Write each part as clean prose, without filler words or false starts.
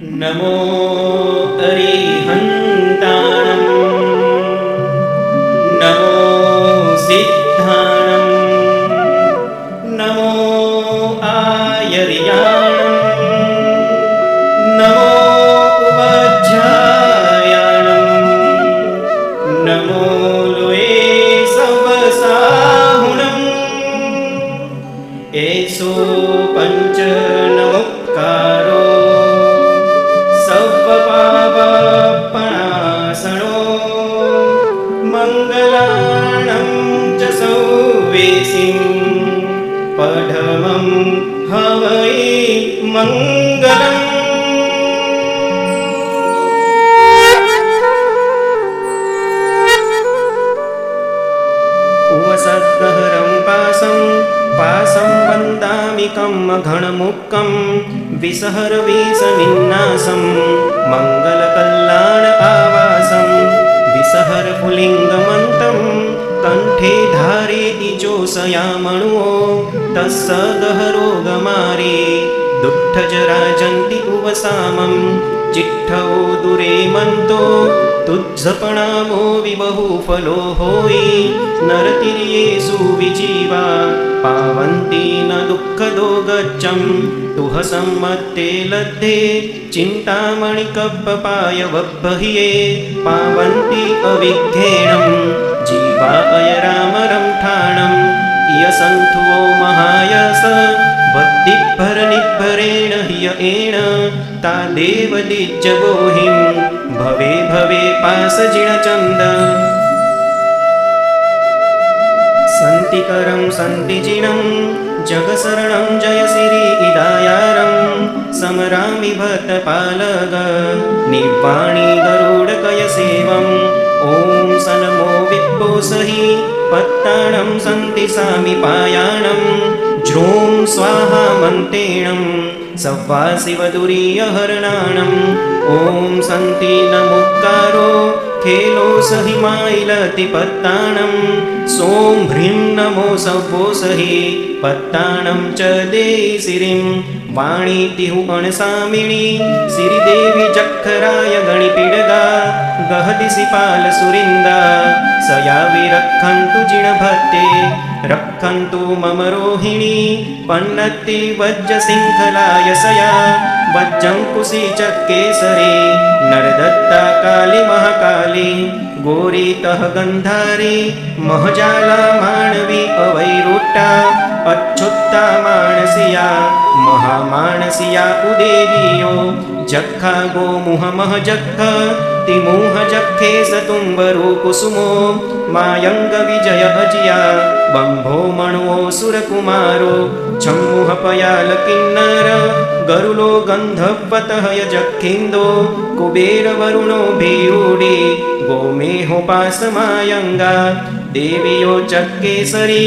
नमो अरिहन्ताणं नमो सिद्धाणं नमो आयर्याणं नमो उपध्यायाणं नमो लोये सवसाहुणम् एषो पञ्चनमुक्कारो सर्वपापपणासनो मङ्गलानं च सौवेसिं पठमं हवै मङ्गलम्। उवसद्गहरं पासं वन्दामि कम्मघणमुक्कं विसहरवीसनिन्नासं मङ्गलकल्याण आवासं विसहरपुलिङ्गमन्तं कण्ठे धारयति चोषयामणुओ तस्सगहरोगमारे दुःखजराजन्ति उवसामं चिट्ठो दुरे मन्तो तुज्जपणामो विबहुफलो होयि नरतिर्येषु विजीवा पावन्ति न दुःखदो गच्छं तुह सम्मत्ते लद्धे चिन्तामणिकप्पपाय वब्बह्ये पावन्ति अविघ्नेणं जीवा अयरामरं ठाणं यसन्थुवो महायस वद्दिभ्भरनिभ्भरेण ह्य एण तादेव दिज्जगोहिं भवे भवे पासजिणचन्द सन्तिकरं सन्तिजिनं जगशरणं जयसिरि इदायारं समरामि भट्टपालग निर्वाणी गरुडकयसेवम् ॐ सनमो विप्पोसहि पत्ताणं सन्ति सामिपायाणं ज्रूं स्वाहा मन्तेणं सव्वासिवदुरीयहरणाणम् ॐ सन्ति नमुक्कारो खेलो सहि मायिलति पत्ताणं सों ह्रीं नमो सव्वोसहि पत्ताणं च देयि सिरिं वाणी तिहु अणसामिणी सिरिदेवी जक्खराय गणिपिडगा गहति सिपाल सुरिन्दा सया विरक्षन्तु जिणभत्ते रक्षन्तु मम रोहिणी पन्नत्ति वज्रशृङ्खलाय सया वज्रङ्कुशी चक्केसरी नरदत्ता काली महाकाली गोरीतः गन्धारी महजाला माणवी अवैरुट्टा अच्युत्ता मानसिया महामानसिया उदेवीयो जक्खा गोमुहमः जक्ख तिमुह जक्खे सतुम्बरो कुसुमो मायङ्ग विजय अजिया बम्भो मणुओ सुरकुमारो छम्मुह पयाल किन्नर गरुलो गन्धर्वतः यजक्खिन्दो कुबेर वरुणो भेयूडी गोमेहो पासमायङ्गा देवियो चक्केसरी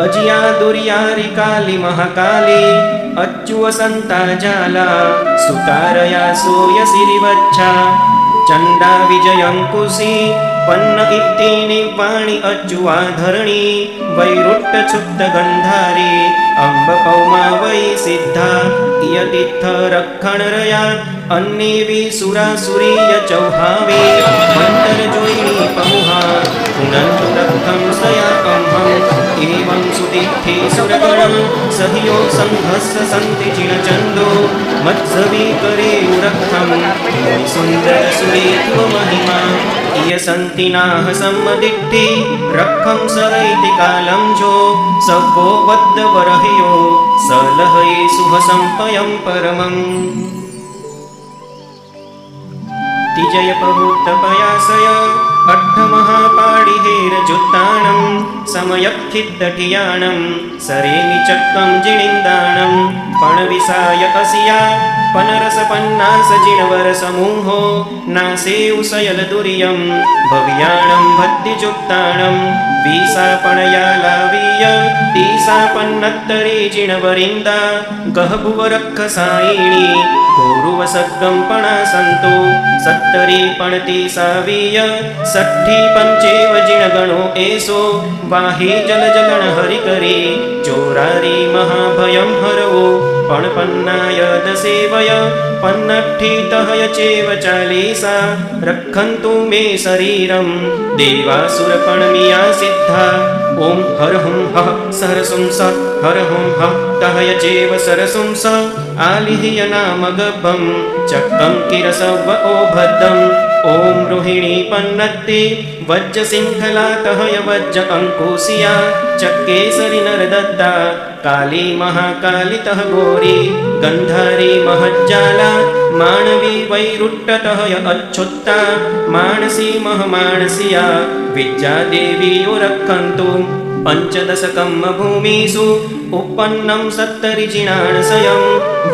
अजिया दुर्यारि काली महाकाली अच्युवसन्ता जाला सुतारया सोयसिरिवच्छा चण्डा विजयङ्कुशी पन्न इत्तीनि वाणि अच्युवाधरणी वैरुट्टक्षुब्धगन्धारी अम्बपौमा वै सिद्धा इयतीर्थरक्षणरया अन्येवि सुरासुरीय चौहावे मन्तरजोयिनी पमुहा पुनन्तु रक्तं सया अम्भम् एवं सुतीर्थे सुरगणं सहयो सङ्घस्य सन्ति जिणचन्दो मत्सवीकरे उरक्तं सुन्दरसुरेत्व महिमा इयसन्ति नाह सम्मदिट्ठि रक्षं सरैति कालं जो सव्वो वद्दवरहयो सलहये सुहसम्पयं परमम् तिजयपहुत्तपयासय अट्ठमहापाडिहेरजुत्ताणं समयक्षिद्दठियाणं सरेमि चक्रं जिणिन्दाणं पणविसाय असिया पनरसपन्नासजिणवरसमूहो नासे उसयलदुर्यं भव्याणं भद्दिजुत्ताणं वीसापणयालावीय तीसापन्नत्तरे जिणवरिन्दा गहभुवरक्षसायिणी गौरुवस सद्गंपणा सन्तु सत्तरी पणती सावीय सट्ठी पंचेव जिणगणो एसो वाही जल जलन हरि करी चोरारी महाभयं हरवो पणपन्नाय दसेवय पन्नट्ठी तहय चेव चालीसा रक्षन्तु मे शरीरं देवासुरपणमिया सिद्धा ओं हर हुं हः सरसुं स हर हुं हः तहय चेव सरसुं स आलिह्य नाम गभं चक्रं किरसव ओभद्दम् ओं रोहिणी पन्नत्ति वज्र सिंहला तहय वज्र अंकुशिया चक्केसरि नरदत्ता काली महाकाली तह गोरी गंधारी महज्जाला मानवी वैरुट्टतहय अच्छुत्ता मानसी महमानसिया विद्यादेवी यो रक्षन्तु पंचदशकं भूमिषु उत्पन्नं सत्तरिजिणानसयं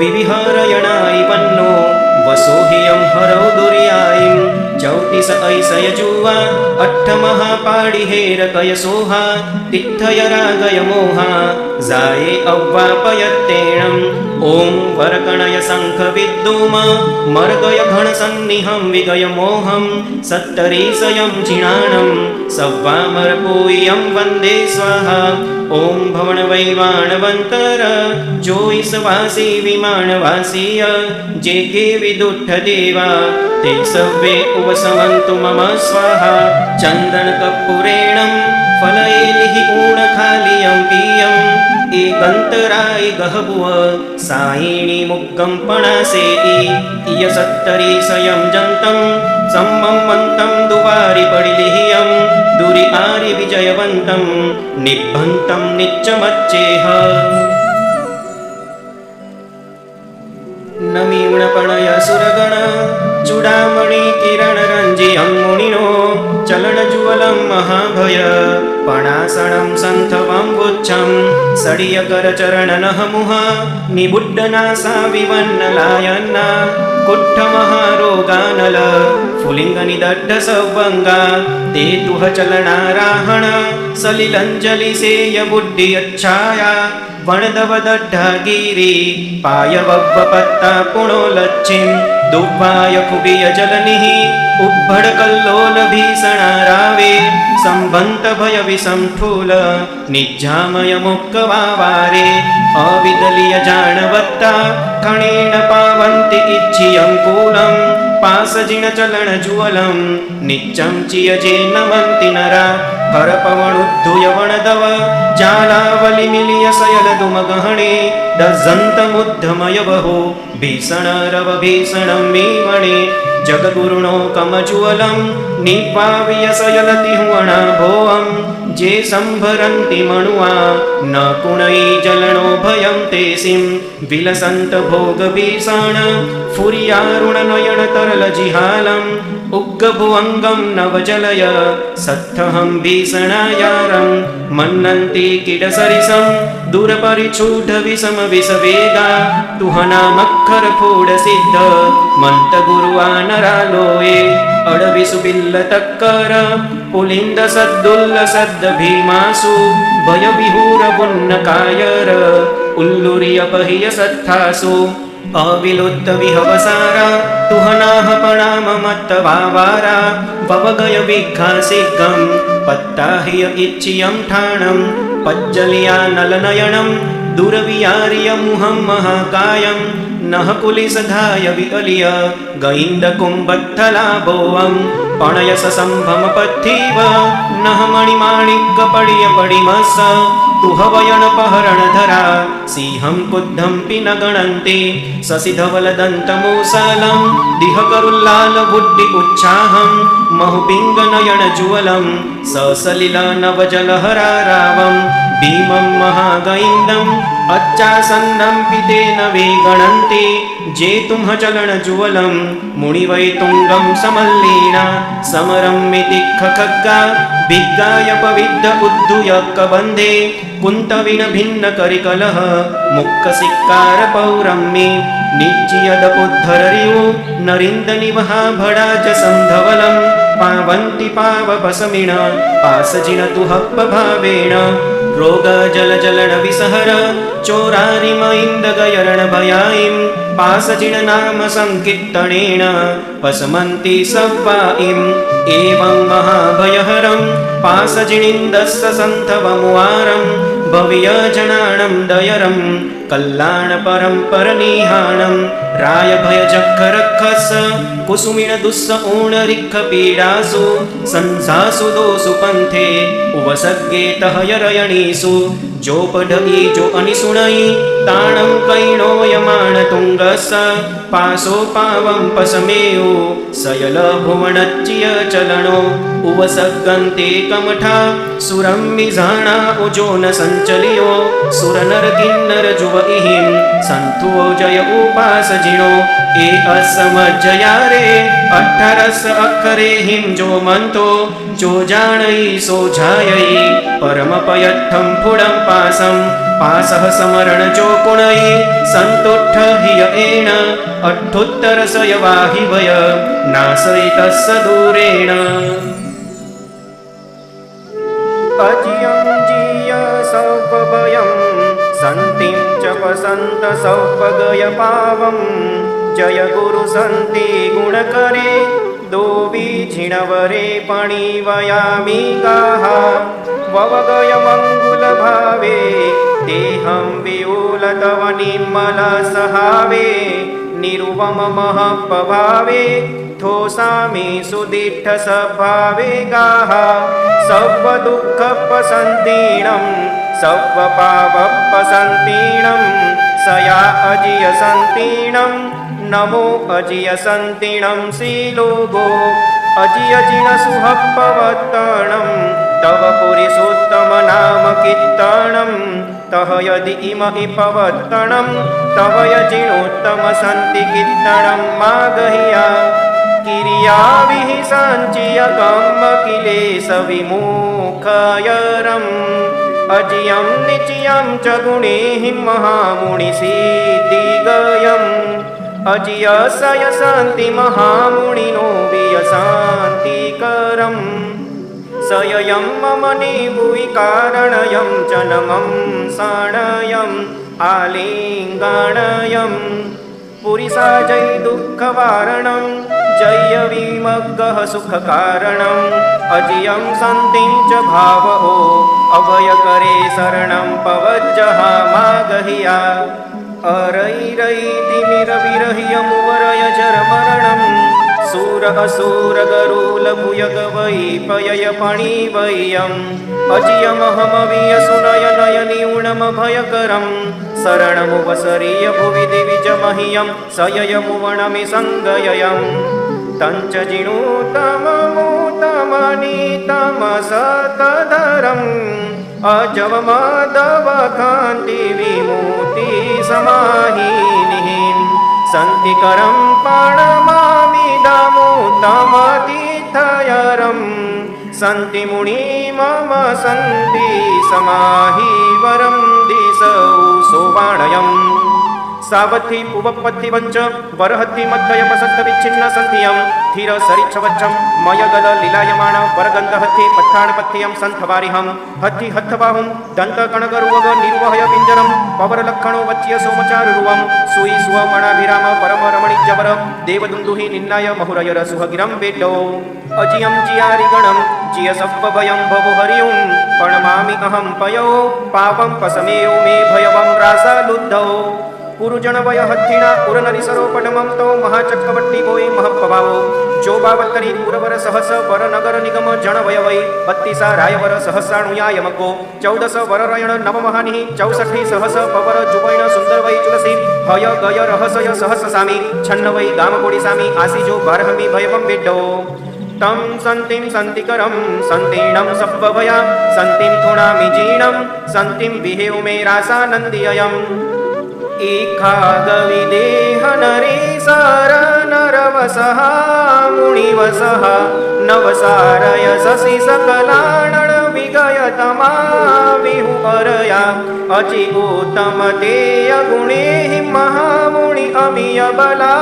विविहरयणाय वन्नो वसो हियं हरौ दुर्यायं चौतीस ऐसय जुवा अट्ठमहापाडिहेरकय सोहा तित्थय रागय मोहा जाये अव्वापयत्तेणम् ओं वरकणय शंख विद्दुम मर्गय घणसन्निहं विगय मोहं सत्तरीसयं जिणानं सव्वामरपूयं वन्दे स्वाहा ओं भवनवैवाणवन्तर जोईसवासी विमानवासीय जे के विदुट्ठ देवा ते सव्वे उपसमन्तु मम स्वाहा चन्दनकर्पूरेणं फलैलिः ऊणखालियं पीयम् एकन्तराय गहबुव सायिणी मुग्गं पणासेति इय सत्तरीसयं जन्तं सम्मन्तं दुवारि पडिलिह्यं दुरि आरि विजयवन्तं निभ्भन्तं नित्यमच्चेह नमीणपणय सुरगण चूडामणि किरण रञ्जियं मुनिनो चलनजुवलं महाभय पणासणं सन्थवं गुच्छं सडियकरचरणनहमुह निबुड्डनासा विवन्नलायन्ना कुट्ठमहारोगानल फुलिङ्गनिदड्ढसवङ्गा ते तुह चलनाराहण सलिलञ्जलिसेय बुड्डियच्छाया वणदवदड्ढगिरि पायवव्वपत्ता पुणो लच्छिं दुर्वाय कुबिय जलनिः उब्बडकल्लोल भीषणारावे संबन्त भय विसंठूल निज्जामय मुक्कवावारे अविदलीय जानवत्ता खणेन पावन्ति इच्छियं कूलं पासजिन चलन जुवलं नित्यं चियजे नमन्ति नरा हरपवणुद्धुय वणदव जालावलिमिलिय सयलदुमगहणे दजन्तमुद्धमय बहु भीषणरव भीषणं मे वणे जगगुरुणो कमजुवलं निपाव्य सयलति हुवणा भोवं जे संभरन्ति मणुआ न कुणै जलनो भयं तेसिं विलसन्त भोगभीषण फुर्यारुणनयन तरल जिहालम् उग्गभुवङ्गं नवजलय सत्थहं भीषणायारं मन्नन्ति किडसरिसं दूरपरिछूढविषमविषवेगा तुहनामक्षरफूडसिद्ध मन्तगुरुवानरालोये अडविसुबिल्लतक्कर पुलिन्दसद्दुल्लसद्द भीमासु भयविहूरवुन्नकायर उल्लुर्यपहिय सत्थासु अविलुप्त विहवसारा तुहनाह पणाममत्तवावारा ववगय विघ्घासिग्गं पत्ताहिय इच्छियं ठाणं पज्जलिया नलनयनं दुरवियार्यमुहं महाकायं नः कुलिसधाय विअलिय गैन्दकुम्बत्थलाभोवं पणयस सम्भमपत्थिव नः मणिमाणिक्यपडिय पडिमस तुहवयनपहरणधरा सिंहं कुद्धं पिन गणन्ति ससिधवलदन्तमूसालं दिहकरुल्लालबुड्डि उच्छाहं महुपिङ्गनयनजुवलं ससलिलनवजलहरारावं भीमं महागैन्दम् अच्छासन्नं पितेन विगणन्ति जेतुं चलनजुवलं मुनिवैतुङ्गं समल्लीना समरं मितिखखग्गा विज्ञाय पविद्ध उद्धुयकबन्धे कुन्तविन भिन्न करिकलः मुक्कसिक्कार पौरम्ये निज्यदपुद्धररिवो नरिन्दनिवहा भडाज संधवलं पावन्ति पावपसमिण पासजिन तुहप्पभावेन रोगजलजलनविसहर चोरारिमैन्दगयरणभयायिं पासजिननाम संकीर्तनेन पशमन्ति सव्वाइम् एवं महाभयहरं पासजिनिन्दस्य सन्थवमुवारं भव्यजनानं दयरं कल्याणपरं परनिहाणं रायभयजखरखस कुसुमिणदुस्स ऊणरिक्खपीडासु संसासु दोषु पन्थे उवसज्ञेतः यरयणीषु जोपढगी जो अनिसुणई ताणं कैणो यमाणतुङ्गस पासो पावं पसमेयो सयल भुवनच्चिय चलनो उवसगन्ते कमठा सुरं विजाणा उजो न संचलियो सुरनर किन्नर जुवइहिं संथो जय उपास जिणो ए असमज्जया रे 18 अक्षरे हिं जो मंतो जो जानई सो झायई परम पयत्थं फुडं पासं पासः समरण जो कुणई संतुट्ठ हिय एण अट्ठोत्तर सयवाहि भय नासयितस्स दूरेण अजियं जिय सौपभयं सन्तिं च पसन्त सौपगय पावं जय गुरु सन्ति गुणकरे दोबी झिणवरे पणिवयामि गाः ववगय मंगुल भावे देहं विउल तव निर्मल सहावे निरुपम महपभावे थोसामि सुदीर्घ सभावे गाः सव दुःख पसन्तीणं सव पाप पसन्तीणं सया अजिय सन्तीणं नमो अजिय सन्तीणं श्रीलोगो अजिय जिन सुहपवत्तणं तव पुरुषोत्तम नाम कीर्तनं तह यदि इम पवत्तणं तव यजिनोत्तम सन्ति कीर्तनं मागह्या किरियाभिः सञ्चिय कम्म किलेश विमुखयरम् अजियं निचियं च गुणैः महामुनिसिद्धिगयम् अजियसय शान्ति महामुनिनो वियशान्तिकरम् सययं मम निभुवि कारणयं जन्मं साणयम् आलिङ्गणयम् पुरिसा जय दुःखवारणं जय विमग्गः सुखकारणम् अजियं सन्तिं च भावो अभयकरे शरणं पवज्जः मागह्या अरैरैतिमिरविरह्यमुवरय जरमरणं सूर असुर गरुल भुयग वै पयय पणिवयम् अजियमहमविय सुनय नयनिउणम भयकरं शरणमुपसरीय भुवि दिविज मह्यं सययमुवणमि सङ्गययम् तञ्च जिनूतममूतमनीतम सतधरम् अजवमाधव कान्ति विमुक्ति समाहिनिः सन्तिकरं प्रणमामि दामोदमतीर्थयरं सन्ति मुनि मम सन्ति समाहिवरं दिशौ सोवाणयम् सावथि पुवपत्ति वंच वरहत्ति मध्यय पसत्त विच्छिन्न संधियं धीर सरिच्छवच्चम मयगल लीलायमाण वरगंधहत्ति पत्थाणपत्तियं संथवारिहं हत्ति हत्थबाहुं दंत कणगरुवग निर्वहय पिंजरं पवरलक्षणो वच्य सोमचारुरुवं सुई सुवमणाभिराम परम रमणीजवर देवदुन्दुहि निन्नाय महुरयर सुहगिरं वेड्डो अजियं जियारिगणं जिय सप्पभयं भवो हरिओं प्रणमामि अहं पयो पापं पसमेयो मे भयवं रासालुद्धौ पुरुजन वय हत्थिना उरनरिसरो पटमं तो महाचक्रवर्ती गोई महपभावो जो बावत्तरी पुरवर सहस वर नगर निगम जन वय वै 32 रायवर सहस्राणुयाय मको 14 वर रयण नव महानि 64 सहस पवर जुवैण सुंदर वै तुलसी हय गय रहसय सहस सामी छन्न वै गामकोडी सामी आसी जो बारहमी भयवं वेड्डो तं सन्तिं सन्तिकरं सन्तीणं सप्पभया सन्तिं थुणामि जीणं सन्तिं विहेउ मे रासानन्दियम् इखागविदेह नरेशर नरवसः मुनिवसः नवसारय शशि सकलाणन विगयतमा विहुपरया अचि उत्तम तेय गुणेहि महामुनि अमिय बला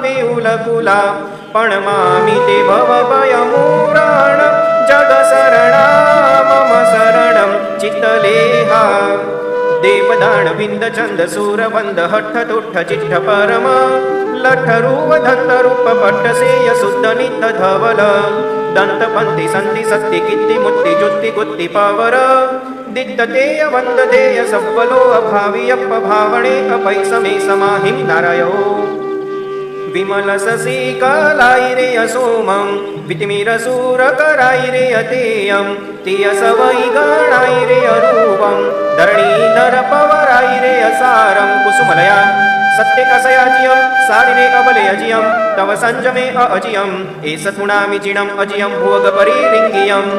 विहुलकुला प्रणमामि ते भवभयमूराण जगशरणा मम शरणं चित्तलेहा देवदानविन्द चन्द सूरवन्द हट्ठ तुट्ठ चिट्ठ परम लट्ठ रूप दन्त रूप पट्टसेय शुद्ध नित्य धवल दंत पंथि संति सत्ति कीर्ति मुक्ति जुक्ति गुत्ति पावर दित्त तेय वंद देय सब्बलो अभावी अप भावणे अपैसमे समाहिं नारायो विमल शशि कलाइरे असोमं वितिमिरसूर कराइरे अतेयं तिय सवै गणाइरे अरूपं धरणीधर पवराइरे असारं कुसुमलया सत्य कसयाजियं सारिरे अबले अजियं तव संजमे अजियं एष थुणामि जिणं अजियं भोग परिरिङ्गियं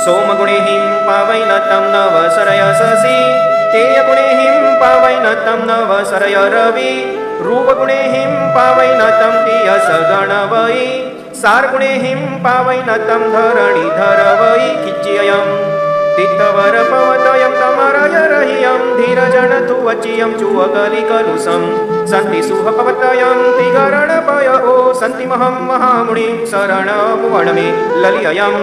सोमगुणेहिं पावैन तं नव सरय शशि तेयगुणेहिं पावैन तं नव सरय रवि रूपगुणेहिं पावैन तं तियस गणवै सारगुणेहिं पावैन तं धरणीधर वै खिच्ययम् तीर्थवर पवतयं तमरय रहियं धीरजन तु वचियं चुवकलि कलुषं सन्ति सुहपवतयं तिगरणपय ओ सन्ति महं महामुनिं शरणमुवणमे ललिययम्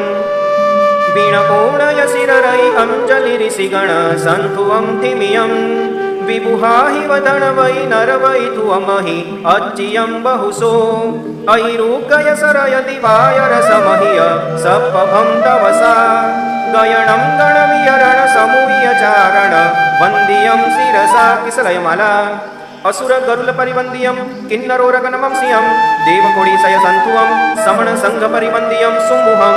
वीणपूर्णय शिररै अञ्जलिरिषिगण सन्धुवं थिमियं विबुहाहि वदन वै नर वै तुअमहि अच्चियं बहुसो ऐरुकय सरय दिवाय रसमहिय सपभं तवसा गयनं गणविहरण समूह्य चारण वन्द्यं शिरसा किसलयमाला असुर गरुल परिवन्द्यं किन्नरोरगणवंशियं देवकोडीशय सन्तुवं समण संघ परिवन्द्यं सुमुहं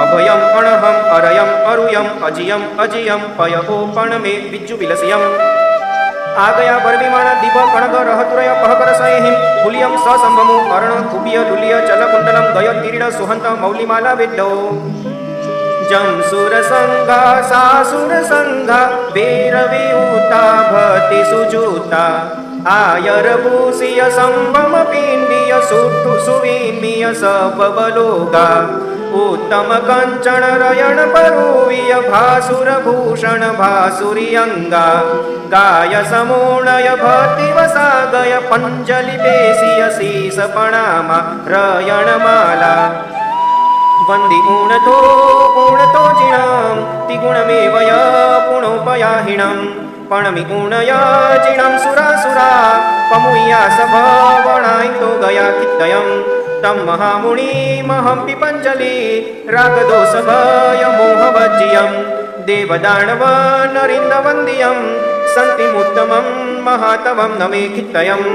अभयं अणहं अरयं अरुयं अजियं अजियं पयोपण में विज्जुविलसियं आ गया बरविमाण दिव कणग रहतुरय पहकर सहिं कुलियं ससंभमु अरण कुपिय लुलिय चलकुंडलं गय तिरीड सुहंत मौलिमाला वेद्दो जम सुर संघा सासुर संघा वीरवियुता भति सुजुता आयर भूषिय संभम पिंडिय सुठु सुविमिय सबबलोगा उत्तम कंचन रयण परुविय भासुर भूषण भासुरियंगा गाय समूणय भति वसागय पंजलि बेसिय शीस पणामा रयण माला वंदि ऊणतो जिणं तिगुणमेवय पुणोपयाहिणं पणमि ऊणय जिणं सुरासुरा पमुय्या सभवणायतो गया कित्तयं तं महामुनिमहं पिपञ्जलि रागदोषभय मोहवज्यं देवदानव नरिन्दवन्द्यं सन्तिमुत्तमं महातवं न मे कित्तयम्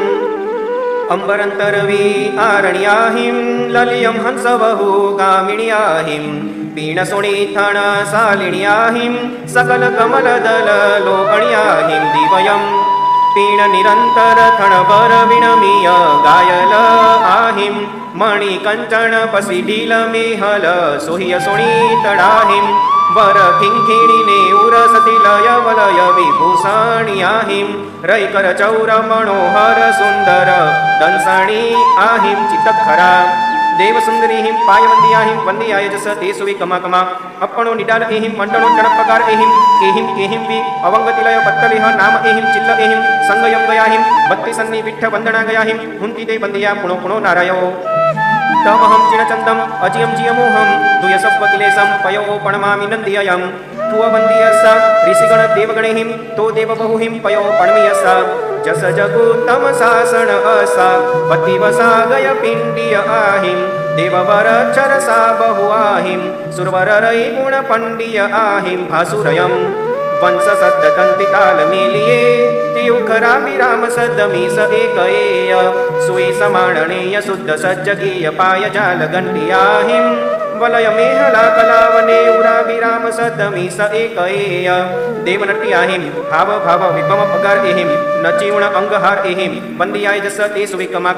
अम्बरन्तरवी आरण्याहिं ललियं हंसवहु गामिण्याहिं पीणसुणीथण शालिण्याहिं सकल कमलदल लोकण्याहिं दिवयं पीण निरन्तर थणवर विणमीय गायल आहिं मणि कंचन पसिढील मेहल सोह्य सुणीतडाहिं वर खिंखिणी नेउर सतिलय वलय विभूषण्याहिं रैकर चौर मनोहर सुंदर दंसणी आहिं चितखरा देवसुंदरीहिं पायवन्द्याहिं वन्द्याय जस ते सुवि कमा अपणो निडाल एहिं मंडनो चणपकार एहिं केहिं वि अवंगतिलय पत्तलिह नाम एहिं चिल्ल एहिं संगयं गयाहिं बत्ति सन्नि विठ्ठ वंदना गयाहिं हुंति ते वन्द्या पुणो नारायो तमहं चिणचन्दं अजियं जियमोहं दुयसप्पकिलेशं पयोपणमामि नन्द्ययं तुववन्द्यस्स ऋषिगण देवगणेहिं तो देवबहुहिं पयोपणमीयस्स जस जगुत्तम शासन असा पतिवसा गय पिण्डिय आहिं देववर चरसा बहु आहिं सुरवर रई गुण पंडिय आहिं भासुरयं वंश सद्द दंति ताल मेलिये तियुखरा विराम सद्द मीस एकएय सुई समाणनेय शुद्ध सज्जगीय पाय जाल गंटियाहिं वलय मेहला कलावने उरा विराम सद्द मीस एकएय देवनट्याहिं भाव भाव विपम पगार एहिं नचिवण अंगहार एहिं वन्द्याय जस ते सुविकमा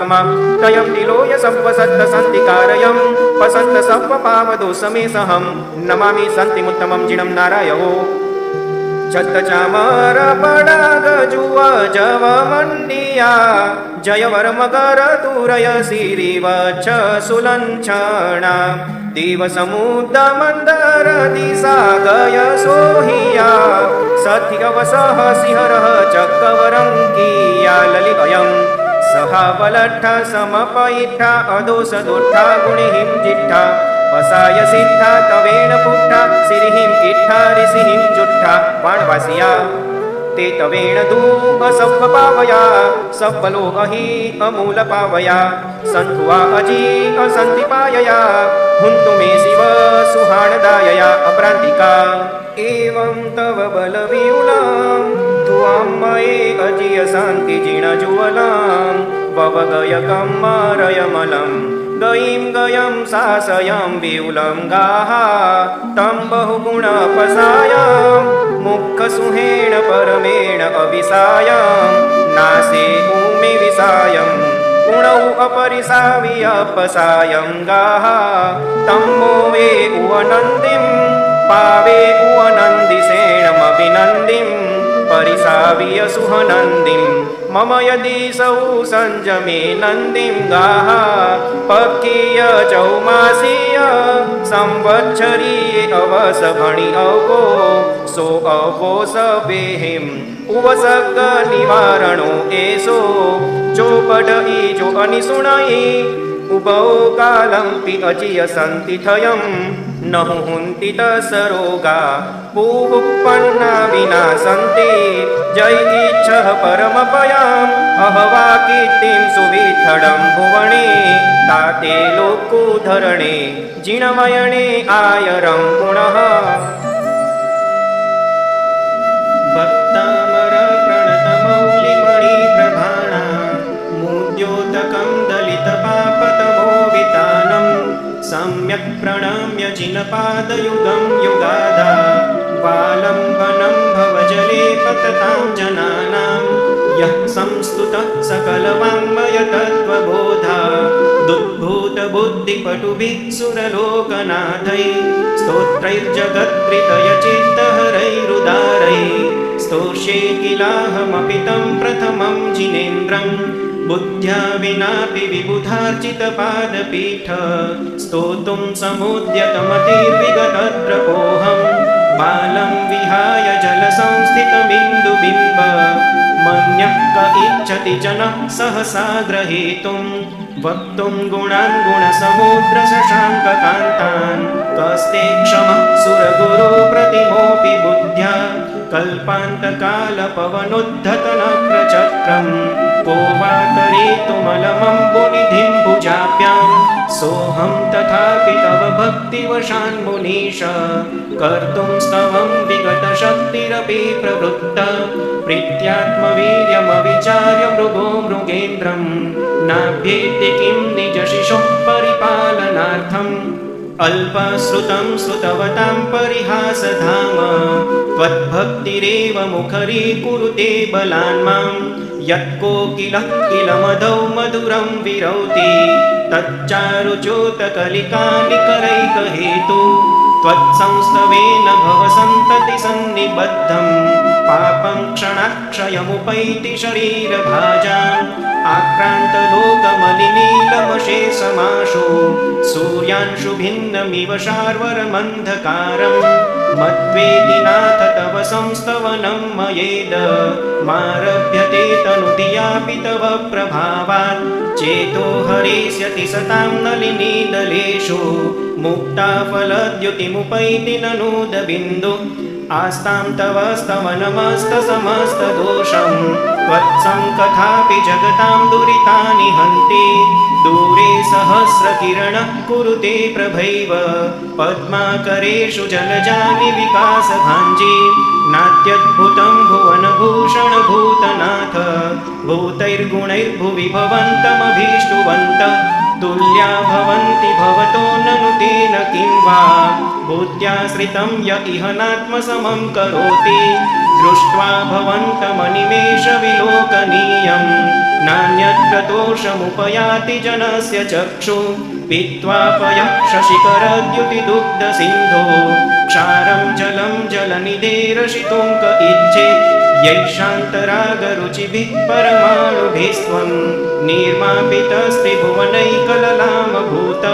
तयं तिलोय सप्प सद्द सन्तिकारयं पसंत सप्प पावदो समे सहं नमामि सन्तिमुत्तमं जिणं नारायणो छत्त चामर पडाग जुव जव मंडिया जयवर मकर तुरय सिरिवच्छ सुलंछणा दिव समुद्र मंदर दिशा गय सोहिया सथिगवसः सिंहरः चक्रवरंकिया ललितयं सहा बलट्ठ समपयिट्ठा अदोष दुट्ठा गुणिहिं जिट्ठा असाय सिद्धा तवेण पुट्ठा सिरिहिं इट्ठा ऋषिहिं जुट्ठा वाणवासिया ते तवेण दूग सब्ब पावया सब्बलो अहि अमूल पावया सन्धुआ अजी असन्ति पायया हुन्तु मे शिव सुहाणदायया अपरान्तिका एवं तव बलवियुलां त्वां मये अजिय शान्ति जिणजुवलां ववगयकं मारयमलं गयीं गयं शासयं वियुलं गाः तं बहुगुणपसायां मुखसुहेण परमेण अविसायं नासे ऊमे विसायं गुणौ अपरिसाव्यपसायं गाः तं मोवे उवनन्दिं पावे उवनन्दिसेणमभिनन्दिं परिसाव्य सुहनन्दिं मम यदीसौ संजमे नन्दिं गाः पक्कीय चौमासीय संवत्सरीये अवसभणि अवो सो अवो सवेहिं उवसग निवारणो एसो चोपड ईजो अनिसुणयि उभौ कालंपि अजिय सन्ति थयं न हुन्ति तसरोगा पूवुत्पन्ना विना सन्ति जय इच्छः परमपयाम् अहवा कीर्तिं सुविठलं भुवने ताते लोकोद्धरणे जिणमयणे आयरं पुनः भक्तामर प्रणतमौलिमणिप्रभाणा मूद्योतकं दलितपापतमोवितानं सम्यक् प्रणम्य जिनपादयुगं युगाधा वालम्बनं भवजले पततां जनानां यः संस्तुतः सकलवाङ्मयतत्त्वबोधा दुद्भूतबुद्धिपटुभिः सुरलोकनाथैः स्तोत्रैर्जगत्कृतयचित्तहरैरुदारैः स्तोष्ये किलाहमपि तं प्रथमं जिनेन्द्रं बुद्ध्या विनापि विबुधार्चितपादपीठ स्तोतुं समुद्यतमतिर्विगतत्रपोऽहं बालं विहाय जलसंस्थितमिन्दुबिम्ब मन्यः क इच्छति जनः सहसा ग्रहीतुं वक्तुं गुणान् गुणसमुद्रशशाङ्ककान्तान् कस्ते क्षमः सुरगुरो प्रतिमोऽपि बुद्ध्या कल्पान्तकालपवनोद्धतनक्रचक्रं को वा तरेतुमलमम्बुनिधिं भुजाभ्यां सोऽहं तथापि तव भक्तिवशान्मुनीश कर्तुं स्तवं विगतशक्तिरपि प्रवृत्त प्रीत्यात्मवीर्यमविचार्य मृगो मृगेन्द्रं नाभ्येति किं निजशिशुः परिपालनार्थम् अल्पश्रुतं श्रुतवतां परिहासधाम त्वद्भक्तिरेव मुखरीकुरुते बलान्मां यत्कोकिलः किलमधौ मधुरं विरौति तच्चारुच्योतकलिकानिकरैकहेतु त्वत्संस्तवेन भवसन्ततिसन्निबद्धं पापं क्षणाक्षयमुपैति शरीरभाजाम् आक्रान्तलोकमलिनीलमशेषमाशु सूर्यांशुभिन्नमिव शार्वरमन्धकारं मद्वेदि नाथ तव संस्तवनं मयेद मारभ्यते तनुधियापि तव प्रभावात् चेतो हरिष्यति सतां नलिनीदलेषु मुक्ताफलद्युतिमुपैति ननूदबिन्दु आस्तां तव स्तवनमस्तसमस्तदोषं त्वत्सङ्कथापि जगतां दुरितानि हन्ति दूरे सहस्रकिरणः कुरुते प्रभैव पद्माकरेषु जलजानि विकासभाञ्जी नात्यद्भुतं भुवनभूषणभूतनाथ भूतैर्गुणैर्भुवि भवन्तमभीष्टुवन्तः तुल्या भवन्ति भवतो ननु तेन किं वा भूत्याश्रितं य इह नात्मसमं करोति दृष्ट्वा भवन्तमनिमेषविलोकनीयं नान्यत्र दोषमुपयाति जनस्य चक्षु पीत्वा पयः शशिकरद्युतिदुग्धसिन्धो क्षारं जलं जलनिधेरशितुं क इच्छेत् यैषान्तरागरुचिभिः परमाणुभिस्त्वं निर्मापितस्त्रिभुवनैकललामभूत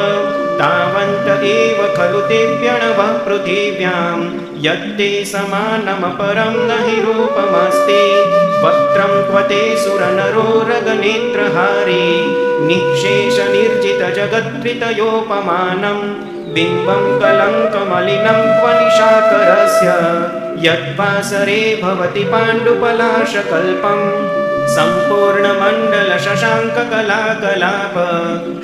तावन्त एव खलु तेऽप्यणवः पृथिव्यां यत्ते समानमपरं न हि रूपमस्ति वक्त्रं त्वते सुरनरोरगनेत्रहारी निःशेषनिर्जितजगत्त्रितयोपमानं बिम्बं कलङ्कमलिनं त्वनिशाकरस्य यद्वासरे भवति पाण्डुपलाशकल्पम् सम्पूर्णमण्डलशशाङ्ककलाकलाप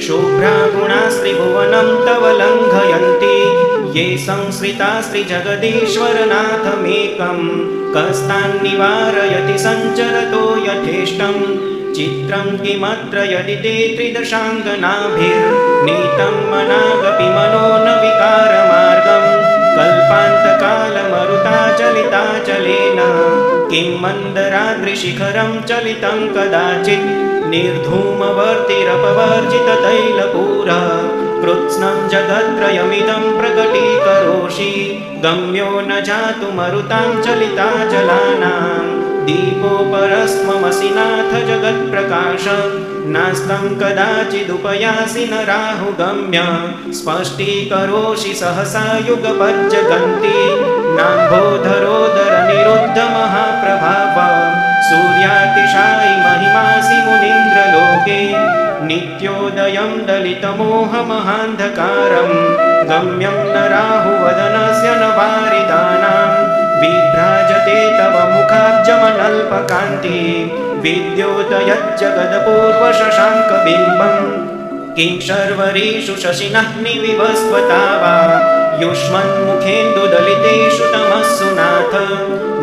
शुभ्रागुणास्त्रिभुवनं तव लङ्घयन्ति ये संश्रितास्त्रिजगदीश्वरनाथमेकं कस्तान्निवारयति सञ्चरतो यथेष्टं चित्रं किमत्र यदि ते त्रिदशाङ्गनाभिर्नीतं मनागपि मनो न विकारमार्गं कल्पान्तकालमरुताचलिताचलेन किं मन्दराद्रिशिखरं चलितं कदाचित् निर्धूमवर्तिरपवर्जिततैलपूरा कृत्स्नं जगत्त्रयमिदं प्रकटीकरोषि गम्यो न जातु मरुतां चलिताचलानां दीपोपरस्त्वमसि नाथ जगत्प्रकाश नास्तं कदाचिदुपयासि न राहुगम्य स्पष्टीकरोषि सहसा युगपज्जगन्ति नाम्भोधरोदरनिरुद्धमहाप्रभाव सूर्यातिशायि महिमासि मुनीन्द्रलोके नित्योदयं दलितमोहमहान्धकारं गम्यं न राहुवदनस्य न वारिदानां विभ्राजते तव मुखाब्जमनल्पकान्ति विद्योतयज्जगदपूर्वशशाङ्कबिम्बं किं शर्वरीषु शशिनः निविवस्वता वा युष्मन्मुखेन्दुदलितेषु तमस्सु नाथ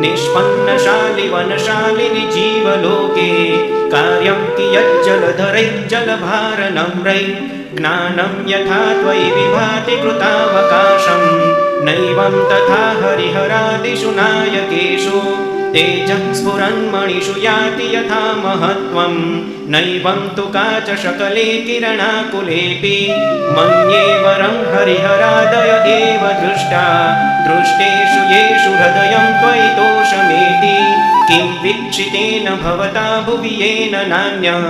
निष्पन्नशालिवनशालिनि जीवलोके कार्यं कियज्जलधरैर्जलभारनम्रैः ज्ञानं यथा त्वयि विभाति कृतावकाशं नैवं तथा हरिहरादिषु नायकेषु तेजः स्फुरन्मणिषु याति यथा महत्त्वं नैवं तु काचशकले किरणाकुलेऽपि मन्ये वरं हरिहरादय एव दृष्टा दृष्टेषु येषु हृदयं त्वयि तोषमेति किं वीक्षितेन भवता भुवि येन नान्यः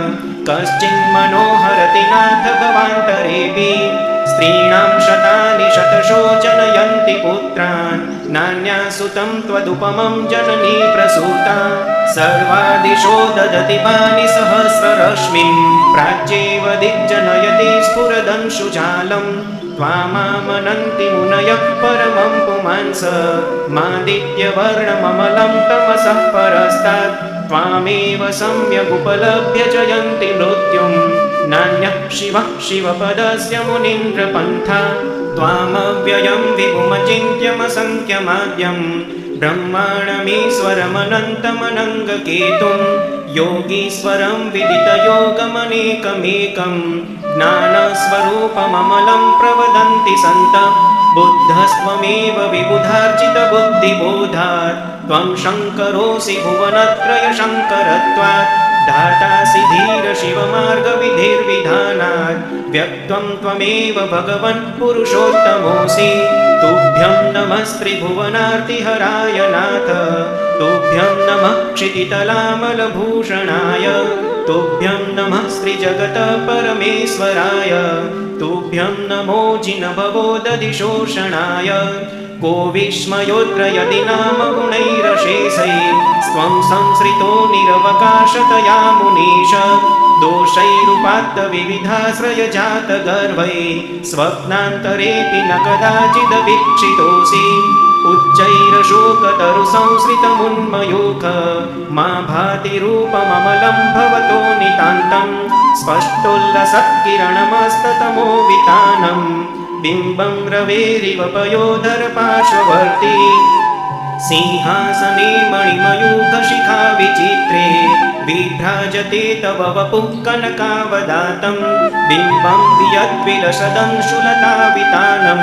कश्चिन्मनोहरति नाथ भवान्तरेऽपि स्त्रीणां शतानि शतशो जनयन्ति पुत्रान् नान्यासुतं त्वदुपमं जननी प्रसूता सर्वादिशो ददति पानि सहस्ररश्मिं प्राच्येव दिग्जनयति स्फुरदंशुजालं त्वामामनन्ति मुनयः परमं पुमांस मादित्यवर्णममलं तमसः परस्तात् त्वामेव सम्यगुपलभ्य जयन्ति मृत्युं नान्यः शिवः शिवपदस्य मुनीन्द्रपन्था त्वामव्ययं विभुमचिन्त्यमसङ्ख्यमाद्यं ब्रह्माणमीश्वरमनन्तमनङ्गकेतुं योगीश्वरं विदितयोगमनेकमेकं ज्ञानस्वरूपममलं प्रवदन्ति सन्तः बुद्धस्त्वमेव विबुधार्जितबुद्धिबोधात् त्वं शङ्करोऽसि भुवनत्रयशङ्करत्वात् धातासि धीर शिवमार्गविधिर्विधानात् व्यक्त्वं त्वमेव भगवन् पुरुषोत्तमोऽसि तुभ्यं नमस्त्रिभुवनार्तिहराय नाथ तुभ्यं नमः क्षितितलामलभूषणाय तुभ्यं नमः श्रीजगतः परमेश्वराय तुभ्यं नमो जिनभवोदधिशोषणाय को विस्मयोऽत्र यदि नाम गुणैरशेषैः स्वं संसृतो निरवकाशतया मुनीश दोषैरुपात्तविविधाश्रयजातगर्भैः स्वप्नान्तरेऽपि न कदाचिदवीक्षितोऽसि उच्चैरशोकतरुसंसृतमुन्मयूख मा भाति रूपममलं भवतो नितान्तं स्पष्टोल्लसत्किरणमस्ततमो वितानम् बिम्बं रवेरिव पयोधरपार्श्ववर्ती सिंहासने मणिमयूखशिखा विचित्रे विभ्राजते तव वपुः कनकावदातं बिम्बं वियद्विलसदंशुलतावितानं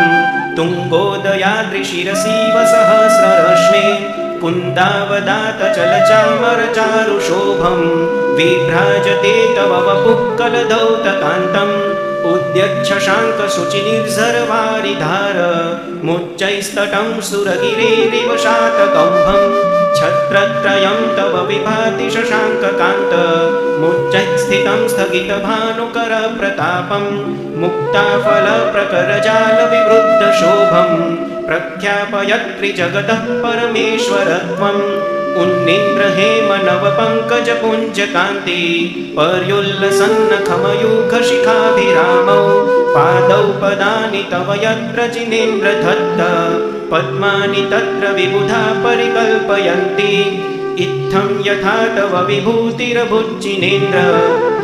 तुङ्गोदयाद्रिशिरसीव सहस्ररश्मे कुन्दावदातचलचामरचारुशोभं विभ्राजते तव वपुः कलदौतकान्तम् उद्यच्छशाङ्कशुचिनिर्झरवारिधार मुच्चैस्तटं सुरगिरेरिव शातकम्भं छत्रत्रयं तव विभाति शशाङ्ककान्त मुच्चैस्थितं स्थगितभानुकरप्रतापं मुक्ताफलप्रकरजालविवृद्धशोभं प्रख्यापयत्रिजगतः परमेश्वरत्वम् उन्निन्द्रहेमनवपङ्कजपुञ्जकान्ति पर्युल्लसन्नखमयूखशिखाभिरामौ पादौ पदानि तव यत्र जिनेन्द्रधत्त पद्मानि तत्र विबुधा परिकल्पयन्ति इत्थं यथा तव विभूतिरभुज्जिनेन्द्र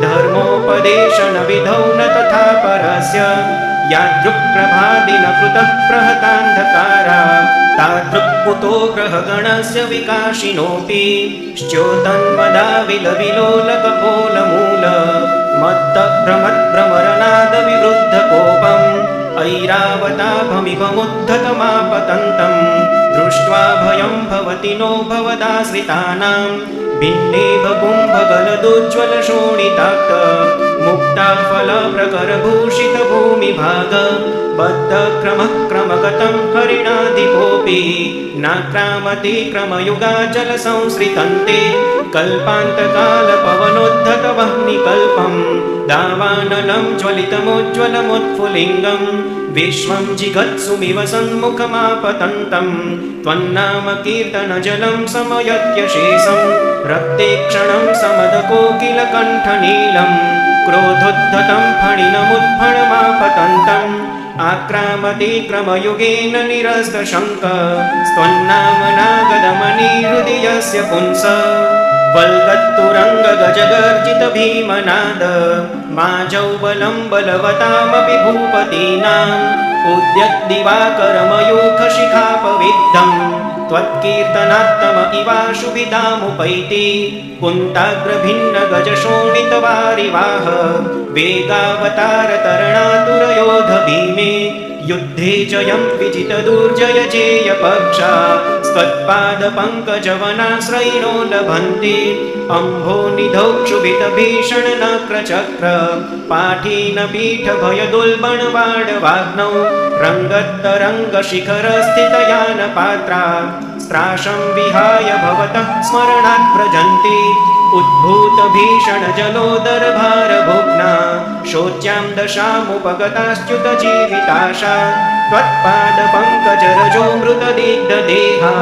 धर्मोपदेशनविधौ न तथा परस्य यादृक्प्रभादिन कृतः प्रहतान्धकारा तादृक्कुतो ग्रहगणस्य विकाशिनोऽपि श्च्योतन्मदाविलविलोलकपोलमूल मत्तभ्रमद्भ्रमरनादविवृद्धकोपम् ऐरावताभमिवमुद्धतमापतन्तं दृष्ट्वा भयं भवति नो भवदाश्रितानां भिन्नेभकुम्भगलदुज्ज्वलशोणिताक्त मुक्ताफलप्रकरभूषितभूमिभाग बद्धक्रमः क्रमगतं हरिणाधिपोऽपि नाक्रामति क्रमयुगाचलसंसृतन्ते कल्पान्तकालपवनोद्धतवह्निकल्पं दावानलं ज्वलितमुज्ज्वलमुत्फुलिङ्गं विश्वं जिगत्सुमिव सन्मुखमापतन्तं त्वन्नामकीर्तनजलं समयत्यशेषं रक्तेक्षणं समदकोकिलकण्ठनीलं क्रोधोद्धतं फणिनमुत्फणमापतन्तम् आक्रामति क्रमयुगेन निरस्तशङ्क स्त्वन्नामनागदमनीहृदयस्य पुंस वल्गत्तुरङ्गगजगर्जितभीमनाद माजौ बलं बलवतामपि भूपतीनाम् उद्यद्दिवाकरमयूखशिखापविद्धं त्वत्कीर्तनात्तम इवाशुभिदामुपैति कुन्ताग्रभिन्नगजशोणितवारिवाह वेगावतारतरणातुरयोधभीमे युद्धे जयं विजितदुर्जय जेयपक्षा त्वत्पादपङ्कजवनाश्रयिणो लभन्ति अम्भोनिधौ क्षुभितभीषणनक्रचक्र पाठीनपीठभयदुल्बणवाडवाग्नौ रङ्गत्तरङ्गशिखरस्थितयानपात्रा स्त्राशं विहाय भवतः स्मरणात् व्रजन्ति उद्भूतभीषणजलोदरभारभुग्ना शोच्यां दशामुपगताश्च्युतजीविताशा त्वत्पादपङ्कजरजो मृतदिग्धदेहा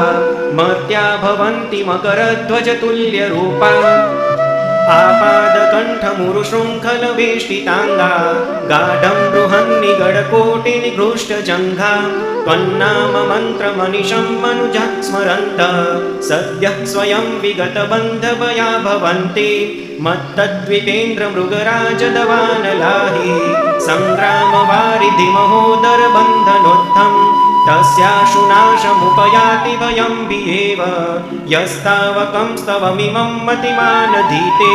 मर्त्या भवन्ति मकरध्वजतुल्यरूपा आपादकण्ठमुरुशृङ्खलवेष्टिताङ्गा गाढं बृहन्निगडकोटिनिघृष्टजङ्घा त्वन्नाममन्त्रमनिशं मनुजः स्मरन्त सद्यः स्वयं विगतबन्धवया भवन्ति मत्तद्विपेन्द्रमृगराजदवानलाहि सङ्ग्रामवारिधिमहोदरबन्धनोत्थम् तस्याशुनाशमुपयाति भयं विएव यस्तावकं स्तवमिमं मतिमानधीते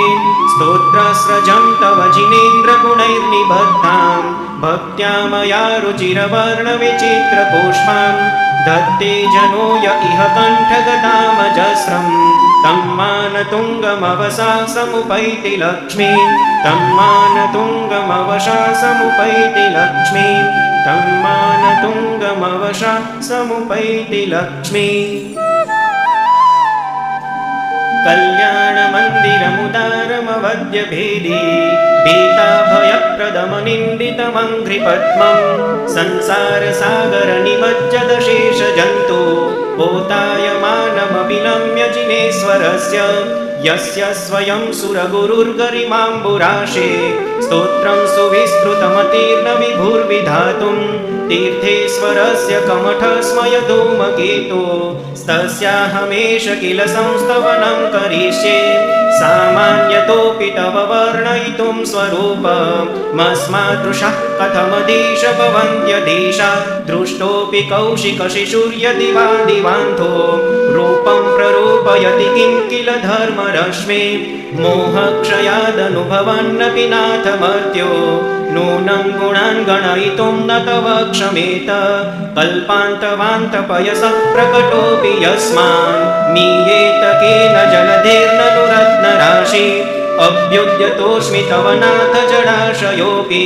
स्तोत्रस्रजं तव जिनेन्द्रगुणैर्निबद्धां भक्त्या मया रुचिरवर्णविचित्रपुष्पां दत्ते जनो य इह कण्ठगतामजस्रं तं मानतुङ्गमवसा समुपैति लक्ष्मी तं मानतुङ्गमवशा समुपैति लक्ष्मी तं मानतुङ्गमवशा समुपैति लक्ष्मी कल्याणमन्दिरमुदारमवद्यभेदी भीताभयप्रदमनिन्दितमङ्घ्रिपद्मं संसारसागरनिमज्जदशेषजन्तु पोतायमानमपि नम्य जिनेश्वरस्य यस्य स्वयं सुरगुरुर्गरिमाम्बुराशे स्तोत्रं सुविस्तृतमतीर्न विभुर्विधातुं तीर्थेश्वरस्य कमठस्मयधूमकेतो तस्याहमेष किल संस्तवनं करिष्ये सामान्यतोऽपि तव वर्णयितुं स्वरूपमस्मादृशः कथमधीश भवन्त्यधीशा दृष्टोऽपि कौशिकशिशुर्यदि वा दिवान्तो रूपं प्ररूपयति किं किल धर्मरश्मे मोहक्षयादनुभवन्नपि नाथमर्त्यो नूनं गुणान् गणयितुं न तव क्षमेत कल्पान्तवान्तपयसः प्रकटोऽपि यस्मान् मीयेत केन जलधेर्ननुरत्नराशि अभ्युद्यतोऽस्मि तव नाथ जडाशयोऽपि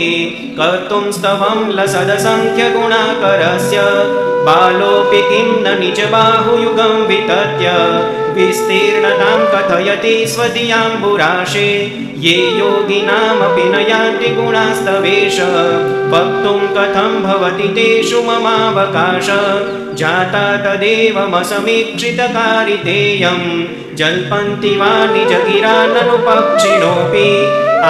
कर्तुं स्तवं लसदसङ्ख्यगुणाकरस्य बालोऽपि किं न निजबाहुयुगं वितत्य विस्तीर्णतां कथयति स्वदीयाम्बुराशे ये योगिनामपि न यान्ति गुणास्तवेश वक्तुं कथं भवति तेषु ममावकाश जाता तदेवमसमीक्षितकारितेयं जल्पन्ति वा निजगिरा ननु पक्षिणोऽपि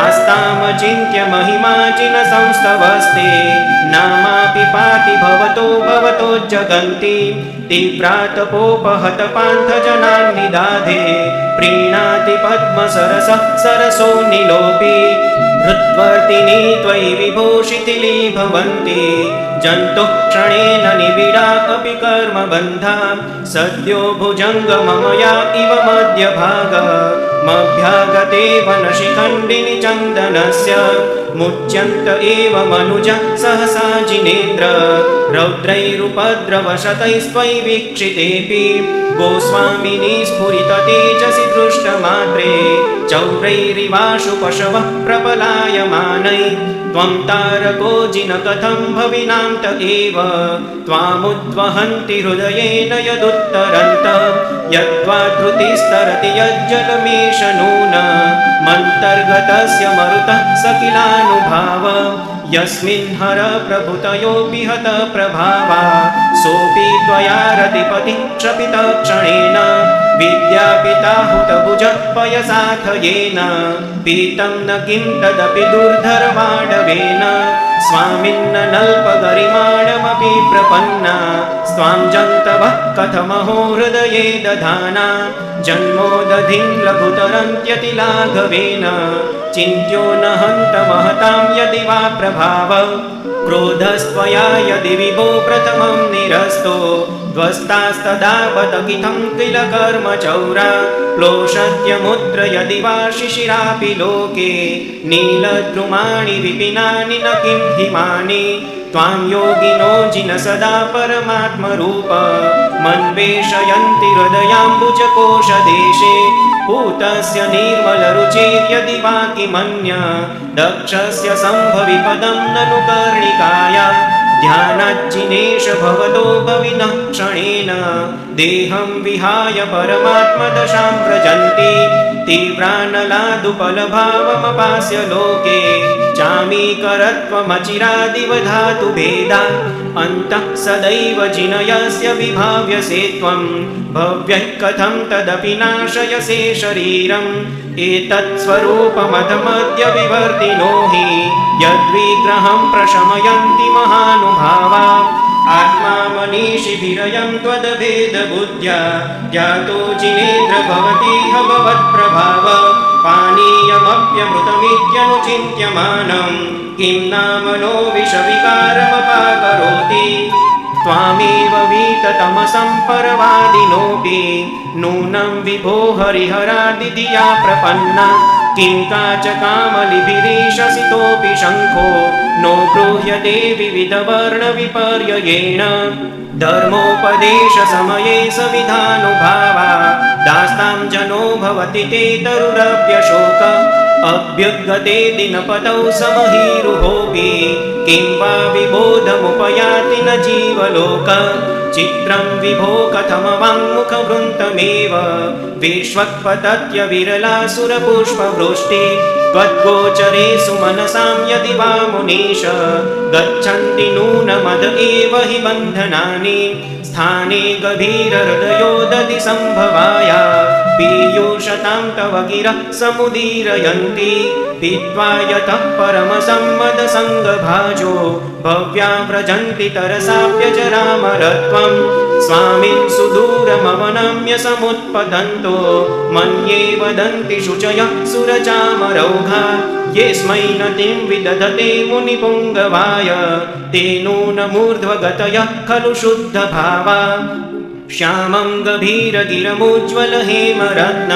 आस्तामचिन्त्य महिमाचिन संस्तवस्ते नामापि पाति भवतो भवतो जगन्ति तीव्रातपोपहत पान्थजनान् निदाधे प्रीणाति पद्मसरसः सरसो नीलोऽपि हृद्वर्तिनी त्वयि विभूषितिली भवन्ति जन्तुः क्षणेन निबिडा अपि कर्मबन्धा सद्यो भुजङ्गममया इव मध्यभागमभ्यागते वनशिखण्डिनि चन्दनस्य मुच्यन्त एव मनुजः सहसा जिनेन्द्र रौद्रैरुपद्रवशतैस्त्वयि वीक्षितेऽपि गोस्वामिनी स्फुरित तेजसि दृष्टमात्रे चौरैरिवाशु पशवः प्रपलायमानै त्वं तारको जिन कथं भविनान्त एव त्वामुद्वहन्ति हृदयेन यदुत्तरन्त यद्वा धृतिस्तरति यज्जलमेष नून मन्तर्गतस्य मरुतः सकिलानुभाव यस्मिन् हर प्रभुतयोऽपि हत प्रभावा सोऽपि त्वया रतिपतिः क्षपित क्षणेन विद्यापिता हुतभुजः पयसाथयेन पीतं न किं तदपि दुर्धरवाडवेन स्वामिन्न नल्पगरिमाणमपि प्रपन्ना स्वां जन्तवः कथमहो हृदये दधाना जन्मोदधिं लघुतरन्त्यतिलाघवेन चिन्त्यो न हन्त महतां यदि वा प्रभाव क्रोधस्त्वया यदि विभो प्रथमं निरस्तो ध्वस्तास्तदावत किथं किल कर्मचौरा प्लोषत्यमुत्र यदि वा शिशिरापि लोके नीलद्रुमाणि विपिनानि न किं हिमानि त्वां योगिनो जिन सदा परमात्मरूप मन्वेषयन्ति हृदयाम्बुजकोशदेशे पूतस्य निर्मलरुचेर्यदि वा किमन्य दक्षस्य सम्भवि पदं ननु कर्णिकाया ध्यानाज्जिनेश भवतो भविनः क्षणेन देहं विहाय परमात्मदशां व्रजन्ति तीव्रानलादुपलभावमपास्य लोके चामीकरत्वमचिरादिव धातुभेदा अन्तः सदैव जिनयस्य विभाव्यसे त्वं भव्यः कथं तदपि नाशयसे शरीरम् एतत्स्वरूपमधमद्य विवर्तिनो हि यद्विग्रहं प्रशमयन्ति महानुभावा आत्मा मनीषिभिरयं त्वदभेदबुद्ध्या ज्ञातो जिनेन्द्र भवतीह भवत्प्रभाव पानीयमप्यमृतमित्यनुचिन्त्यमानं किं नाम नो विषविकारमपाकरोति त्वामेव वीततमसं परवादिनोऽपि नूनं विभो हरिहरादिधिया प्रपन्ना किं काचकामलिभिरीशसितोऽपि शङ्खो नो गृह्यते विविधवर्णविपर्ययेण धर्मोपदेशसमये सविधानुभावा दास्तां जनो भवति ते तरुरव्यशोक अभ्युद्गते दिनपतौ समहीरुहोऽपि किं वा विबोधमुपयाति न जीवलोक चित्रं विभो कथमवाङ्मुखवृन्तमेव विश्वक्पतत्य विरलासुरपुष्पवृष्टि त्वद्गोचरेषु मनसां यदि वा मुनीश गच्छन्ति नूनमद एव हि बन्धनानि स्थाने गभीरहृदयो दधि सम्भवाया पीयूषतां तव गिरः समुदीरयन्ति पीत्वा यतः परमसम्मदसङ्गभाजो भव्या व्रजन्ति तरसाप्यजरामरत्वं स्वामिन् सुदूरमवनम्य समुत्पतन्तो मन्ये वदन्ति शुचयः सुरचामरौघा येस्मै नतिं विदधते मुनिपुङ्गवाय ते नूनमूर्ध्वगतयः खलु शुद्धभावा श्यामं गभीरगिरमुज्ज्वलहेमरत्न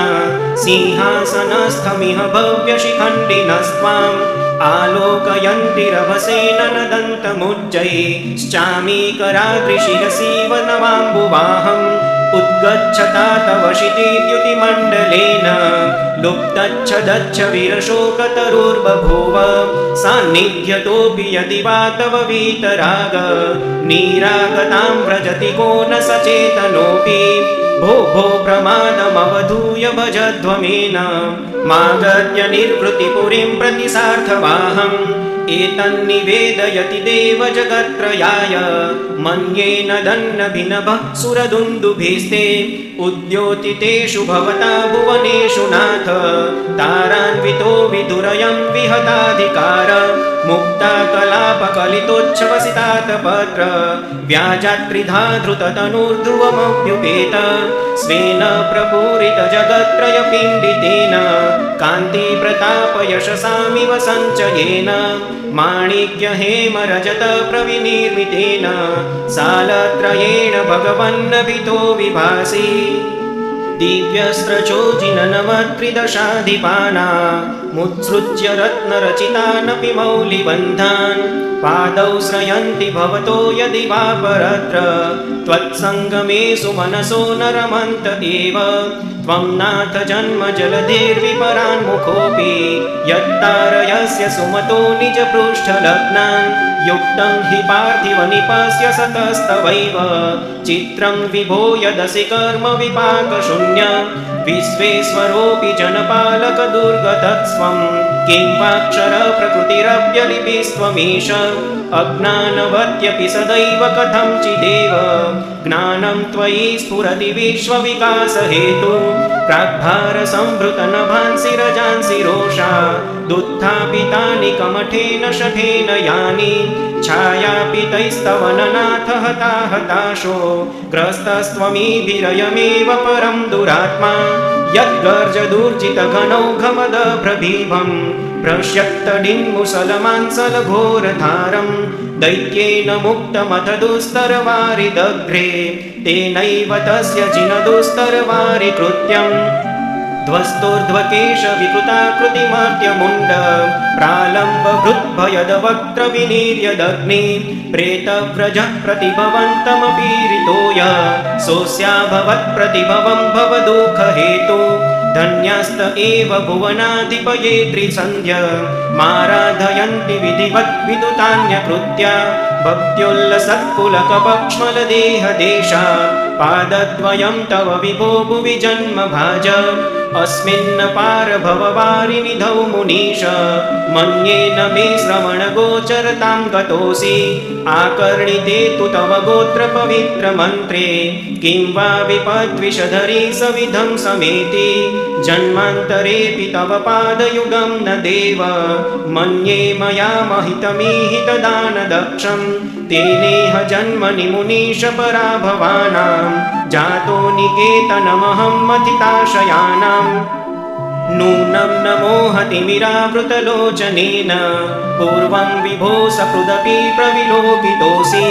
सिंहासनस्थमिह भव्यशिखण्डिनस्त्वां आलोकयन्ति रभसेन नदन्तमुच्चैश्चामीकराद्रिशिरसीव नवाम्बुवाहम् उद्गच्छता तव शितिद्युतिमण्डलेन लुप्तच्छदच्छ वीरशोकतरुर्बभूव सान्निध्यतोऽपि यदि वा तव वीतराग नीरागतां व्रजति को न सचेतनोऽपि भो भो प्रमादमवधूय भजध्वमेन मागद्य निर्वृतिपुरीं प्रति सार्थवाहम् एतन्निवेदयति देव जगत्त्रयाय मन्येन दन्नभिनभः सुरदुन्दुभिस्ते उद्योतितेषु भवता भुवनेषु नाथ तारान्वितो विदुरयं विहताधिकार मुक्ता कलापकलितोच्छ्वसितातपत्र व्याजात्रिधा धृततनुर्ध्रुवमभ्युपेत स्वेन प्रपूरितजगत्त्रयपिण्डितेन कान्तिप्रतापयशसामिव सञ्चयेन माणिक्यहेमरजत प्रविनिर्मितेन सालत्रयेण भगवन्नभितो विभासि दिव्यस्रचोजिननवत्रिदशाधिपाना मुत्सृज्य रत्नरचितानपि मौलिबन्धान् पादौ श्रयन्ति भवतो यदि वा परत्र त्वत्सङ्गमेषु मनसो न रमन्त एव त्वं नाथ जन्म जलधिर्विपरान्मुखोऽपि यत्तारयस्य सुमतो निजपृष्ठलग्नान् युक्तं हि पार्थिवनिपस्य सतस्तवैव चित्रं विभो यदसि कर्म विपाकशून्य विश्वेश्वरोऽपि जनपालकदुर्गतत्स्वं किं वाक्षरप्रकृतिरव्यलिपिस्त्वमीश अज्ञानवत्यपि सदैव कथञ्चिदेव ज्ञानं त्वयि स्फुरति विश्वविकासहेतु प्राग्भारसंभृतनभांसि रजांसि रोषा दुत्थापितानि कमठेन शठेन यानि छायापितैस्तव ननाथ हता हताशो ग्रस्तस्त्वमीभिरयमेव परं दुरात्मा यद्गर्जदूर्जितघनौघमदभ्रभीभं प्रश्यक्तडिन्मुसलमांसलघोरधारं दैत्येन मुक्तमथ दुस्तरवारिदग्रे तेनैव तस्य जिनदुस्तरवारि कृत्यम् ध्वस्तोर्ध्वकेशविकृताकृतिमर्त्यमुण्ड प्रालम्बभृद्भयदवक्त्रविनिर्यदग्नि प्रेतव्रजः प्रतिभवन्तमपीरितोय सोऽस्याभवत्प्रतिभवं भवदुःखहेतु धन्यस्त एव भुवनाधिपये त्रिसन्ध्य माराधयन्ति विधिवत् विदुतान्यकृत्य भक्त्युल्लसत्पुलकपक्ष्मलदेहदेशा पादद्वयं तव विभो भुवि जन्म भाज अस्मिन् पारभववारिनिधौ मुनीश मन्येन मे श्रवणगोचरतां गतोऽसि आकर्णिते तु तव गोत्रपवित्रमन्त्रे किं वा विपद्विषधरी सविधं समेति जन्मान्तरेऽपि तव पादयुगं न देव मन्ये मया महितमीहितदानदक्षं तेनेह जन्मनि मुनीश पराभवानां जातो निकेतनमहं मथिताशयानाम् नूनं न मोहतिमिरावृतलोचनेन पूर्वं विभो सकृदपि प्रविलोकितोऽसि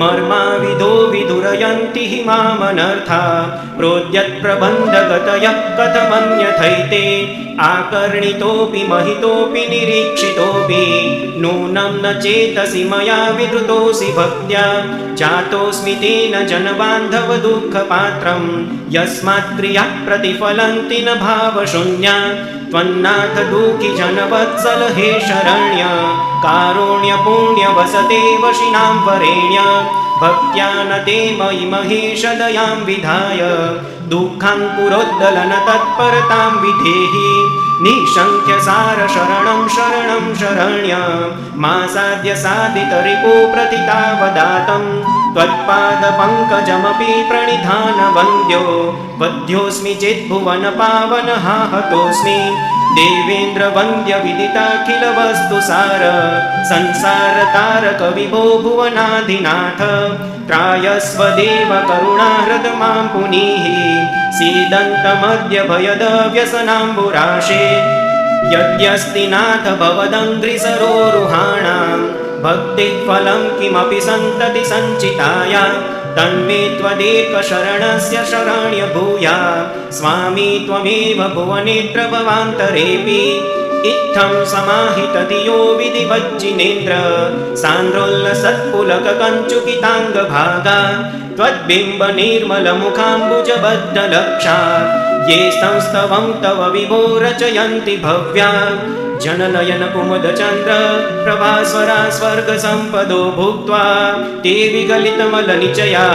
मर्माविदो विदुरयन्ति हि मामनर्था प्रोद्यत्प्रबन्धगतयः कथमन्यथैते आकर्णितोऽपि महितोऽपि निरीक्षितोऽपि नूनं न चेतसि मया विधृतोऽसि भक्त्या जातोऽस्मि तेन जनबान्धवदुःखपात्रं यस्मात् क्रियाः प्रतिफलन्ति न भावशून्या त्वन्नाथ दुःखि जनवत्सल हे शरण्य कारुण्यपुण्यवसते वशिनां वरेण्य भक्त्या न ते मयि महेश दयां विधाय दुःखं पुरोद्दलन तत्परतां विधेहि निशङ्क्यसार शरणं शरणं शरण्य मासाद्य साधितरिपु प्रतितावदातं त्वत्पादपङ्कजमपि प्रणिधानवन्द्यो वध्योऽस्मि चेद्भुवनपावनः हतोऽस्मि देवेन्द्रवन्द्यविदिताखिलवस्तुसार संसारतारकविभो भुवनाधिनाथ त्रायस्व देव करुणाहृद मां पुनीः सीदन्तमद्य भयदव्यसनाम्बुराशे यद्यस्ति नाथ भवदङ्घ्रिसरोरुहाणां भक्तिफलं किमपि सन्तति सञ्चिताय तन्मे त्वदेकशरणस्य शरण्य भूया स्वामी त्वमेव भुवनेत्र भवान्तरेऽपि इत्थं समाहितधियो विधिवज्जिनेन्द्र सान्द्रोल्लसत्पुलककञ्चुकिताङ्गभागा त्वद्बिम्बनिर्मलमुखाम्बुजबद्धलक्षा ये संस्तवं तव विभो रचयन्ति भव्या जननयनकुमुदचन्द्र प्रभास्वरा स्वर्गसम्पदो भुक्त्वा ते विगलितमलनिचया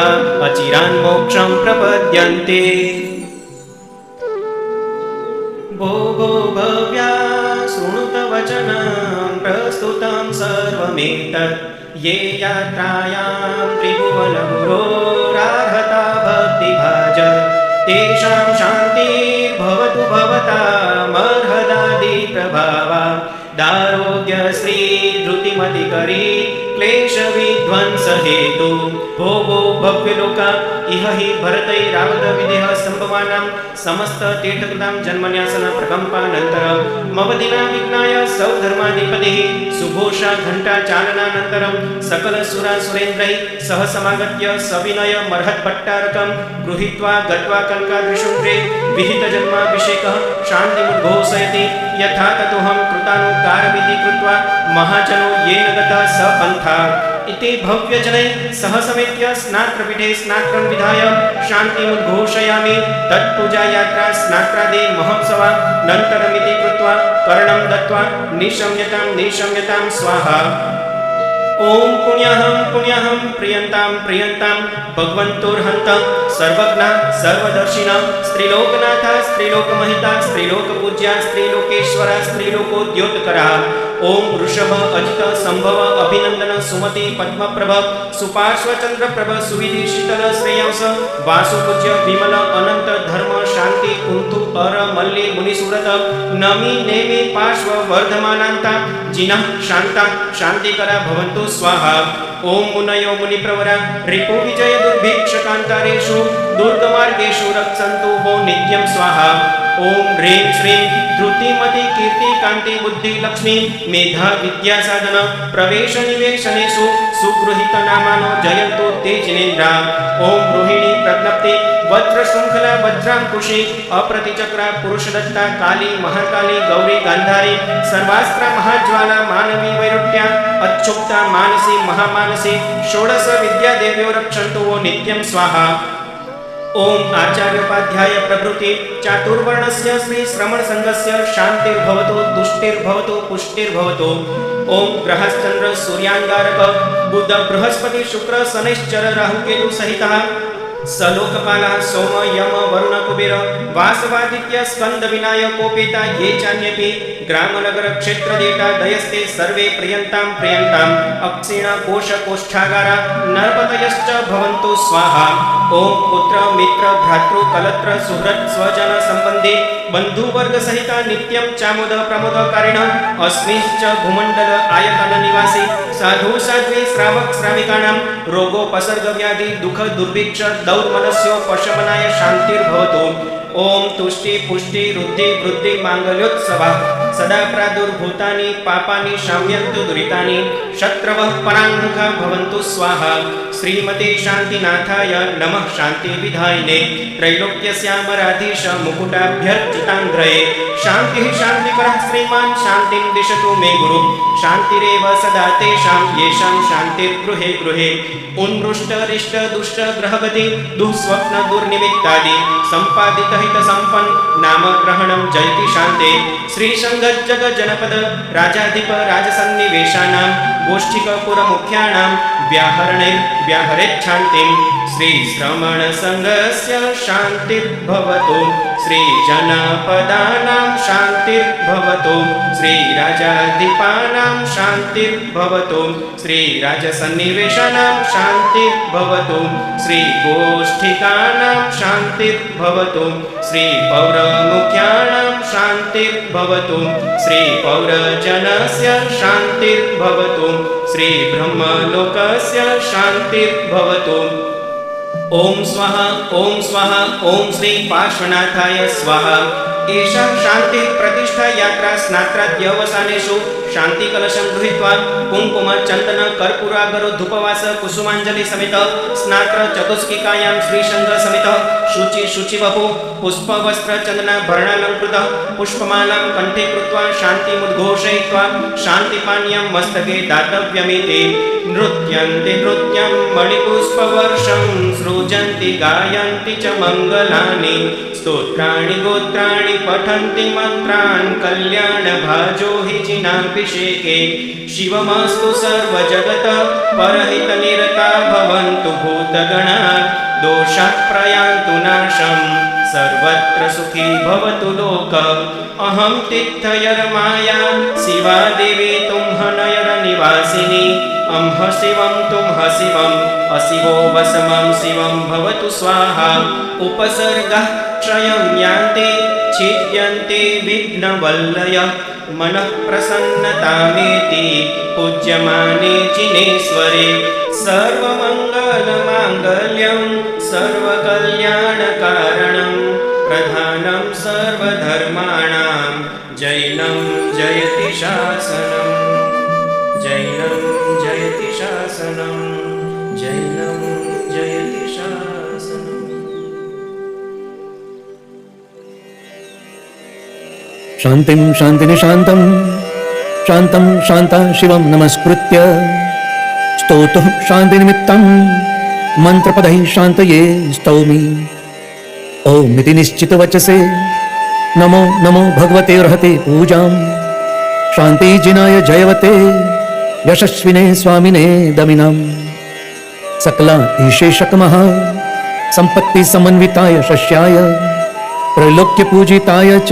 अचिरान्मोक्षं प्रपद्यन्ते। भो भो भव्या शृणुत वचनं प्रस्तुतं सर्वमेतत् ये यात्रायां त्रिभुवनगुरोरार्हता भक्तिभाज तेषां शान्तिर्भवतु भवतामर्हदादिप्रभावा दारोग्यश्री धृतिमतिकरी क्लेशविध्वंसहेतु। भो भो भव्यलोका इह हि भरतैरावतविदेह सम्भवानां समस्ततीर्थकृतां जन्मन्यासन प्रकम्पानन्तरं मवदिना विघ्नाय सौधर्माधिपतिः सुघोषा घण्टाचालनानन्तरं सकलसुरासुरेन्द्रैः सह समागत्य सविनय मर्हद्भट्टारकं गृहीत्वा गत्वा कनकाद्रिशृङ्गे विहितजन्माभिषेकः शान्तिमुद्घोषयति यथा ततोऽहं कृतानुकारविधि कृत्वा महाजनो येन गतः स पन्था इति भव्यजनैः सह समेत्य स्नात्रपीठे स्नात्रं विधाय शान्तिमुद्घोषयामि। तत्पूजायात्रा स्नात्रादि महोत्सवानन्तरमिति कृत्वा कर्णं दत्त्वा निशम्यतां स्वाहा। ओम पुण्यहं पुण्यहं प्रियंतां प्रियंतां भगवन्तोर्हन्त सर्वज्ञ सर्वदर्शिना स्त्रीलोकनाथ स्त्रीलोकमहिता स्त्रीलोकपूज्या स्त्रीलोकेश्वरा स्त्रीलोकोद्योतकरा। ओम वृषभ अजित संभव अभिनंदन सुमति पद्मप्रभ सुपार्श्वचंद्रप्रभ सुविधि शीतल श्रेयांस वासुपूज्य विमल अनंत धर्म शांति कुंतु अर मल्ली मुनिसुरत नमी नेमि पार्श्व वर्धमानान्ता जिना शांता शांतिकरा भवन्तु स्वाहा। ओम मुनयो मुनिप्रवरा रिपु विजय दुर्भिक्षकान्तारेषु दुर्गमार्गेषु रक्षन्तु वो नित्यं स्वाहा। ओम ह्रीं श्रीं धृतिमति कीर्ति कांति बुद्धि लक्ष्मी मेधा विद्या साधन प्रवेश निवेशनेषु सुगृहीत नामानो जयन्तु ते जिनेन्द्रा। ओम रोहिणी प्रज्ञप्ति वज्र श्रृंखला वज्रांकुशी अप्रतिचक्रा पुरुषदत्ता काली महाकाली गौरी गांधारी सर्वास्त्रा महाज्वाला मानवी वैरुट्या अच्छुक्ता मानसी महामानसी षोडश विद्या देव्यो रक्षन्तु वो नित्यं स्वाहा। ओम आचार्योपाध्याय प्रभृति चातुर्वर्णस्य श्री श्रमण संघस्य शांतिर्भवतु तुष्टिर्भवतु पुष्टिर्भवतु। ओम ग्रहश्चंद्र सूर्यांगारक बुध बृहस्पति शुक्र शनैश्चर राहुकेतु सहितः सलोकपालः सोम यम वरुण कुबेर वासवादित्य स्कंद विनायकोपेता ये चान्यपि ग्रामनगर क्षेत्रदेता दयस्ते सर्वे प्रियन्तां प्रियन्तां अक्षिण कोश कोष्ठागारा नरपतयश्च भवन्तु स्वाहा। ओम पुत्र मित्र भ्रातृ कलत्र सुहृद स्वजन संबंधी बंधुवर्ग सहित नित्यं चामुद प्रमोदकारिण अस्मिश्च भूमंडल आयतन निवासी साधु साध्वी श्रावक श्राविकाणां रोगोपसर्ग व्याधि दुख दुर्भिक्ष दौर्मनस्यो पशमनाय शांतिर्भवतु। ओम तुष्टि पुष्टि रुद्धि वृद्धि मांगल्योत्सवा सदा प्रादुर्भूतानि पापानि शाम्यन्तु दुरितानि शत्रवः पराङ्मुखा भवन्तु स्वाहा। श्रीमते शान्तिनाथाय नमः शान्ति विधायिने त्रैलोक्यस्यामराधीश मुकुटाभ्यर्चितान्ध्रये शान्तिः शान्तिकरः श्रीमान् शान्तिं दिशतु मे गुरु शान्तिरेव सदा तेषां येषां शान्तिर्गृहे गृहे। उन्मृष्टरिष्ट दुष्ट ग्रहगति दुःस्वप्न दुर्निमित्तादि सम्पादित हित संपन्न नाम ग्रहणं जयति शान्ते। श्री संगत जग जनपद राजाधिप राजसन्निवेशानां गोष्ठिक पुरमुख्यानां व्याहरेच्छान्तिं श्री श्रमण संघस्य शान्तिर्भवतु श्री जनपदानां शान्तिर्भवतु श्री राजाधिपानां शान्तिर्भवतु श्री राजसन्निवेशानां शान्तिर्भवतु श्री गोष्ठिकानां शान्तिर्भवतु श्री पौरमुख्यानां शान्तिर्भवतु श्री पौरजनस्य शान्तिर्भवतु श्री ब्रह्मलोकस्य शान्तिर्भवतु। ओम स्वाहा ओम स्वाहा ओम श्री पार्श्वनाथाय स्वाहा एषा शान्ति प्रतिष्ठा यात्रा स्नात्राद्यवसानेषु शान्तिकलशं गृहीत्वा कुङ्कुम चन्दन कर्पूरागरो धूपवास कुसुमाञ्जलि समेत स्नात्र चतुष्किकायां श्रीसङ्ग समेत शुचि वपु पुष्पवस्त्र चन्दनाभरणालङ्कृत पुष्पमालां कण्ठे कृत्वा शान्तिमुद्घोषयित्वा शान्तिपानीयं मस्तके दातव्यमिति नृत्यन्ति नृत्यं मणिपुष्पवर्षं सृजन्ति गायन्ति च मङ्गलानि स्तोत्राणि गोत्राणि पठन्ति मन्त्रान् कल्याणभाजो हि जिनाभिषेके शिवमस्तु सर्वजगत परहितनिरता भवन्तु भूतगणा दोषाः प्रयान्तु नाशं सर्वत्र सुखी भवतु लोक अहं तिथयर्माया शिवा देवी तुम्हनयर निवासिनी अम्ह शिवं तुम्ह शिवम् अशिवो वसमं शिवं भवतु स्वाहा उपसर्गः क्षयं यान्ति छिद्यन्ते विघ्नवल्लय मनः प्रसन्नतामेति पूज्यमाने जिनेश्वरे सर्वमङ्गलमाङ्गल्यं सर्वकल्याणकारणं प्रधानं सर्वधर्माणां जैनं जयति शासनं जैनं जयति शासनं जैनं जयति शासनम्। शान्तिं शान्तिनिशान्तं शान्तं शान्ता शिवं नमस्कृत्य स्तोतुः शान्तिनिमित्तं मन्त्रपदैः शान्तये स्तौमि। ॐ इति निश्चितवचसे नमो नमो भगवते अर्हते पूजां शान्तिजिनाय जयवते यशस्विने स्वामिने दमिनां सकला ईशेषकमः सम्पत्तिसमन्विताय शस्याय त्रैलोक्यपूजिताय च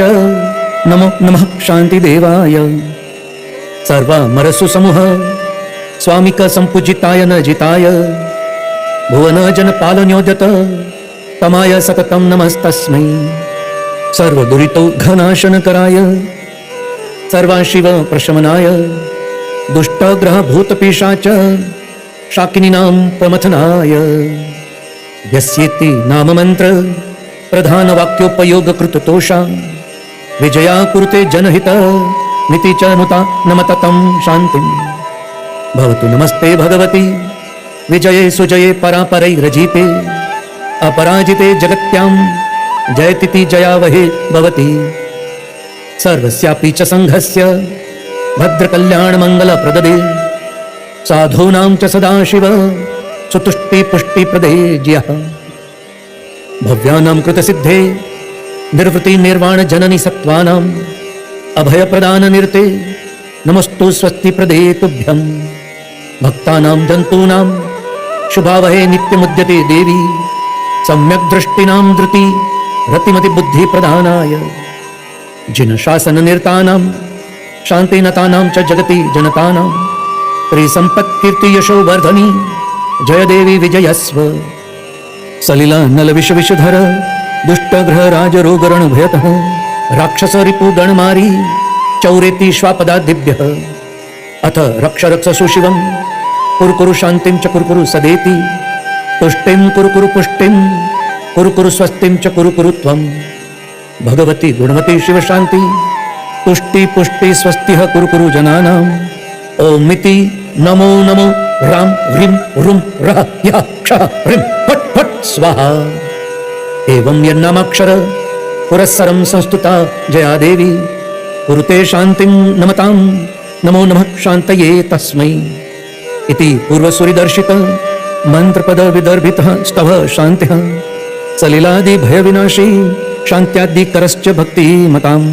नमो नमः शान्तिदेवाय सर्वामरसु समूह स्वामिक संपूजिताय न जिताय भुवन जनपालन्योद्यत तमाय सततं नमस्तस्मै सर्वदुरितो घनाशनकराय सर्वाशिव प्रशमनाय दुष्टग्रह भूतपिशाच शाकिनीनां प्रमथनाय यस्येति नाममन्त्र प्रधानवाक्योपयोगकृततोषा विजया कुरुते जनहित नीति च नुता नमततं शान्तिं भवतु नमस्ते भगवती विजये सुजये परापरैरजिते अपराजिते जगत्यां जयतिति जयावहे भवति सर्वस्यापि च संघस्य भद्रकल्याणमङ्गलप्रददे साधूनां च सदाशिव सुतुष्टिपुष्टिप्रदे ज्यः भव्यानां कृतसिद्धे निर्वृति निर्वाण जननी सत्त्वानाम् अभयप्रदाननिरते नमस्तु स्वस्ति प्रदे तुभ्यं भक्तानां जन्तूनां शुभावहे नित्यमुद्यते देवी सम्यक् दृष्टिनां धृति रतिमतिबुद्धिप्रदानाय जिनशासननिरतानां शान्तिनतानां च जगति जनतानां त्रिसम्पत्कीर्तियशोवर्धनी जय देवी विजयस्व सलिला नलविषविषधर दुष्टग्रह राजरोगरणभयतः राक्षस रिपुगणमारी चौरेति श्वापदादिभ्यः अथ रक्ष रक्षसु शिवं कुरु कुरु शान्तिं च कुरु कुरु सदेति तुष्टिं कुरु कुरु पुष्टिं कुरु कुरु स्वस्तिं च कुरु कुरु त्वं भगवती गुणवती शिवशान्ति तुष्टि पुष्टि स्वस्तिः कुरु कुरु जनानां ॐ इति नमो नमो रां ह्रीं रुं रः यः क्षः ह्रीं फट् फट् स्वाहा एवं यन्नामाक्षर पुरस्सरं संस्तुता जया देवी कुरुते शान्तिं नमतां नमो नमः शान्तये तस्मै इति पूर्वसुरिदर्शित मन्त्रपदविदर्भितः स्तव शान्तिः सलिलादिभयविनाशी शान्त्यादिकरश्च भक्तिमताम्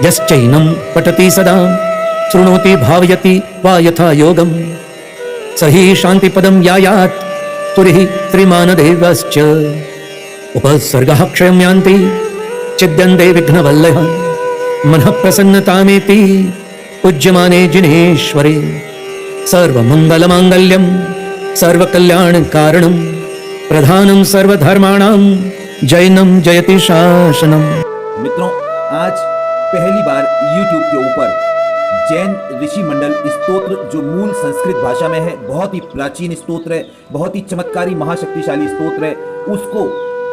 यश्चैनं पठति सदा शृणोति भावयति वा यथा योगं स हि शान्तिपदं यायात् तुरिः त्रिमानदेवश्च उपसर्गः क्षयं यान्ति छिद्यन्ते विघ्नवल्लयः मनः प्रसन्नतामेति पूज्यमाने जिनेश्वरे सर्वमङ्गलमाङ्गल्यं सर्वकल्याणकारणं प्रधानं सर्वधर्माणां जैनं जयति शासनम्। मित्रों, आज पहली बार YouTube के ऊपर जैन ऋषि मंडल स्तोत्र जो मूल संस्कृत भाषा में है, बहुत ही प्राचीन स्तोत्र है, बहुत ही चमत्कारी महाशक्तिशाली स्तोत्र है, उसको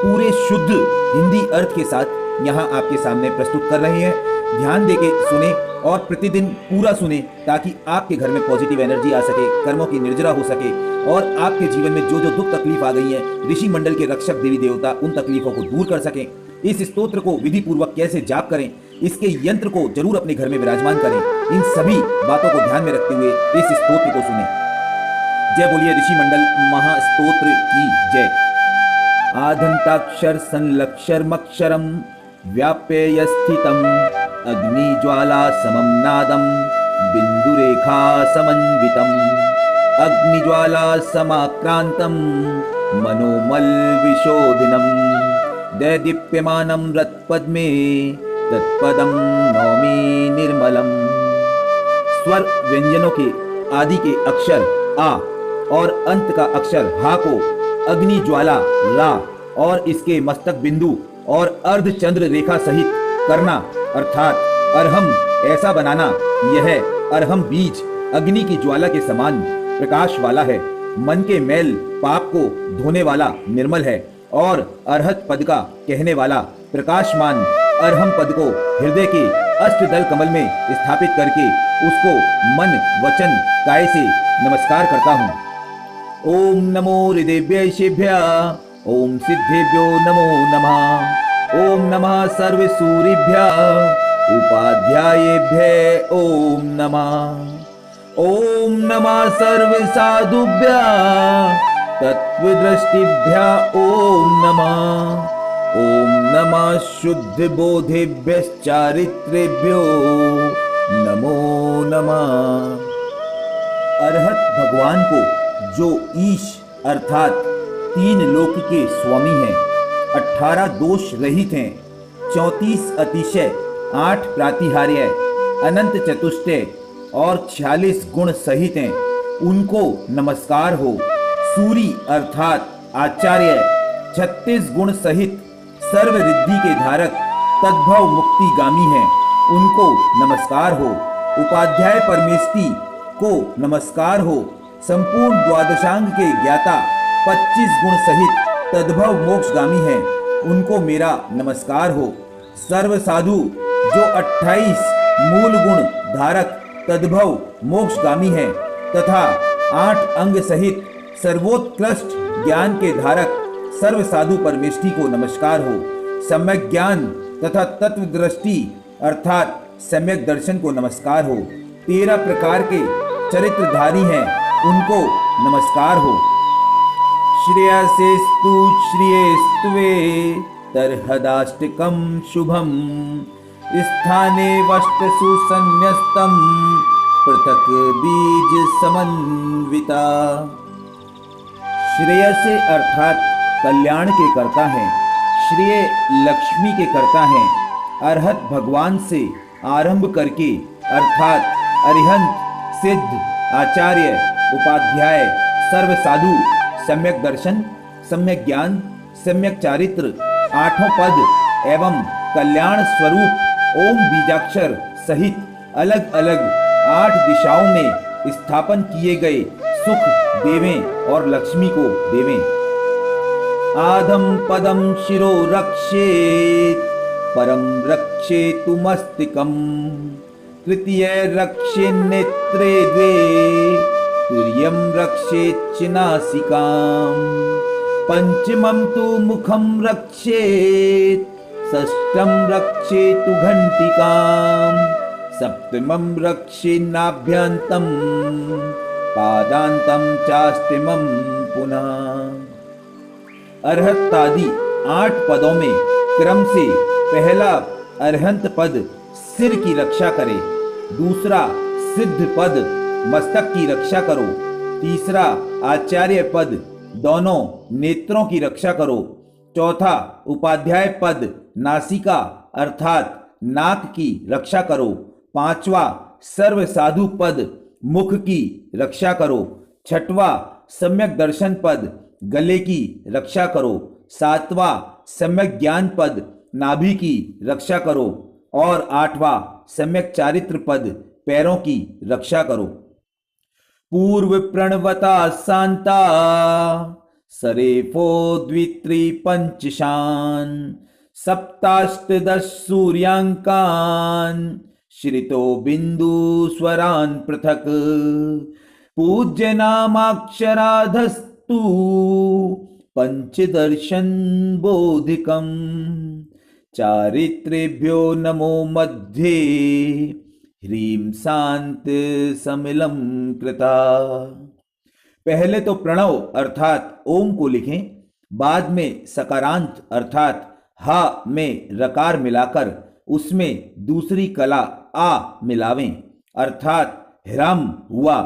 पूरे शुद्ध हिंदी अर्थ के साथ यहाँ आपके सामने प्रस्तुत कर रहे हैं। ध्यान देके सुने और प्रतिदिन पूरा सुने ताकि आपके घर में पॉजिटिव एनर्जी आ सके, कर्मों की निर्जरा हो सके और आपके जीवन में जो जो दुख तकलीफ आ गई है, ऋषि मंडल के रक्षक देवी देवता उन तकलीफों को दूर कर सकें। इस स्तोत्र को विधि पूर्वक कैसे जाप करें, इसके यंत्र को जरूर अपने घर में विराजमान करें। इन सभी बातों को ध्यान में रखते हुए इस स्तोत्र को सुने। जय बोलिए ऋषि मंडल महास्तोत्र की जय। आधंताक्षर संलक्षर मक्षरम व्याप्य स्थितम अग्निज्वाला समम नादम बिंदुरेखा समन्वितम अग्निज्वाला समाक्रांतम मनोमल विशोधिनम दैदीप्यमानं रत्पद्मे तत्पदम नौमि निर्मलम। स्वर व्यंजनों के आदि के अक्षर आ और अंत का अक्षर हा को अग्नि ज्वाला ला और इसके मस्तक बिंदु और अर्धचंद्र रेखा सहित करना अर्थात अरहम ऐसा बनाना। यह अरहम बीज अग्नि की ज्वाला के समान प्रकाश वाला है, मन के मैल पाप को धोने वाला निर्मल है और अरहत पद का कहने वाला प्रकाशमान अरहम पद को हृदय के अष्टदल कमल में स्थापित करके उसको मन वचन काय से नमस्कार करता हूँ। ओम नमो हृदयेभ्यः ओम सिद्धेभ्यो नमो नमः। ओम नमः सर्वसूरिभ्यः उपाध्यायेभ्यः ओम नमः। ओम नमः सर्वसाधुभ्यः तत्वदृष्टिभ्यः ओम नमः। ओम नमः शुद्ध बोधेभ्यश्चारित्रेभ्यो नमो नमः। अरहत भगवान को जो ईश अर्थात तीन लोक के स्वामी हैं, 18 दोष रहित हैं, 34 अतिशय, 8 प्रातिहार्य, अनंत चतुष्टय और 46 गुण सहित हैं, उनको नमस्कार हो। सूरी अर्थात आचार्य, 36 गुण सहित सर्व रिद्धि के धारक तद्भव मुक्तिगामी हैं, उनको नमस्कार हो। उपाध्याय परमेष्टि को नमस्कार हो। संपूर्ण द्वादशांग के ज्ञाता 25 गुण सहित तद्भव मोक्षगामी हैं, उनको मेरा नमस्कार हो। सर्व साधु जो 28 मूल गुण धारक तद्भव मोक्षगामी हैं तथा 8 अंग सहित सर्वोत्कृष्ट ज्ञान के धारक सर्व साधु परमेष्टि को नमस्कार हो। सम्यक ज्ञान तथा तत्व दृष्टि अर्थात सम्यक दर्शन को नमस्कार हो। 13 प्रकार के चरित्रधारी हैं, उनको नमस्कार हो। श्रेयसेस्तु श्रियेस्तुवे तरहदाष्टकम शुभम स्थाने वष्टसु संन्यस्तम पृथक बीज समन्विता। श्रेयसे अर्थात कल्याण के कर्ता हैं, श्रेय लक्ष्मी के कर्ता हैं। अरहत भगवान से आरंभ करके अर्थात अरिहंत, सिद्ध, आचार्य, उपाध्याय, सर्व साधु, सम्यक दर्शन, सम्यक ज्ञान, सम्यक चारित्र, 8 पद एवं कल्याण स्वरूप ओम बीजाक्षर सहित अलग अलग 8 दिशाओं में स्थापन किए गए सुख देवें और लक्ष्मी को देवें। आधम पदम शिरो रक्षेत परम रक्षेतु मस्तिकम तृतीय रक्षे नेत्रे द्वे तुर्यम रक्षेत नासिकाम पंचमं तु मुखम रक्षेत षष्ठम रक्षेतु घंटिकाम सप्तमं रक्षेन्नाभ्यन्तम पादांतम चाष्टमं पुनः। अरहतादि 8 पदों में क्रम से पहला अरहंत पद सिर की रक्षा करे, दूसरा सिद्ध पद मस्तक की रक्षा करो, तीसरा आचार्य पद दोनों नेत्रों की रक्षा करो, चौथा उपाध्याय पद नासिका अर्थात नाक की रक्षा करो, पांचवा सर्व साधु पद मुख की रक्षा करो, छठवां सम्यक दर्शन पद गले की रक्षा करो, सातवां सम्यक ज्ञान पद नाभि की रक्षा करो और 8वां सम्यक चारित्र पद पैरों की रक्षा करो। पूर्व प्रणवता शांता सरेफो द्वित्री पंचशान सप्ताष्टदश सूर्यांकान् श्रितो बिंदु स्वरान् पृथक् पूज्य नामाक्षराधस्तु पंचदर्शन बोधिकम् चारित्रेभ्यो नमो मध्ये ह्रीं शांत समिलम कृता। पहले तो प्रणव अर्थात ओम को लिखें, बाद में सकारांत अर्थात हा में रकार मिलाकर उसमें दूसरी कला आ मिलावें अर्थात ह्राम हुआ,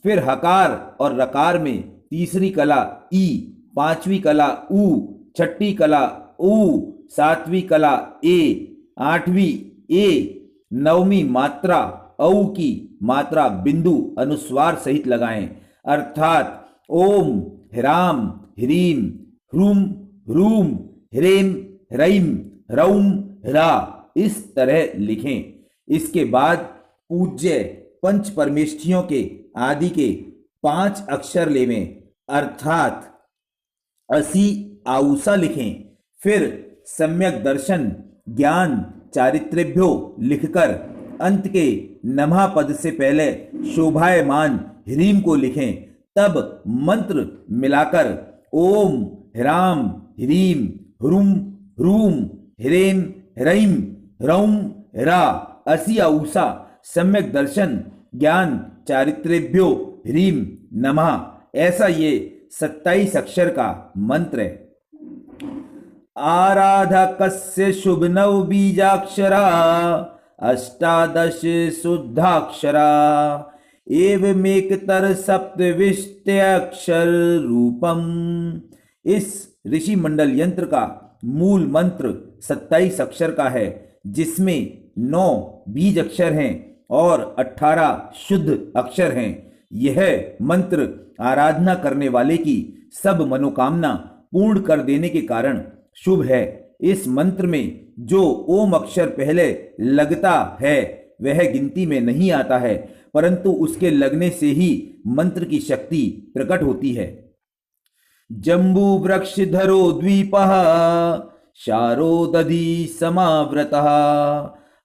फिर हकार और रकार में तीसरी कला ई, पांचवी कला ऊ, छठी कला ऊ, सातवीं कला ए, आठवीं ए, नवमी मात्रा औ की मात्रा बिंदु अनुस्वार सहित लगाएं अर्थात ओम ह्राम ह्रीम ह्रूम ह्रूम ह्रेम ह्रैम ह्रौम ह्रा इस तरह लिखें। इसके बाद पूज्य पंच परमेष्ठियों के आदि के 5 अक्षर लेवें अर्थात असी आउसा लिखें। फिर सम्यक दर्शन ज्ञान चारित्रेभ्यो लिखकर अंत के नमः पद से पहले शोभायमान ह्रीम को लिखें। तब मंत्र मिलाकर ओम ह्राम ह्रीम ह्रूम ह्रूम ह्रेम ह्रैम ह्रौम ह्रा असी आउसा सम्यक दर्शन ज्ञान चारित्रेभ्यो ह्रीम नमः ऐसा ये 27 अक्षर का मंत्र है। आराधकस्य शुभ नव बीजाक्षरा अष्टादश शुद्धाक्षरा एवमेकतर सप्तविष्टयक्षर रूपम। इस ऋषि मंडल यंत्र का मूल मंत्र 27 अक्षर का है, जिसमें 9 बीज अक्षर हैं और 18 शुद्ध अक्षर हैं। यह मंत्र आराधना करने वाले की सब मनोकामना पूर्ण कर देने के कारण शुभ है। इस मंत्र में जो ओम अक्षर पहले लगता है वह गिनती में नहीं आता है, परंतु उसके लगने से ही मंत्र की शक्ति प्रकट होती है। जम्बू वृक्ष धरो द्वीपः शारोदधि समावृतः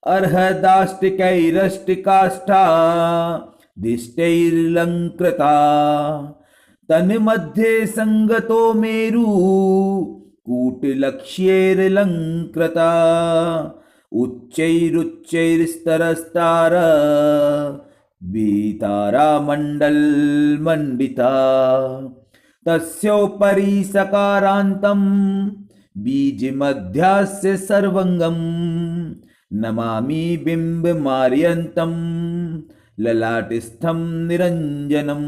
अर्हदाष्टिकैरष्टिकाष्ठा दिष्टैर्लंकृता तन्मध्ये संगतो मेरु कूटलक्ष्यैर्लंकृता उच्चैरुच्चैस्तरस्तार बीतारा मंडल मंडिता तस्योपरि सकारान्तं बीजमध्यास्य सर्वंगम नमामि बिंब मार्यन्तं ललाटस्थम निरंजनम।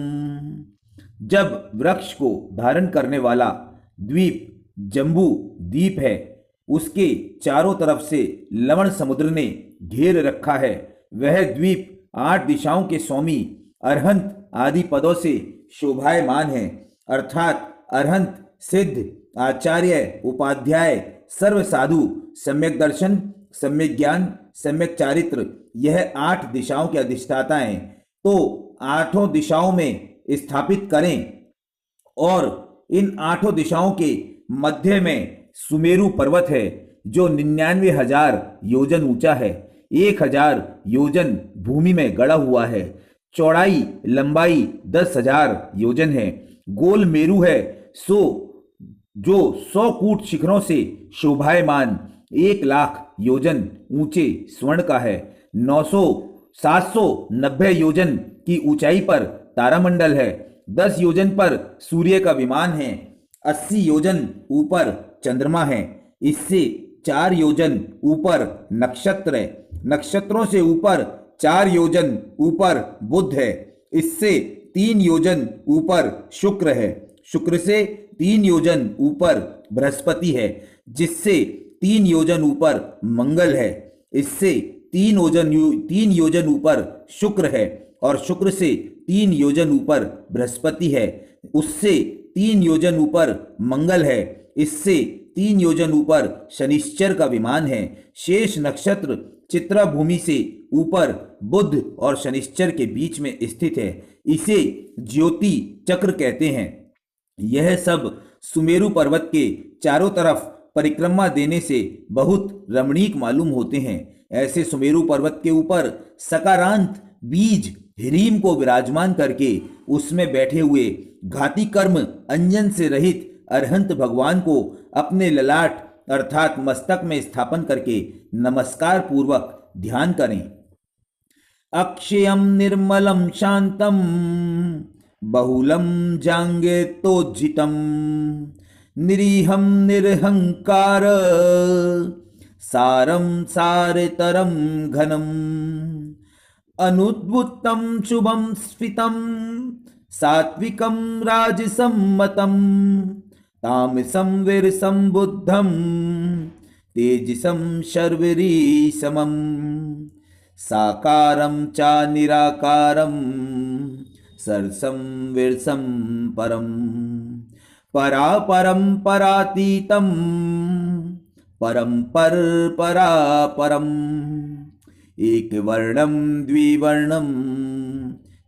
जब वृक्ष को धारण करने वाला द्वीप जम्बू द्वीप है, उसके चारों तरफ से लवण समुद्र ने घेर रखा है। वह द्वीप 8 दिशाओं के स्वामी अरहंत आदि पदों से शोभायमान है अर्थात अरहंत, सिद्ध, आचार्य, उपाध्याय, सर्व साधु, सम्यक दर्शन, सम्यक ज्ञान, सम्यक चारित्र, यह 8 दिशाओं के अधिष्ठाता हैं। तो 8 दिशाओं में स्थापित करें और इन 8 दिशाओं के मध्य में सुमेरु पर्वत है जो 99,000 योजन ऊंचा है, 1,000 योजन भूमि में गड़ा हुआ है, चौड़ाई लंबाई 10,000 योजन है, गोल मेरु है जो 100 कूट शिखरों से शोभायमान 1,00,000 योजन ऊंचे स्वर्ण का है, 790 योजन की ऊंचाई पर तारामंडल है, 10 योजन पर सूर्य का विमान है, 80 योजन ऊपर चंद्रमा है, इससे 4 योजन ऊपर नक्षत्र है, नक्षत्रों से ऊपर 4 योजन ऊपर बुध है, इससे 3 योजन ऊपर शुक्र है, शुक्र से 3 योजन ऊपर बृहस्पति है, जिससे 3 योजन ऊपर मंगल है, इससे 3 योजन ऊपर शुक्र है और शुक्र से 3 योजन ऊपर बृहस्पति है, उससे 3 योजन ऊपर मंगल है, इससे 3 योजन ऊपर शनिश्चर का विमान है। शेष नक्षत्र चित्रा भूमि से ऊपर बुध और शनिश्चर के बीच में स्थित है। इसे ज्योति चक्र कहते हैं। यह सब सुमेरु पर्वत के चारों तरफ परिक्रमा देने से बहुत रमणीक मालूम होते हैं। ऐसे सुमेरु पर्वत के ऊपर सकारांत बीज हिरीम को विराजमान करके उसमें बैठे हुए घाती कर्म अंजन से रहित अरहंत भगवान को अपने ललाट अर्थात मस्तक में स्थापन करके नमस्कार पूर्वक ध्यान करें। अक्षयम निर्मलम शांतम बहुलम जांगे तोज्जितम निरीहम निरहंकार सारम सारतरम घनम अनुद्भुतम शुभम स्फितम सात्विकम राजसम्मतम तामसम वीरसम बुद्धम तेजसम शर्वरीसमम साकारम च निराकारम सरसम वीरसम परम परापरम परातीतम परम पर परापरम एक वर्णम द्विवर्णम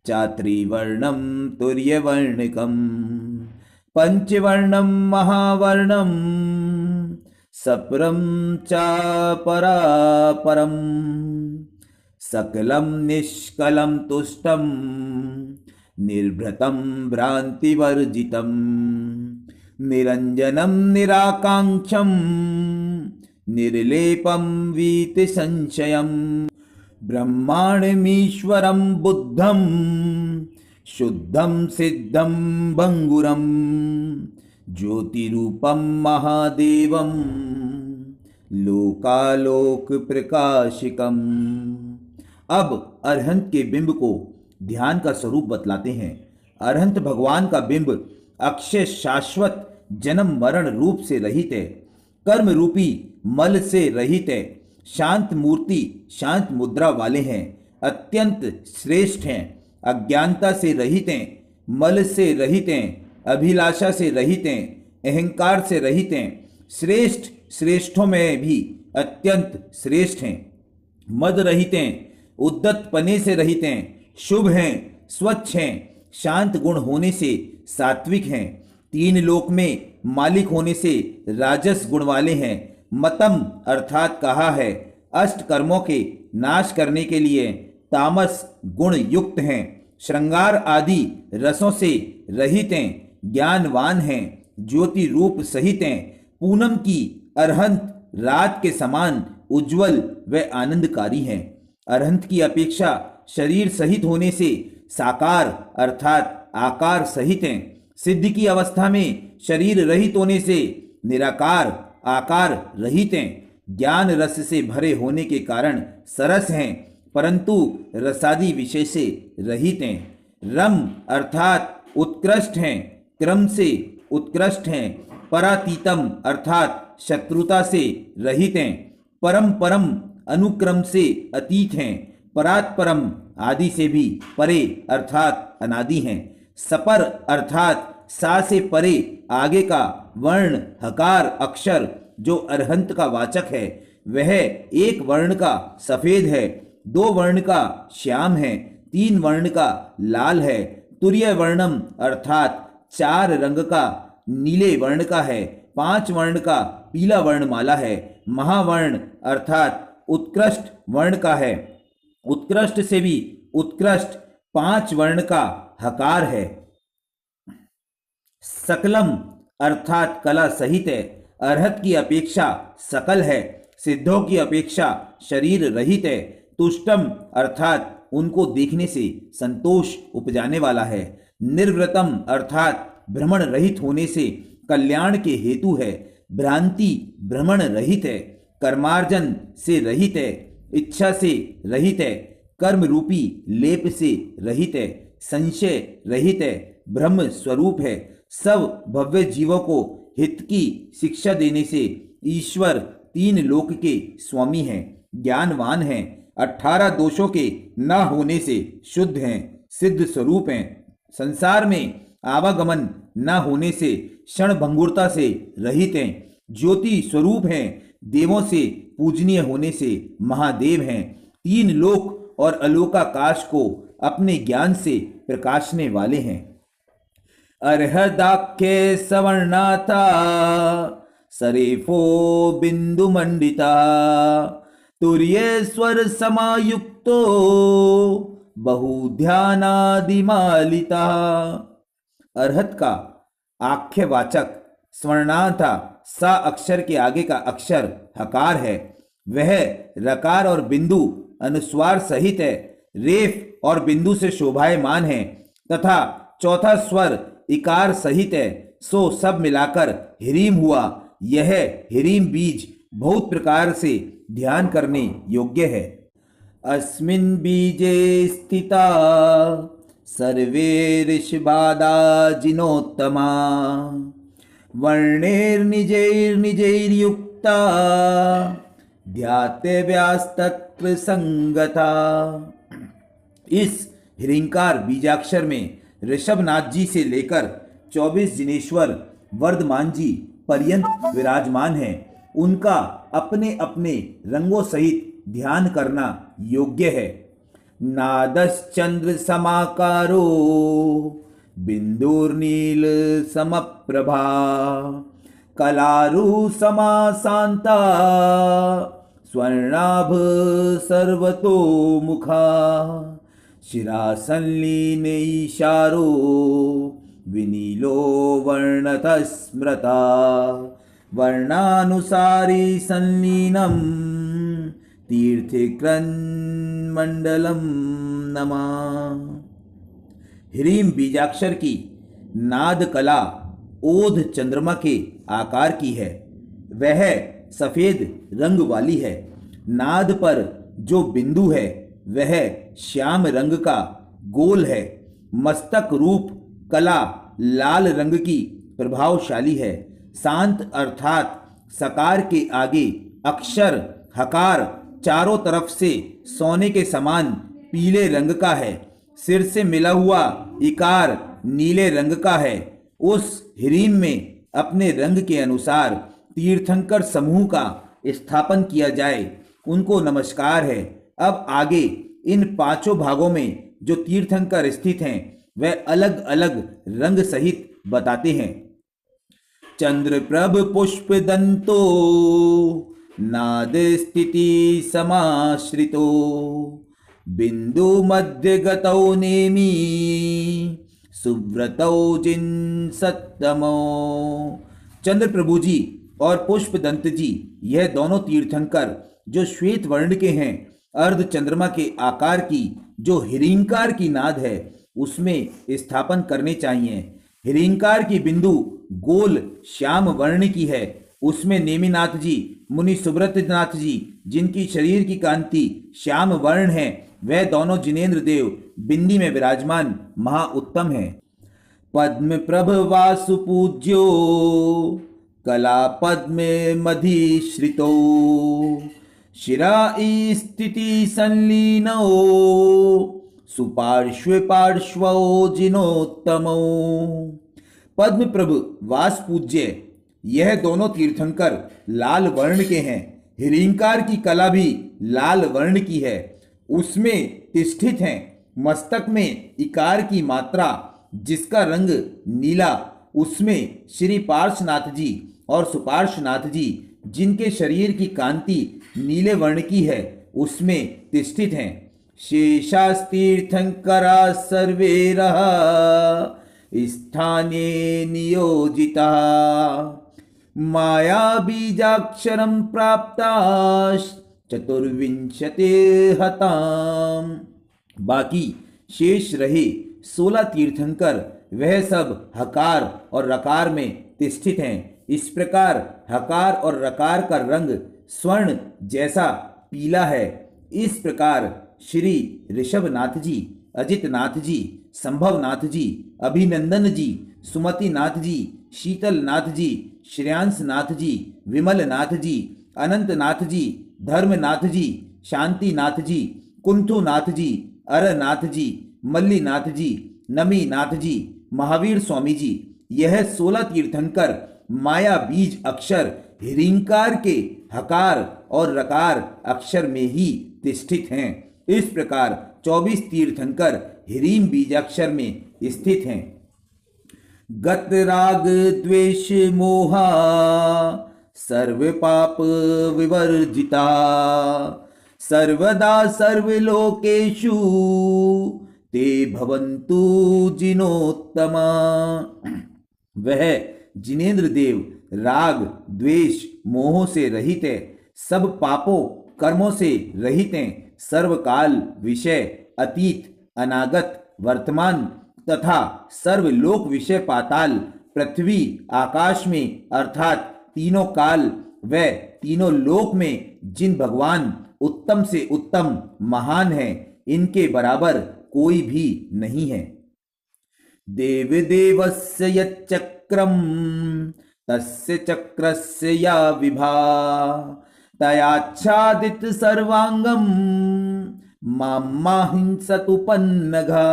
चात्रिवर्णम तुर्यवर्णिकम पंचवर्णम महावर्णम सपरम च परापरम सकलम निष्कलम तुष्टम निर्भृतम भ्रांतिवर्जितम निरंजनम निराकांक्षम निर्लेपम वीत संशयम ब्रह्माण्डमीश्वरम बुद्धम शुद्धम सिद्धम भंगुरम ज्योतिरूपम महादेवम लोकालोक प्रकाशिकम। अब अरहंत के बिंब को ध्यान का स्वरूप बतलाते हैं। अरहंत भगवान का बिंब अक्षय शाश्वत जन्म मरण रूप से रहित है, कर्म रूपी मल से रहित है, शांत मूर्ति शांत मुद्रा वाले हैं, अत्यंत श्रेष्ठ हैं, अज्ञानता से रहित हैं, मल से रहित हैं, अभिलाषा से रहित हैं, अहंकार से रहित हैं, श्रेष्ठ श्रेष्ठों में भी अत्यंत श्रेष्ठ हैं, मद रहित हैं, उद्दत पने से रहित हैं, शुभ हैं, स्वच्छ हैं, शांत गुण होने से सात्विक हैं, तीन लोक में मालिक होने से राजस गुण वाले हैं, मतम अर्थात कहा है अष्ट कर्मों के नाश करने के लिए तामस गुण युक्त हैं, श्रृंगार आदि रसों से रहित हैं, ज्ञानवान हैं, ज्योति रूप सहित हैं, पूनम की अरहंत रात के समान उज्जवल व आनंदकारी हैं। अरहंत की अपेक्षा शरीर सहित होने से साकार अर्थात आकार सहित हैं, सिद्धि की अवस्था में शरीर रहित होने से निराकार आकार रहित हैं, ज्ञान रस से भरे होने के कारण सरस हैं परंतु रसादि विषय से रहित हैं, रम अर्थात उत्कृष्ट हैं, क्रम से उत्कृष्ट हैं, परातीतम अर्थात शत्रुता से रहित हैं, परम परम अनुक्रम से अतीत हैं, परात परम आदि से भी परे अर्थात अनादि हैं, सपर अर्थात सा से परे आगे का वर्ण हकार अक्षर जो अरहंत का वाचक है वह एक वर्ण का सफेद है, दो वर्ण का श्याम है, तीन वर्ण का लाल है, तुर्य वर्णम अर्थात चार रंग का नीले वर्ण का है, पांच वर्ण का पीला वर्णमाला है, महावर्ण अर्थात उत्कृष्ट वर्ण का है, उत्कृष्ट से भी उत्कृष्ट पांच वर्ण का हकार है, सकलम अर्थात कला सहित है, अरहत की अपेक्षा सकल है, सिद्धों की अपेक्षा शरीर रहित है, तुष्टम अर्थात उनको देखने से संतोष उपजाने वाला है, निर्वृतम अर्थात भ्रमण रहित होने से कल्याण के हेतु है, भ्रांति भ्रमण रहित है, कर्मार्जन से रहित है, इच्छा से रहित है, कर्म रूपी लेप से रहित है, संशय रहित है, ब्रह्म स्वरूप है, सब भव्य जीवों को हित की शिक्षा देने से ईश्वर तीन लोक के स्वामी हैं, ज्ञानवान हैं, 18 दोषों के न होने से शुद्ध हैं, सिद्ध स्वरूप हैं, संसार में आवागमन न होने से क्षण भंगुरता से रहित हैं, ज्योति स्वरूप हैं, देवों से पूजनीय होने से महादेव हैं, तीन लोक और अलोकाकाश को अपने ज्ञान से प्रकाशने वाले हैं। अर्हदाख्ये सवर्णाथा सरेफो बिंदुमंडिता तुर्येश्वर समायुक्तो बहुध्यानादिमालिता। अर्हत का आख्यवाचक स्वर्णार्था सा अक्षर के आगे का अक्षर हकार है। वह रकार और बिंदु अनुस्वार सहित है, रेफ और बिंदु से शोभायमान है तथा चौथा स्वर इकार सहित है, सो सब मिलाकर हिरीम हुआ। यह हिरीम बीज बहुत प्रकार से ध्यान करने योग्य है। अस्मिन् बीजे स्थिता सर्वे ऋषभादा जिनोत्तमा वर्णैर्निजैर्निजैर्युक्ता ध्यातव्यास्तत्र संगता। इस हिरिंकार बीजाक्षर में ऋषभनाथ जी से लेकर 24 जिनेश्वर वर्धमान जी पर्यंत विराजमान हैं। उनका अपने अपने रंगों सहित ध्यान करना योग्य है। नादश्चंद्र समाकारो बिंदुर्नील समप्रभा कलारु समासांता स्वर्णाभ सर्वतो मुखा शिरासंलीन ईशारो विनीलो वर्णत स्मृता वर्णानुसारी संलीनम तीर्थकृन्मंडलम नमः। हिरीम बीजाक्षर की नाद कला ओध चंद्रमा के आकार की है। वह सफेद रंग वाली है। नाद पर जो बिंदु है वह श्याम रंग का गोल है। मस्तक रूप कला लाल रंग की प्रभावशाली है। शांत अर्थात सकार के आगे अक्षर हकार चारों तरफ से सोने के समान पीले रंग का है। सिर से मिला हुआ इकार नीले रंग का है। उस हिरीम में अपने रंग के अनुसार तीर्थंकर समूह का स्थापन किया जाए, उनको नमस्कार है। अब आगे इन पांचों भागों में जो तीर्थंकर स्थित हैं वह अलग अलग रंग सहित बताते हैं। चंद्रप्रभ पुष्प दंतो नाद स्थिति समाश्रितो बिंदु मध्य गतौ नेमी सुव्रतौ जिन सत्तमो। चंद्र प्रभु जी और पुष्प दंत जी यह दोनों तीर्थंकर जो श्वेत वर्ण के हैं, अर्ध चंद्रमा के आकार की जो हिरींकार की नाद है उसमें स्थापन करने चाहिए। हिरींकार की बिंदु गोल श्याम वर्ण की है। उसमें नेमिनाथ जी मुनि सुब्रतनाथ जी जिनकी शरीर की कांति श्याम वर्ण है, वह दोनों जिनेन्द्र देव बिंदी में विराजमान महा उत्तम है। पद्म प्रभ वासु पूज्यो कला पद्म मधिश्रितो शिरा स्थिति संलीनो सुपार्श्व पार्श्वो जिनोत्तमो। पद्म प्रभ वास पूज्य यह दोनों तीर्थंकर लाल वर्ण के हैं। हिरींकार की कला भी लाल वर्ण की है, उसमें तिष्ठित हैं। मस्तक में इकार की मात्रा जिसका रंग नीला, उसमें श्री पार्श्वनाथ जी और सुपार्श्वनाथ जी जिनके शरीर की कांति नीले वर्ण की है, उसमें तिष्ठित हैं। शेषास्तीर्थंकरा सर्वे रहा स्थाने नियोजिता माया बीजाक्षरं प्राप्ता चतुर्विंशति हताम। बाकी शेष रहे 16 तीर्थंकर, वह सब हकार और रकार में तिष्ठित हैं। इस प्रकार हकार और रकार का रंग स्वर्ण जैसा पीला है। इस प्रकार श्री ऋषभनाथ जी, अजितनाथ जी, संभवनाथ जी, अभिनंदन जी, सुमतिनाथ जी, शीतलनाथ जी, श्रेयांसनाथ जी, विमलनाथ जी, अनंतनाथ जी, धर्मनाथ जी, शांतिनाथ जी, कुंथुनाथ जी, अरनाथ जी, मल्लीनाथ जी, नमीनाथ जी, महावीर स्वामी जी, यह 16 तीर्थंकर माया बीज अक्षर हिरींकार के हकार और रकार अक्षर में ही तिष्ठित हैं। इस प्रकार 24 तीर्थंकर हिरीम बीजाक्षर में स्थित हैं। गत राग द्वेष मोहा सर्व पाप विवर्जिता सर्वदा सर्वलोकेषु ते भवन्तु जिनोत्तमा। वह जिनेन्द्र देव राग द्वेष मोह से रहित है, सब पापों कर्मों से रहित हैं, सर्वकाल विषय अतीत अनागत वर्तमान तथा सर्वलोक विषय पाताल पृथ्वी आकाश में अर्थात तीनों काल व तीनों लोक में जिन भगवान उत्तम से उत्तम महान है, इनके बराबर कोई भी नहीं है। देव देवस्य यच्चक्रम तस्य चक्रस्य या विभा तयाच्छादित सर्वांगम माहिंसतु पन्नघा।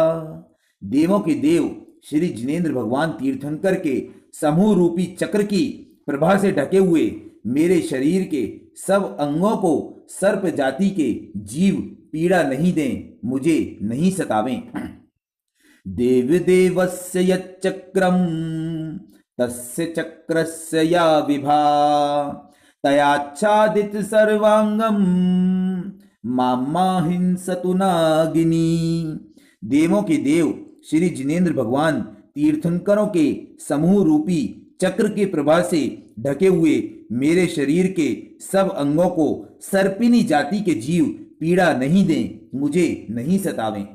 देवों के देव श्री जिनेन्द्र भगवान तीर्थंकर के समूह रूपी चक्र की प्रभा से ढके हुए मेरे शरीर के सब अंगों को सर्प जाति के जीव पीड़ा नहीं दें, मुझे नहीं सतावें। देव देवस्य यच्चक्रम तस्य चक्रस्य या विभा तयाच्छादित सर्वांगम माहिंसतु नागिनी। देवों के देव श्री जिनेन्द्र भगवान तीर्थंकरों के समूह रूपी चक्र के प्रभा से ढके हुए मेरे शरीर के सब अंगों को सर्पिनी जाति के जीव पीड़ा नहीं दें, मुझे नहीं सतावें।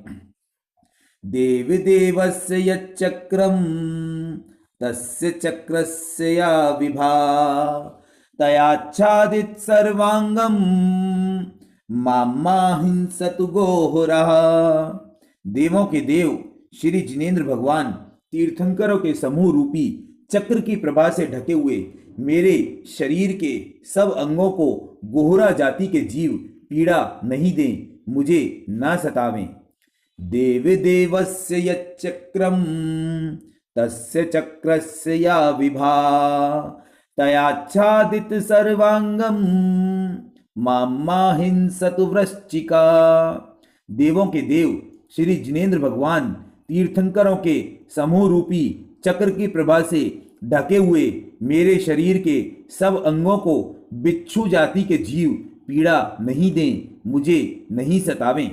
देव देवस्य यच्चक्रम तस्य चक्रस्य या विभा तयाच्छादित सर्वांगम माहिंसतु गोहरः। देवों के देव श्री जिनेन्द्र भगवान तीर्थंकरों के समूह रूपी चक्र की प्रभा से ढके हुए मेरे शरीर के सब अंगों को गोहरा जाति के जीव पीड़ा नहीं दें, मुझे ना सतावें। देव देवस्य यच्चक्रम तस्य चक्रस्य या विभा तयाच्छादित सर्वांगम माहिंसतु वृश्चिका। देवों के देव श्री जिनेन्द्र भगवान तीर्थंकरों के समूह रूपी चक्र की प्रभा से ढके हुए मेरे शरीर के सब अंगों को बिच्छू जाति के जीव पीड़ा नहीं दें, मुझे नहीं सतावें।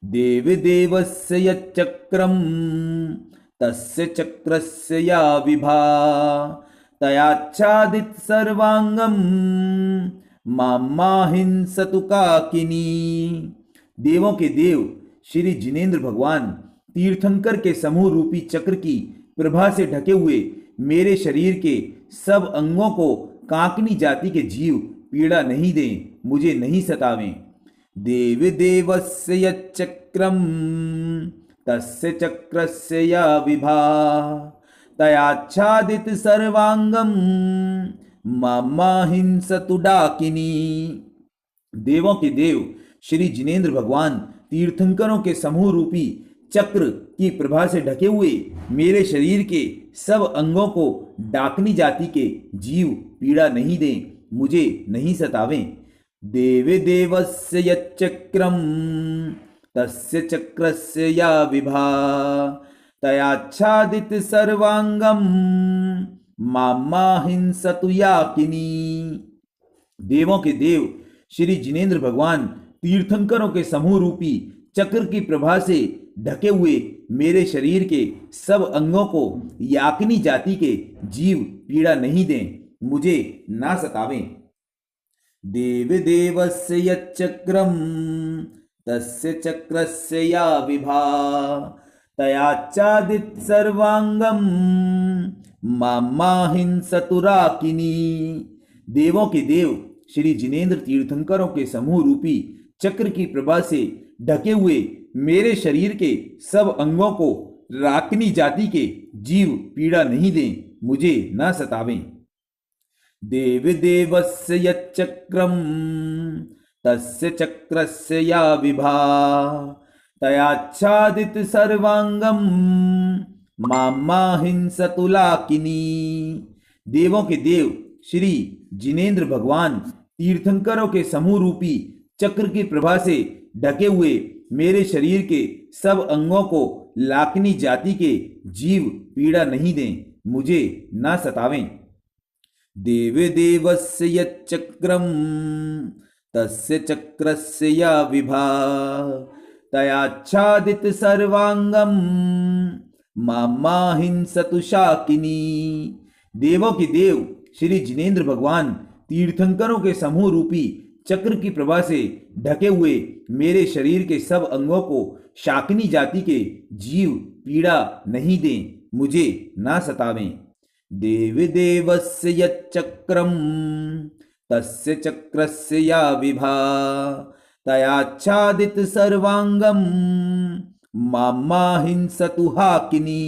देव देवस्य यच्चक्रम तस्य चक्रस्य या विभा तयाच्छादित सर्वांगम माहिंसतु काकिनी। देवों के देव श्री जिनेन्द्र भगवान तीर्थंकर के समूह रूपी चक्र की प्रभा से ढके हुए मेरे शरीर के सब अंगों को काकनी जाति के जीव पीड़ा नहीं दें, मुझे नहीं सतावें। देव देवस्य यच्चक्रम तस्य चक्रस्य या विभा तयाच्छादित सर्वांगम माहिंसतु डाकिनी। देवों के देव श्री जिनेन्द्र भगवान तीर्थंकरों के समूह रूपी चक्र की प्रभा से ढके हुए मेरे शरीर के सब अंगों को डाकनी जाति के जीव पीड़ा नहीं दें, मुझे नहीं सतावें। देव देवस्य यच्चक्रम तस्य चक्रस्य या विभा तयाच्छादित सर्वांगम माहिंसतु याकिनी। देवों के देव श्री जिनेन्द्र भगवान तीर्थंकरों के समूह रूपी चक्र की प्रभा से ढके हुए मेरे शरीर के सब अंगों को याकिनी जाति के जीव पीड़ा नहीं दें, मुझे ना सतावें। देव देवस्य यच्चक्रम तस्य चक्रस्य या विभा तयाच्छादित सर्वांगम माहिंसतु राकिनी। देवों के देव श्री जिनेन्द्र तीर्थंकरों के समूह रूपी चक्र की प्रभा से ढके हुए मेरे शरीर के सब अंगों को राकिनी जाति के जीव पीड़ा नहीं दें, मुझे ना सतावें। देव देवस्य यच्चक्रम तस्य चक्रस्य या विभा तयाच्छादित सर्वांगम माहिंसतु लाकिनी। देवों के देव श्री जिनेन्द्र भगवान तीर्थंकरों के समूह रूपी चक्र की प्रभा से ढके हुए मेरे शरीर के सब अंगों को लाकिनी जाति के जीव पीड़ा नहीं दें, मुझे ना सतावें। देवदेवस्य यच्चक्रं तस्य चक्रस्य या विभा तयाच्छादित सर्वांगम मामा हिंसतु शाकिनी। देवों के देव श्री जिनेंद्र भगवान तीर्थंकरों के समूह रूपी चक्र की प्रभा से ढके हुए मेरे शरीर के सब अंगों को शाकिनी जाति के जीव पीड़ा नहीं दें, मुझे ना सतावें। देवदेवस्य यच्चक्रं तस्य चक्रस्य या विभा तयाच्छादित सर्वांगम मामा हिंसतु हाकिनी।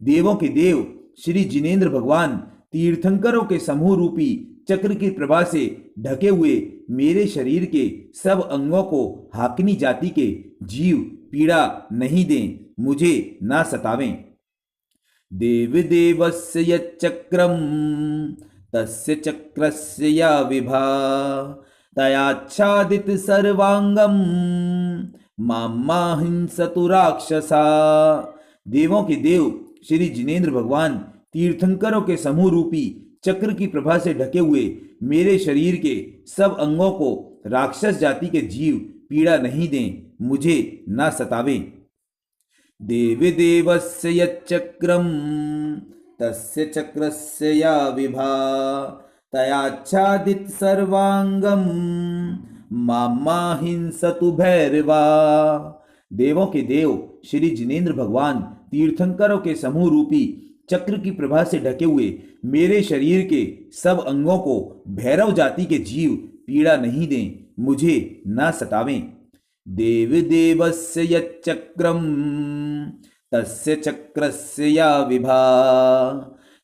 देवों के देव श्री जिनेंद्र भगवान तीर्थंकरों के समूह रूपी चक्र की प्रभा से ढके हुए मेरे शरीर के सब अंगों को हाकिनी जाति के जीव पीड़ा नहीं दें, मुझे ना सतावें। देवदेवस्य यच्चक्रं तस्य चक्रस्य या विभा तयाच्छादित सर्वांगम मामा हिंसतु राक्षसा। देवों के देव श्री जिनेंद्र भगवान तीर्थंकरों के समूह रूपी चक्र की प्रभा से ढके हुए मेरे शरीर के सब अंगों को राक्षस जाति के जीव पीड़ा नहीं दें, मुझे ना सतावें। देवदेवस्य यच्चक्रं तस्य चक्रस्य या विभा तयाच्छादित सर्वांगम मामा हिंसतु भैरवा। देवों के देव श्री जिनेंद्र भगवान तीर्थंकरों के समूह रूपी चक्र की प्रभा से ढके हुए मेरे शरीर के सब अंगों को भैरव जाति के जीव पीड़ा नहीं दें, मुझे ना सतावें। देवदेवस्य यच्चक्रं तस्य चक्रस्य या विभा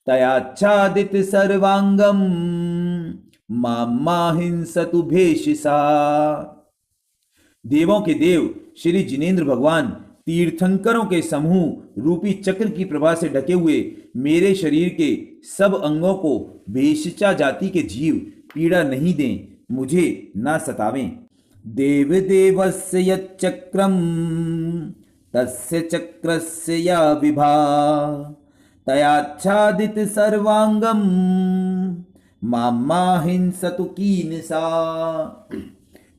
तयाच्छादित सर्वांगम मामा हिंसतु भेषसा। देवों के देव श्री जिनेंद्र भगवान तीर्थंकरों के समूह रूपी चक्र की प्रभा से ढके हुए मेरे शरीर के सब अंगों को भेषजा जाति के जीव पीड़ा नहीं दें, मुझे ना सतावें। देवदेवस्य यच्चक्रं तस्य चक्रस्य या विभा तयाच्छादित सर्वांगम मामा हिंसतु कीनसा।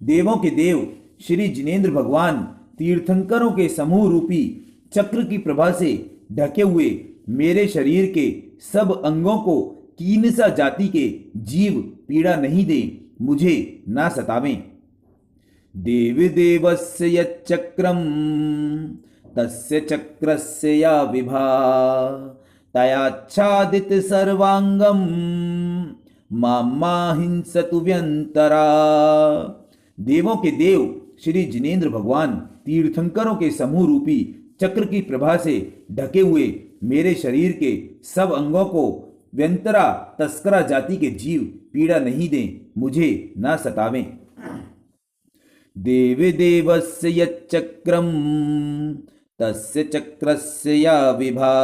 देवों के देव श्री जिनेंद्र भगवान तीर्थंकरों के समूह रूपी चक्र की प्रभा से ढके हुए मेरे शरीर के सब अंगों को कीनसा जाति के जीव पीड़ा नहीं दें, मुझे ना सतावें। देवदेवस्य यच्चक्रं तस्य चक्रस्य या विभा तयाच्छादित सर्वांगम मामा हिंसतु व्यंतरा। देवों के देव श्री जिनेंद्र भगवान तीर्थंकरों के समूह रूपी चक्र की प्रभा से ढके हुए मेरे शरीर के सब अंगों को व्यंतरा तस्करा जाति के जीव पीड़ा नहीं दें, मुझे ना सतावें। देवदेवस्य यच्चक्रं तस्य चक्रस्य या विभा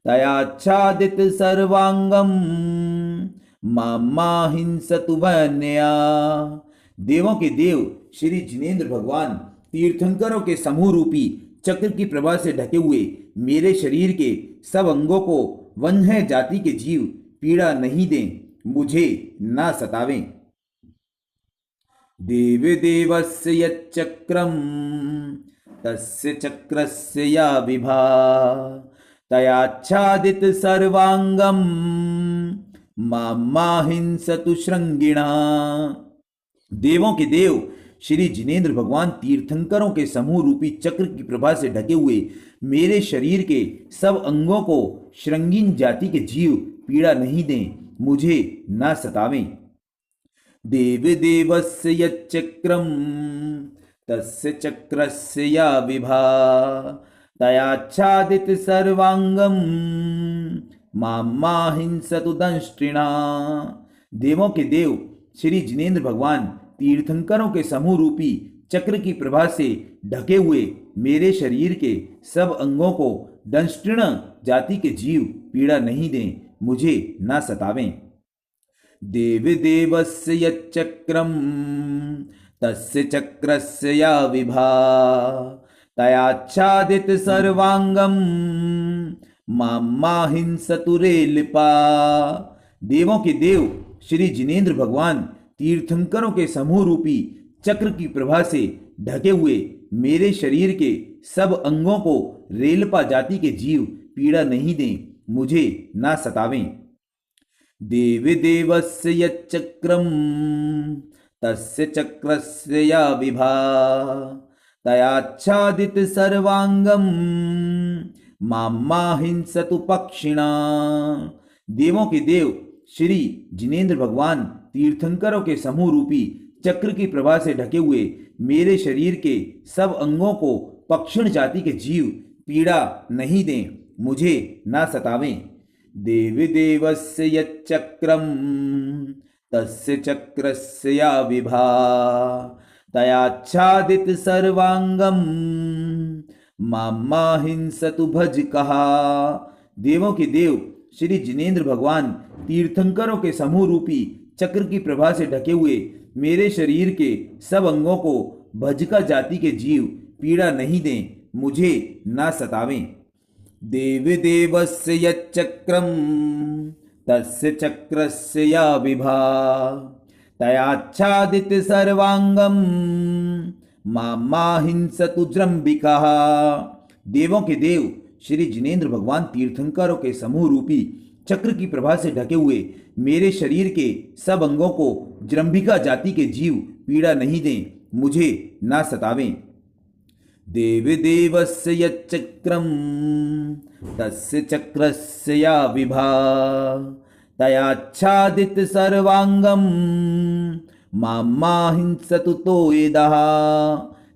तयाच्छादित सर्वांगम मामा हिंसतु वन्या। देवों के देव श्री जिनेंद्र भगवान तीर्थंकरों के समूह रूपी चक्र की प्रभा से ढके हुए मेरे शरीर के सब अंगों को वन्य जाति के जीव पीड़ा नहीं दें, मुझे ना सतावें। देवदेवस्य यच्चक्रं तस्य चक्रस्य या विभा तयाच्छादित सर्वांगम मामा हिंसतु श्रृंगिणा। देवों के देव श्री जिनेंद्र भगवान तीर्थंकरों के समूह रूपी चक्र की प्रभा से ढके हुए मेरे शरीर के सब अंगों को श्रृंगीन जाति के जीव पीड़ा नहीं दें, मुझे ना सतावें। देवदेवस्य यच्चक्रं तस्य चक्रस्य या विभा तयाच्छादित सर्वांगम मामा हिंसतु दंष्ट्रिणा। देवों के देव श्री जिनेंद्र भगवान तीर्थंकरों के समूह रूपी चक्र की प्रभा से ढके हुए मेरे शरीर के सब अंगों को दंष्ट्रिण जाति के जीव पीड़ा नहीं दें, मुझे ना सतावें। देवदेवस्य यच्चक्रं तस्य चक्रस्य या विभा तयाच्छादित सर्वांगम मामा हिंसतु रेलिपा। देवों के देव श्री जिनेंद्र भगवान तीर्थंकरों के समूह रूपी चक्र की प्रभा से ढके हुए मेरे शरीर के सब अंगों को रेलपा जाति के जीव पीड़ा नहीं दें, मुझे ना सतावें। देव देवस्य यच्चक्रम तस्य चक्रस्य या विभा तयाच्छादित सर्वांगम मामा हिंसतु पक्षिणा। देवों के देव श्री जिनेंद्र भगवान तीर्थंकरों के समूह रूपी चक्र की प्रभा से ढके हुए मेरे शरीर के सब अंगों को पक्षिण जाति के जीव पीड़ा नहीं दें, मुझे ना सतावें। देव देवस्य यच्चक्रम तस्य चक्रस्य या विभा तयाच्छादित सर्वांगम मामा हिंसतु भज कहा। देवों के देव श्री जिनेंद्र भगवान तीर्थंकरों के समूह रूपी चक्र की प्रभा से ढके हुए मेरे शरीर के सब अंगों को भजका जाति के जीव पीड़ा नहीं दें, मुझे ना सतावें। देव देवस्य यच्चक्रम तस्य चक्रस्य या विभा तयाच्छादित सर्वांगम मामा हिंसतु जृंभिका। देवों के देव श्री जिनेंद्र भगवान तीर्थंकरों के समूह रूपी चक्र की प्रभा से ढके हुए मेरे शरीर के सब अंगों को जृंभिका जाति के जीव पीड़ा नहीं दें, मुझे ना सतावें। देव देवस्य यच्चक्रम तस्य चक्रस्य या विभा तयाच्छादित सर्वांगम मामा हिंसतु तोयेदः।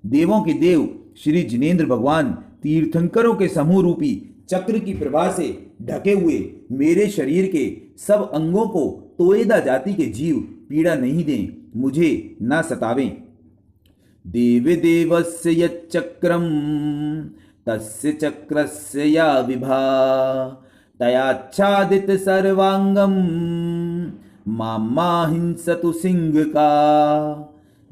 देवों के देव श्री जिनेंद्र भगवान तीर्थंकरों के समूह रूपी चक्र की प्रभा से ढके हुए मेरे शरीर के सब अंगों को तोयेदा जाति के जीव पीड़ा नहीं दें, मुझे ना सतावें। देव देवस्य यच्चक्रम तस्य चक्रस्य या विभा तयाच्छादित सर्वांगम मामा हिंसतु सिंह का।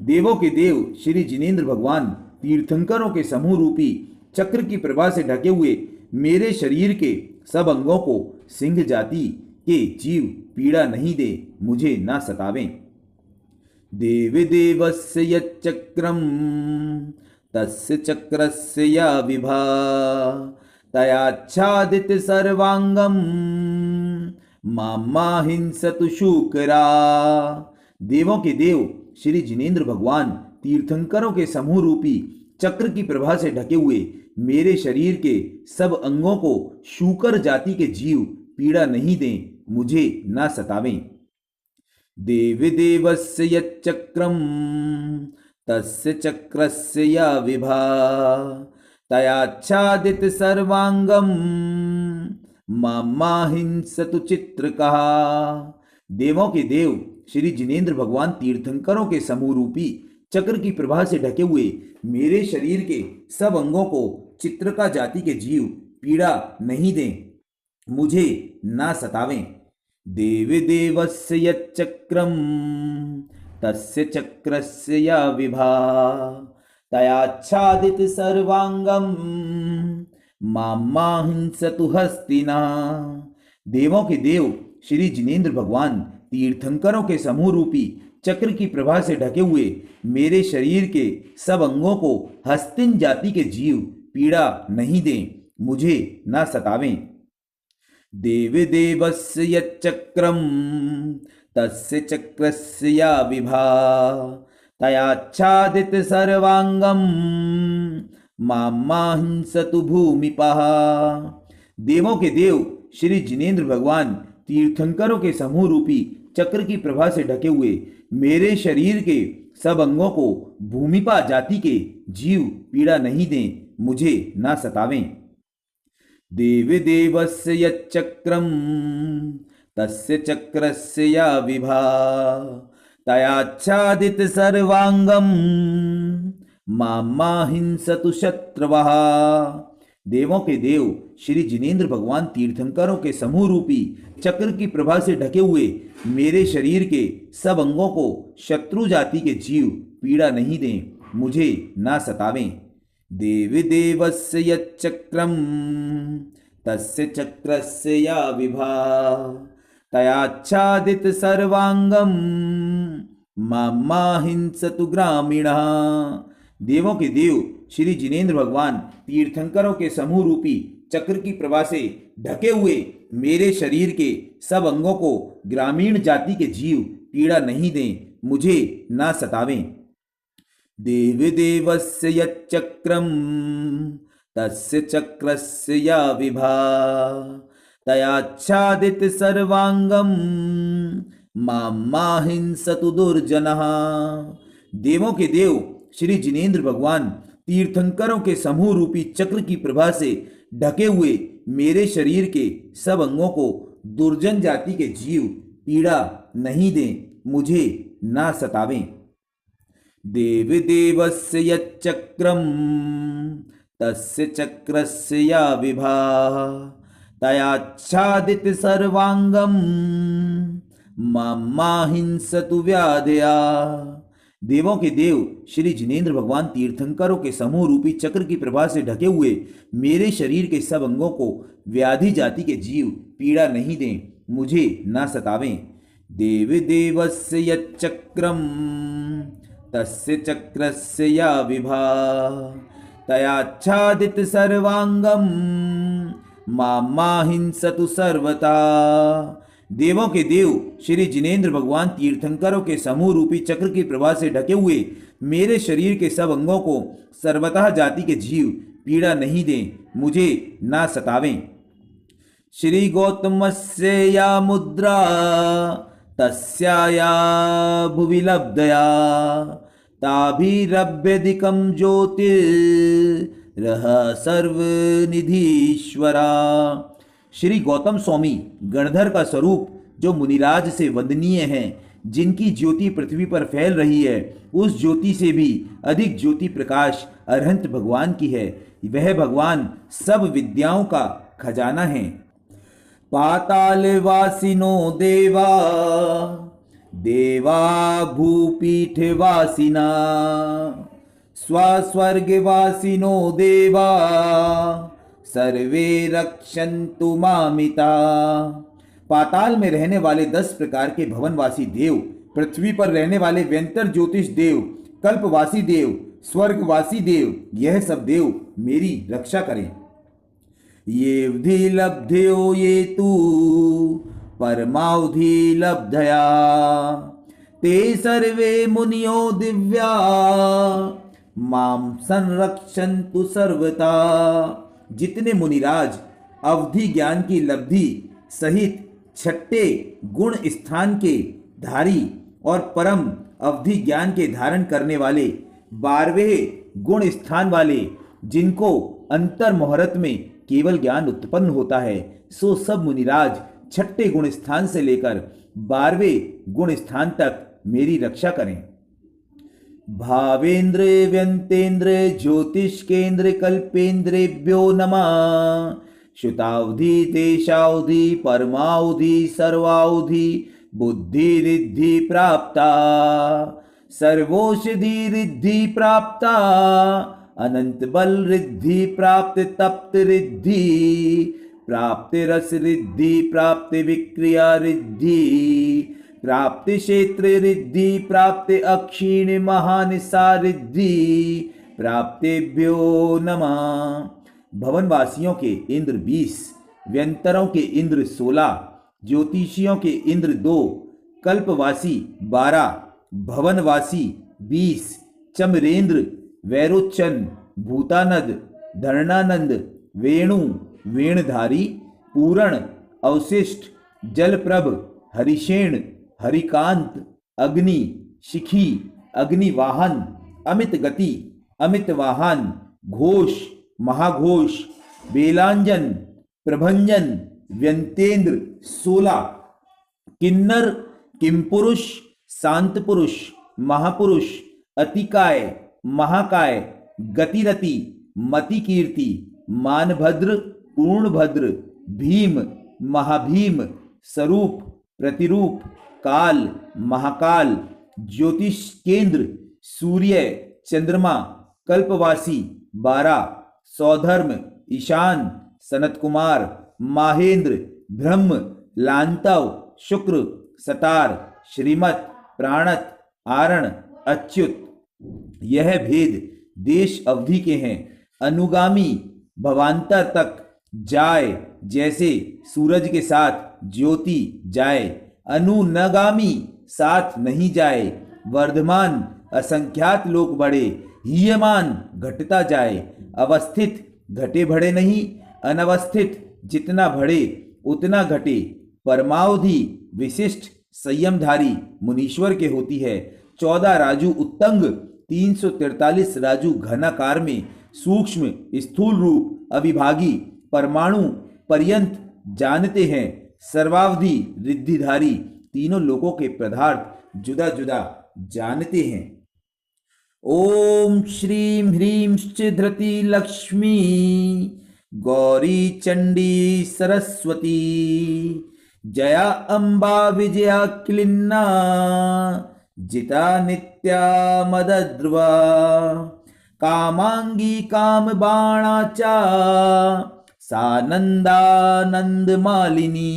देवों के देव श्री जिनेंद्र भगवान तीर्थंकरों के समूह रूपी चक्र की प्रभा से ढके हुए मेरे शरीर के सब अंगों को सिंह जाति के जीव पीड़ा नहीं दे, मुझे ना सतावें। देव देवस्य यच्चक्रम तस्य चक्रस्य या विभा तयाच्छादित सर्वांगम मामा हिंसतु शूकरा। देवों के देव श्री जिनेंद्र भगवान तीर्थंकरों के समूह रूपी चक्र की प्रभा से ढके हुए मेरे शरीर के सब अंगों को शूकर जाति के जीव पीड़ा नहीं दें, मुझे ना सतावें। देव देवस्य यच्चक्रम तस्य चक्रस्य या विभा तयाच्छादित सर्वांगम मामा हिंसतु चित्रकः। देवों के देव श्री जिनेंद्र भगवान तीर्थंकरों के समूह रूपी चक्र की प्रभा से ढके हुए मेरे शरीर के सब अंगों को चित्रका जाति के जीव पीड़ा नहीं दें, मुझे ना सतावें। देव देवस्य यच्चक्रम तस्य चक्रस्य या विभा तयाच्छादित सर्वांगम मामा हिंसतु हस्तिना। देवों के देव श्री जिनेंद्र भगवान तीर्थंकरों के समूह रूपी चक्र की प्रभा से ढके हुए मेरे शरीर के सब अंगों को हस्तिन जाति के जीव पीड़ा नहीं दें, मुझे ना सतावें। देव देवस्य यच्चक्रम तस्य चक्रस्य या विभा तयाच्छादित सर्वांगम मामा हिंसतु भूमिपः। देवों के देव श्री जिनेंद्र भगवान तीर्थंकरों के समूह रूपी चक्र की प्रभा से ढके हुए मेरे शरीर के सब अंगों को भूमिपा जाति के जीव पीड़ा नहीं दें, मुझे ना सतावें। देव देवस्य यच्चक्रम तस्य चक्रस्य या विभा तयाच्छादित सर्वांगम मामा हिंसतु शत्रवः। देवों के देव श्री जिनेंद्र भगवान तीर्थंकरों के समूह रूपी चक्र की प्रभा से ढके हुए मेरे शरीर के सब अंगों को शत्रु जाति के जीव पीड़ा नहीं दें, मुझे ना सतावें। देव देवस्य यच्चक्रम तस्य चक्रस्य या विभा तयाच्छादित सर्वांगम मामा हिंसतु ग्रामीणः। देवों के देव श्री जिनेंद्र भगवान तीर्थंकरों के समूह रूपी चक्र की प्रभा से ढके हुए मेरे शरीर के सब अंगों को ग्रामीण जाति के जीव पीड़ा नहीं दें, मुझे ना सतावें। देव देवस्य यच्चक्रम तस्य चक्रस्य या विभा तयाच्छादित सर्वांगम मामा हिंसतु दुर्जनः। देवों के देव श्री जिनेंद्र भगवान तीर्थंकरों के समूह रूपी चक्र की प्रभा से ढके हुए मेरे शरीर के सब अंगों को दुर्जन जाति के जीव पीड़ा नहीं दें, मुझे ना सतावें। देव देवस्य यच्चक्रम तस्य चक्रस्य या विभा तयाच्छादित सर्वांगम मामा हिंसतु व्याधया। देवों के देव श्री जिनेंद्र भगवान तीर्थंकरों के समूह रूपी चक्र की प्रभा से ढके हुए मेरे शरीर के सब अंगों को व्याधि जाति के जीव पीड़ा नहीं दें, मुझे ना सतावें। देव देवस्य यच्चक्रम तस्य चक्रस्य या विभा तयाच्छादित सर्वांगम मामा हिंसतु सर्वथा। देवों के देव श्री जिनेंद्र भगवान तीर्थंकरों के समूह रूपी चक्र की प्रभा से ढके हुए मेरे शरीर के सब अंगों को सर्वतः जाति के जीव पीड़ा नहीं दें, मुझे ना सतावें। श्री गौतमस्य या मुद्रा तस्या भुवि लब्धया ताभिरभ्यधिकं ज्योतिर्रह सर्वनिधीश्वरा। श्री गौतम स्वामी गणधर का स्वरूप जो मुनिराज से वंदनीय है, जिनकी ज्योति पृथ्वी पर फैल रही है, उस ज्योति से भी अधिक ज्योति प्रकाश अरहंत भगवान की है। वह भगवान सब विद्याओं का खजाना है। पातालवासिनो देवा देवा भूपीठवासिना स्वस्वर्गवासिनो देवा सर्वे रक्षन्तु मामिता। पाताल में रहने वाले 10 प्रकार के भवनवासी देव, पृथ्वी पर रहने वाले व्यंतर ज्योतिष देव, कल्पवासी देव, स्वर्गवासी देव, यह सब देव मेरी रक्षा करें। ये विधि लब्ध्यो ये तु परमावधि लब्धया ते सर्वे मुनियो दिव्या माम संरक्षन्तु सर्वथा। जितने मुनिराज अवधि ज्ञान की लब्धि सहित छठे गुण स्थान के धारी और परम अवधि ज्ञान के धारण करने वाले 12वें गुण स्थान वाले, जिनको अंतर मुहूर्त में केवल ज्ञान उत्पन्न होता है, सो सब मुनिराज छठे गुण स्थान से लेकर 12वें गुण स्थान तक मेरी रक्षा करें। भावेंद्र व्यंतेन्द्र ज्योतिष केंद्र कल्पेन्द्रेभ्यो नमः। श्रुतावधि देशावधि परमावधि सर्वावधि बुद्धि रिद्धि प्राप्ता सर्वौषधि रिद्धि प्राप्ता अनंत बल रिद्धि प्राप्त तप्त रिद्धि प्राप्त रस रिद्धि प्राप्त विक्रिया रिद्धि प्राप्त क्षेत्र रिद्धि प्राप्त अक्षीण महानिसा रिद्धि प्राप्तेभ्यो नमः। भवनवासियों के इंद्र 20, व्यंतरों के इंद्र 16, ज्योतिषियों के इंद्र 2, कल्पवासी 12, भवनवासी 20, चमरेंद्र, वैरोचन, भूतानद, धरणानंद, वेणु, वेणधारी, पूरण, अवशिष्ट, जलप्रभ, हरिशेण, हरिकांत, अग्नि, शिखी, अग्निवाहन, अमित गति, अमित वाहन, घोष, महाघोष, बेलांजन, प्रभंजन, व्यंतेन्द्र 16, किन्नर, किमपुरुष, शांत पुरुष, महापुरुष, अतिकाय, महाकाय, गतिरति, मतिकीर्ति, मानभद्र, पूर्णभद्र, भीम, महाभीम, स्वरूप, प्रतिरूप, काल, महाकाल, ज्योतिष केंद्र, सूर्य, चंद्रमा, कल्पवासी 12, सौधर्म, ईशान, सनत कुमार, माहेंद्र, ब्रह्म, लांतव, शुक्र, सतार, श्रीमत, प्राणत, आरण, अच्युत। यह भेद देश अवधि के हैं। अनुगामी भवांतर तक जाए, जैसे सूरज के साथ ज्योति जाए। अनुनगामी साथ नहीं जाए। वर्धमान असंख्यात लोक बढ़े, हीयमान घटता जाए। अवस्थित घटे बढ़े नहीं, अनवस्थित जितना बढ़े उतना घटे। परमावधि विशिष्ट संयमधारी मुनीश्वर के होती है। 14 राजू उत्तंग, 343 राजू घनाकार में, सूक्ष्म स्थूल रूप अविभागी परमाणु पर्यंत जानते हैं। सर्वावधि रिद्धिधारी तीनों लोकों के पदार्थ जुदा जुदा जानते हैं। ओम श्रीं ह्रीं धृति लक्ष्मी गौरी चंडी सरस्वती जया अम्बा विजया क्लिन्ना जिता नित्या मदद्रुवा कामांगी काम बाणाचा सानंदानंद मालिनी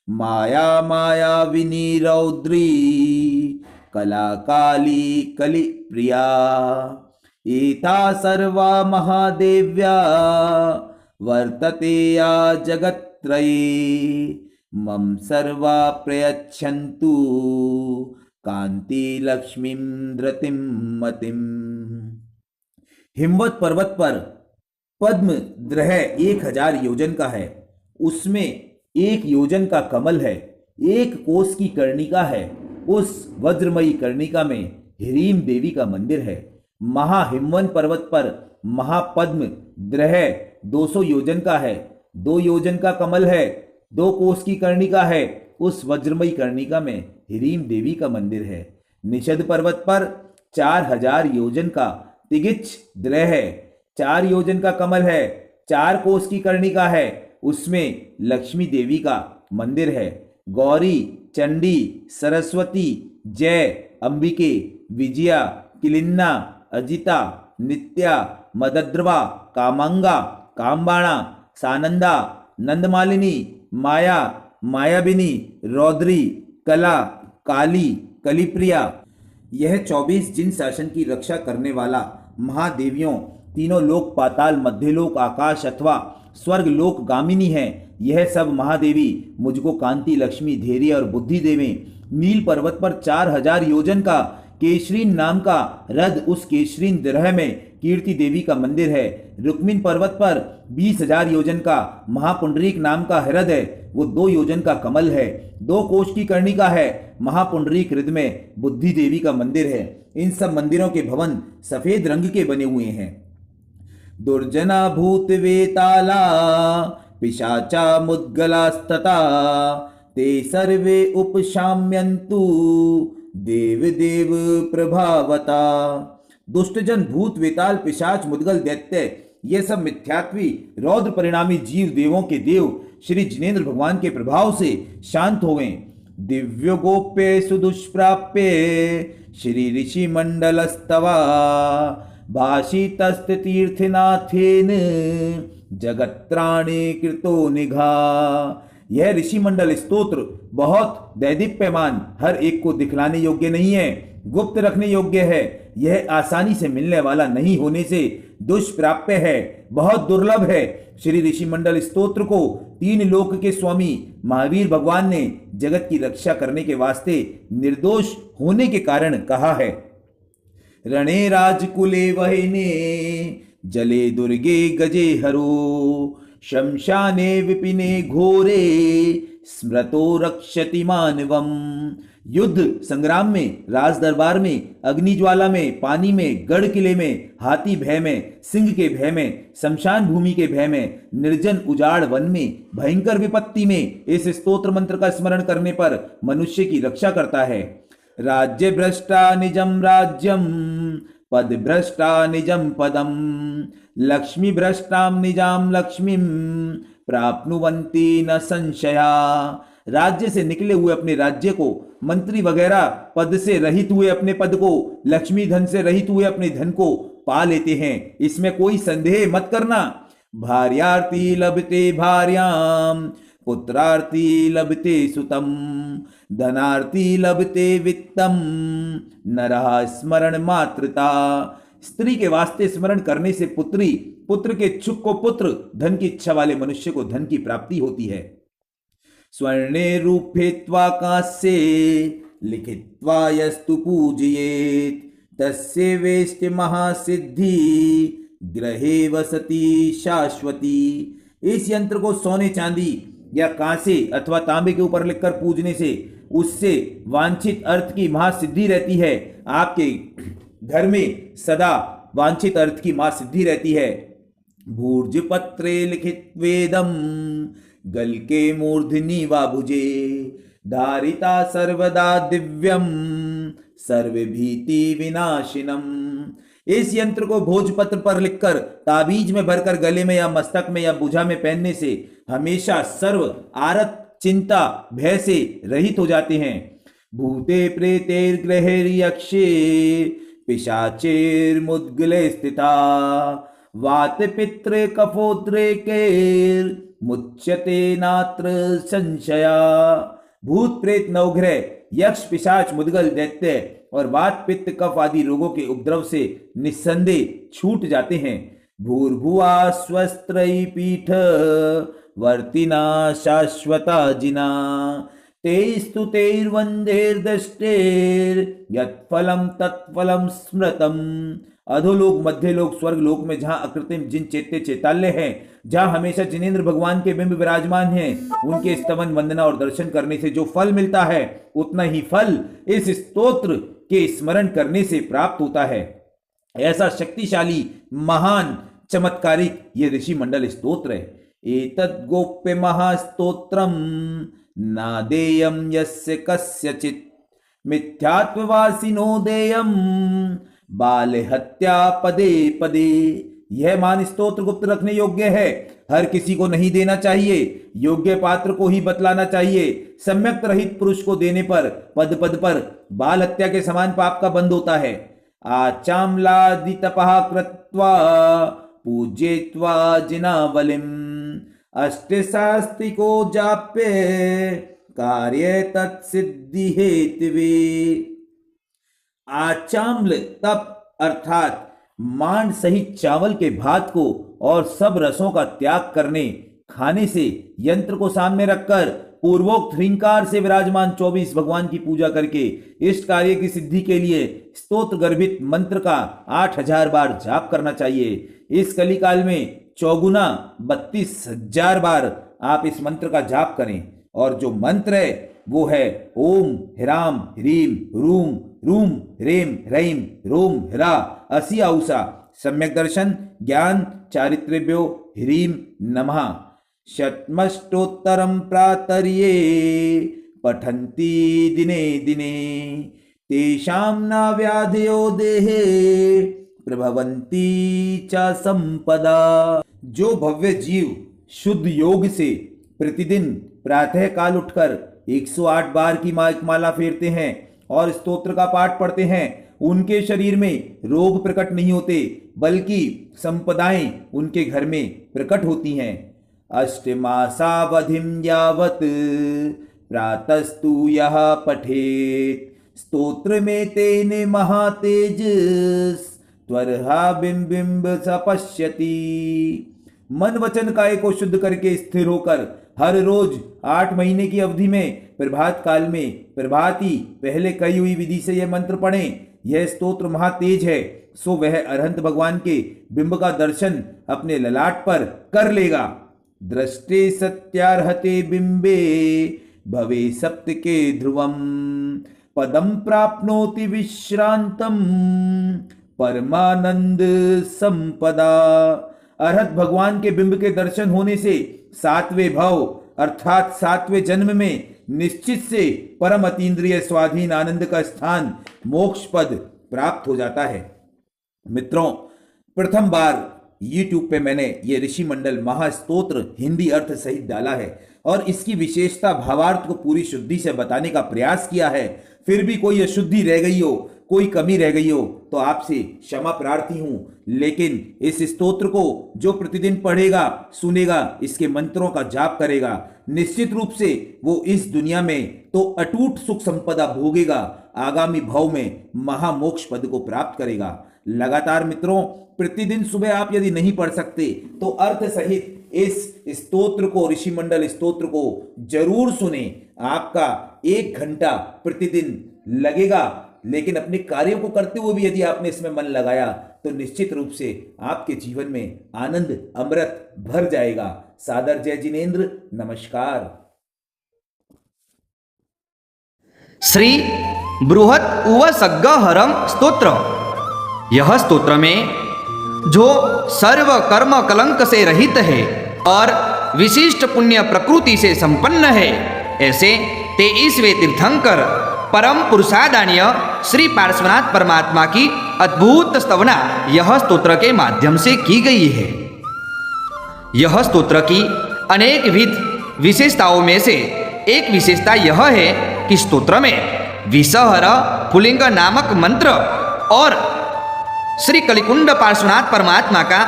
माया माया विनी रौद्री कला काली कलि प्रिया एता सर्वा महादेव्या वर्तते या जगत्त्रये मम सर्वा प्रयच्छन्तु कांति लक्ष्मीं धृतिं मतिम। हिमवत पर्वत पर पद्म द्रह 1000 योजन का है। उसमें 1 योजन का कमल है, 1 कोस की कर्णिका है। उस वज्रमयी कर्णिका में ह्रीम देवी का मंदिर है। महाहिमवन पर्वत पर महापद्म द्रह 200 योजन का है, 2 योजन का कमल है, 2 कोस की कर्णिका है। उस वज्रमयी कर्णिका में ह्रीम देवी का मंदिर है। निषद पर्वत पर 4000 योजन का तिगिच्छ द्रह है, 4 योजन का कमल है, 4 कोस की कर्णिका है। उसमें लक्ष्मी देवी का मंदिर है। गौरी, चंडी, सरस्वती, जय, अंबिके, विजया, किलिन्ना, अजिता, नित्या, मदद्रवा, कामांगा, कामबाणा, सानंदा, नंदमालिनी, माया, मायाबिनी, रौद्री, कला, काली, कलिप्रिया। यह 24 जिन शासन की रक्षा करने वाला महादेवियों, तीनों लोक पाताल, मध्यलोक, आकाश अथवा स्वर्ग लोक गामिनी है। यह सब महादेवी मुझको कांति, लक्ष्मी, धैर्य और बुद्धि देवें। नील पर्वत पर 4000 योजन का केशरीन नाम का रथ, उस केशरीन द्रह में कीर्ति देवी का मंदिर है। रुक्मिन पर्वत पर 20,000 योजन का महापुंडरीक नाम का हृदय है, वो 2 योजन का कमल है, 2 कोश की कर्णिका है। महापुंडरीक हृदय में बुद्धि देवी का मंदिर है। इन सब मंदिरों के भवन सफेद रंग के बने हुए हैं। दुर्जना भूत वेताला पिशाचा मुद्गलास्तता ते सर्वे उपशाम्यन्तु देव देव प्रभावता। दुष्टजन, भूत, वेताल, पिशाच, मुद्गल, दैत्य, ये सब मिथ्यात्वी रौद्र परिणामी जीव देवों के देव श्री जिनेन्द्र भगवान के प्रभाव से शांत होवें। दिव्य गोप्य सुदुष्प्राप्य श्री ऋषि मंडलस्तवा भाषितस्त तीर्थनाथेन जगत्राणे कृतो निघा। यह ऋषि मंडल स्तोत्र बहुत दैदीप्यमान, हर एक को दिखलाने योग्य नहीं है, गुप्त रखने योग्य है। यह आसानी से मिलने वाला नहीं होने से दुष्प्राप्य है, बहुत दुर्लभ है। श्री ऋषि मंडल स्तोत्र को 3 लोक के स्वामी महावीर भगवान ने जगत की रक्षा करने के वास्ते निर्दोष होने के कारण कहा है। रणे राजकुले वहिने जले दुर्गे गजे हरो शमशाने विपिने घोरे स्मृतो रक्षति मानवम। युद्ध संग्राम में, राज दरबार में, अग्नि ज्वाला में, पानी में, गढ़ किले में, हाथी भय में, सिंह के भय में, शमशान भूमि के भय में, निर्जन उजाड़ वन में, भयंकर विपत्ति में इस स्तोत्र मंत्र का स्मरण करने पर मनुष्य की रक्षा करता है। राज्य भ्रष्टा निजम राज्यम पद भ्रष्टा निजम पदम लक्ष्मी भ्रष्टाम निजाम लक्ष्मीम प्राप्नुवन्ति न संशया। राज्य से निकले हुए अपने राज्य को, मंत्री वगैरह पद से रहित हुए अपने पद को, लक्ष्मी धन से रहित हुए अपने धन को पा लेते हैं, इसमें कोई संदेह मत करना। भार्यार्थी लभते भार्याम पुत्रार्थी लभते सुतम, धनार्थी लभते वित्तम, नरः स्मरण मात्रता। स्त्री के वास्ते स्मरण करने से पुत्री, पुत्र के इच्छुक को पुत्र, धन की इच्छा वाले मनुष्य को धन की प्राप्ति होती है। स्वर्णे रूपे त्वा कांस्ये लिखित्वा यस्तु पूजयेत्, तस्य वेष्टि महासिद्धि ग्रहे वसति शाश्वती। इस यंत्र को सोने चांदी या कांसे अथवा तांबे के ऊपर लिखकर पूजने से उससे वांछित अर्थ की महासिद्धि रहती है। आपके घर में सदा वांछित अर्थ की महासिद्धि रहती है। भूर्ज पत्रे लिखित वेदम, गल के मूर्धनि वा भुजे, धारिता सर्वदा दिव्यम, सर्वभीति विनाशिनम। इस यंत्र को भोजपत्र पर लिखकर ताबीज में भरकर गले में या मस्तक में या भुजा में पहनने से हमेशा सर्व आरत, चिंता, भय से रहित हो जाते हैं। भूते प्रेतेर ग्रहेर्यक्षे पिशाचेर्मुद्गले स्थिता, वात पित्रे कफोद्रे केर मुच्यते नात्र संशया। भूत प्रेत नवग्रह, यक्ष, पिशाच, मुद्गल, दैत्य और वात, पित्त, कफ आदि रोगों के उपद्रव से निस्संदेह छूट जाते हैं। भूर्भुवा स्वस्त्रयी पीठ वर्तिना शाश्वता जिना, तेस्तु तेर्वंदेर्दष्टेर यत्फलम तत्फलम स्मृतम। अधोलोक, मध्यलोक, स्वर्ग लोक में जहां अकृत्रिम जिन चैत्य चैताल्य हैं, जहां हमेशा जिनेन्द्र भगवान के बिंब विराजमान हैं, उनके स्तवन, वंदना और दर्शन करने से जो फल मिलता है उतना ही फल इस स्तोत्र के स्मरण करने से प्राप्त होता है। ऐसा शक्तिशाली, महान, चमत्कारिक ये ऋषि मंडल स्तोत्र है। एतद् गोप्य महास्तोत्रम नादेयम यस्य कस्यचित्, मिथ्यात्ववासिनो देयम बाल हत्या पदे पदे। यह मान स्तोत्र गुप्त रखने योग्य है, हर किसी को नहीं देना चाहिए, योग्य पात्र को ही बतलाना चाहिए। सम्यक रहित पुरुष को देने पर पद पद पर बाल हत्या के समान पाप का बंध होता है। आचाम्लादि तपः कृत्वा पूज्येत्वा जिनावलिम, अष्टशास्त्रिको जाप्ये कार्ये तत्सिद्धि हेतवे। आचाम्ल तप अर्थात मांड सहित चावल के भात को और सब रसों का त्याग करने, खाने से यंत्र को सामने रखकर पूर्वोक्त ह्रींकार से विराजमान 24 भगवान की पूजा करके इष्ट कार्य की सिद्धि के लिए स्तोत्र गर्भित मंत्र का 8000 बार जाप करना चाहिए। इस कलिकाल में चौगुना 32,000 बार आप इस मंत्र का जाप करें। और जो मंत्र है वो है ओम ह्राम ह्रीम रूम रूम रेम रईम रोम ह्रा असि औसा सम्यक दर्शन ज्ञान चारित्र्यभ्यो ह्रीम नमः। शतमष्टोत्तरं प्रातर्ये पठन्ति दिने दिने, तेषां न व्याधयो देहे प्रभवन्ति च संपदा। जो भव्य जीव शुद्ध योग से प्रतिदिन प्रातः काल उठकर 108 बार की माला फेरते हैं और स्तोत्र का पाठ पढ़ते हैं, उनके शरीर में रोग प्रकट नहीं होते बल्कि संपदाएं उनके घर में प्रकट होती हैं। अष्टमासावधिं यावत् प्रातस्तु यः पठेत्, स्तोत्र में तेने महातेज त्वरहा बिंबिंब सपश्यति। मन वचन काय को शुद्ध करके स्थिर होकर हर रोज 8 महीने की अवधि में प्रभात काल में प्रभाती पहले कही हुई विधि से यह मंत्र पढ़ें। यह स्तोत्र महातेज है, सो वह अरहंत भगवान के बिंब का दर्शन अपने ललाट पर कर लेगा। दृष्टे सत्यार्हते बिंबे भवे सप्त के ध्रुवम, पदम प्राप्नोति विश्रांतम परमानंद संपदा। अरहत भगवान के बिंब के दर्शन होने से 7वें भव अर्थात 7वें जन्म में निश्चित से परम अतीन्द्रिय स्वाधीन आनंद का स्थान मोक्ष पद प्राप्त हो जाता है। मित्रों, प्रथम बार YouTube पे मैंने ये ऋषि मंडल महास्तोत्र हिंदी अर्थ सहित डाला है और इसकी विशेषता भावार्थ को पूरी शुद्धि से बताने का प्रयास किया है। फिर भी कोई अशुद्धि रह गई हो कोई कमी रह गई हो तो आपसे क्षमा प्रार्थी हूं, लेकिन इस स्तोत्र को जो प्रतिदिन पढ़ेगा, सुनेगा, इसके मंत्रों का जाप करेगा, निश्चित रूप से वो इस दुनिया में तो अटूट सुख संपदा भोगेगा, आगामी भाव में महामोक्ष पद को प्राप्त करेगा। लगातार मित्रों, प्रतिदिन सुबह आप यदि नहीं पढ़ सकते तो अर्थ सहित इस स्तोत्र को, ऋषिमंडल स्तोत्र को जरूर सुने। आपका 1 घंटा प्रतिदिन लगेगा, लेकिन अपने कार्यों को करते हुए भी यदि आपने इसमें मन लगाया तो निश्चित रूप से आपके जीवन में आनंद अमृत भर जाएगा। सादर जय जिनेन्द्र, नमस्कार। श्री बृहत उवसग्गहरम स्तोत्र। यह स्तोत्र में जो सर्व कर्म कलंक से रहित है और विशिष्ट पुण्य प्रकृति से संपन्न है, ऐसे 23वें तीर्थंकर परम पुरुषादान्य श्री पार्श्वनाथ परमात्मा की अद्भुत स्तवना यह स्तोत्र के माध्यम से की गई है। यह स्तोत्र की अनेक विध विशेषताओं में से एक विशेषता यह है कि स्तोत्र में विषहर पुलिंग नामक मंत्र और श्री कलिकुंड पार्श्वनाथ परमात्मा का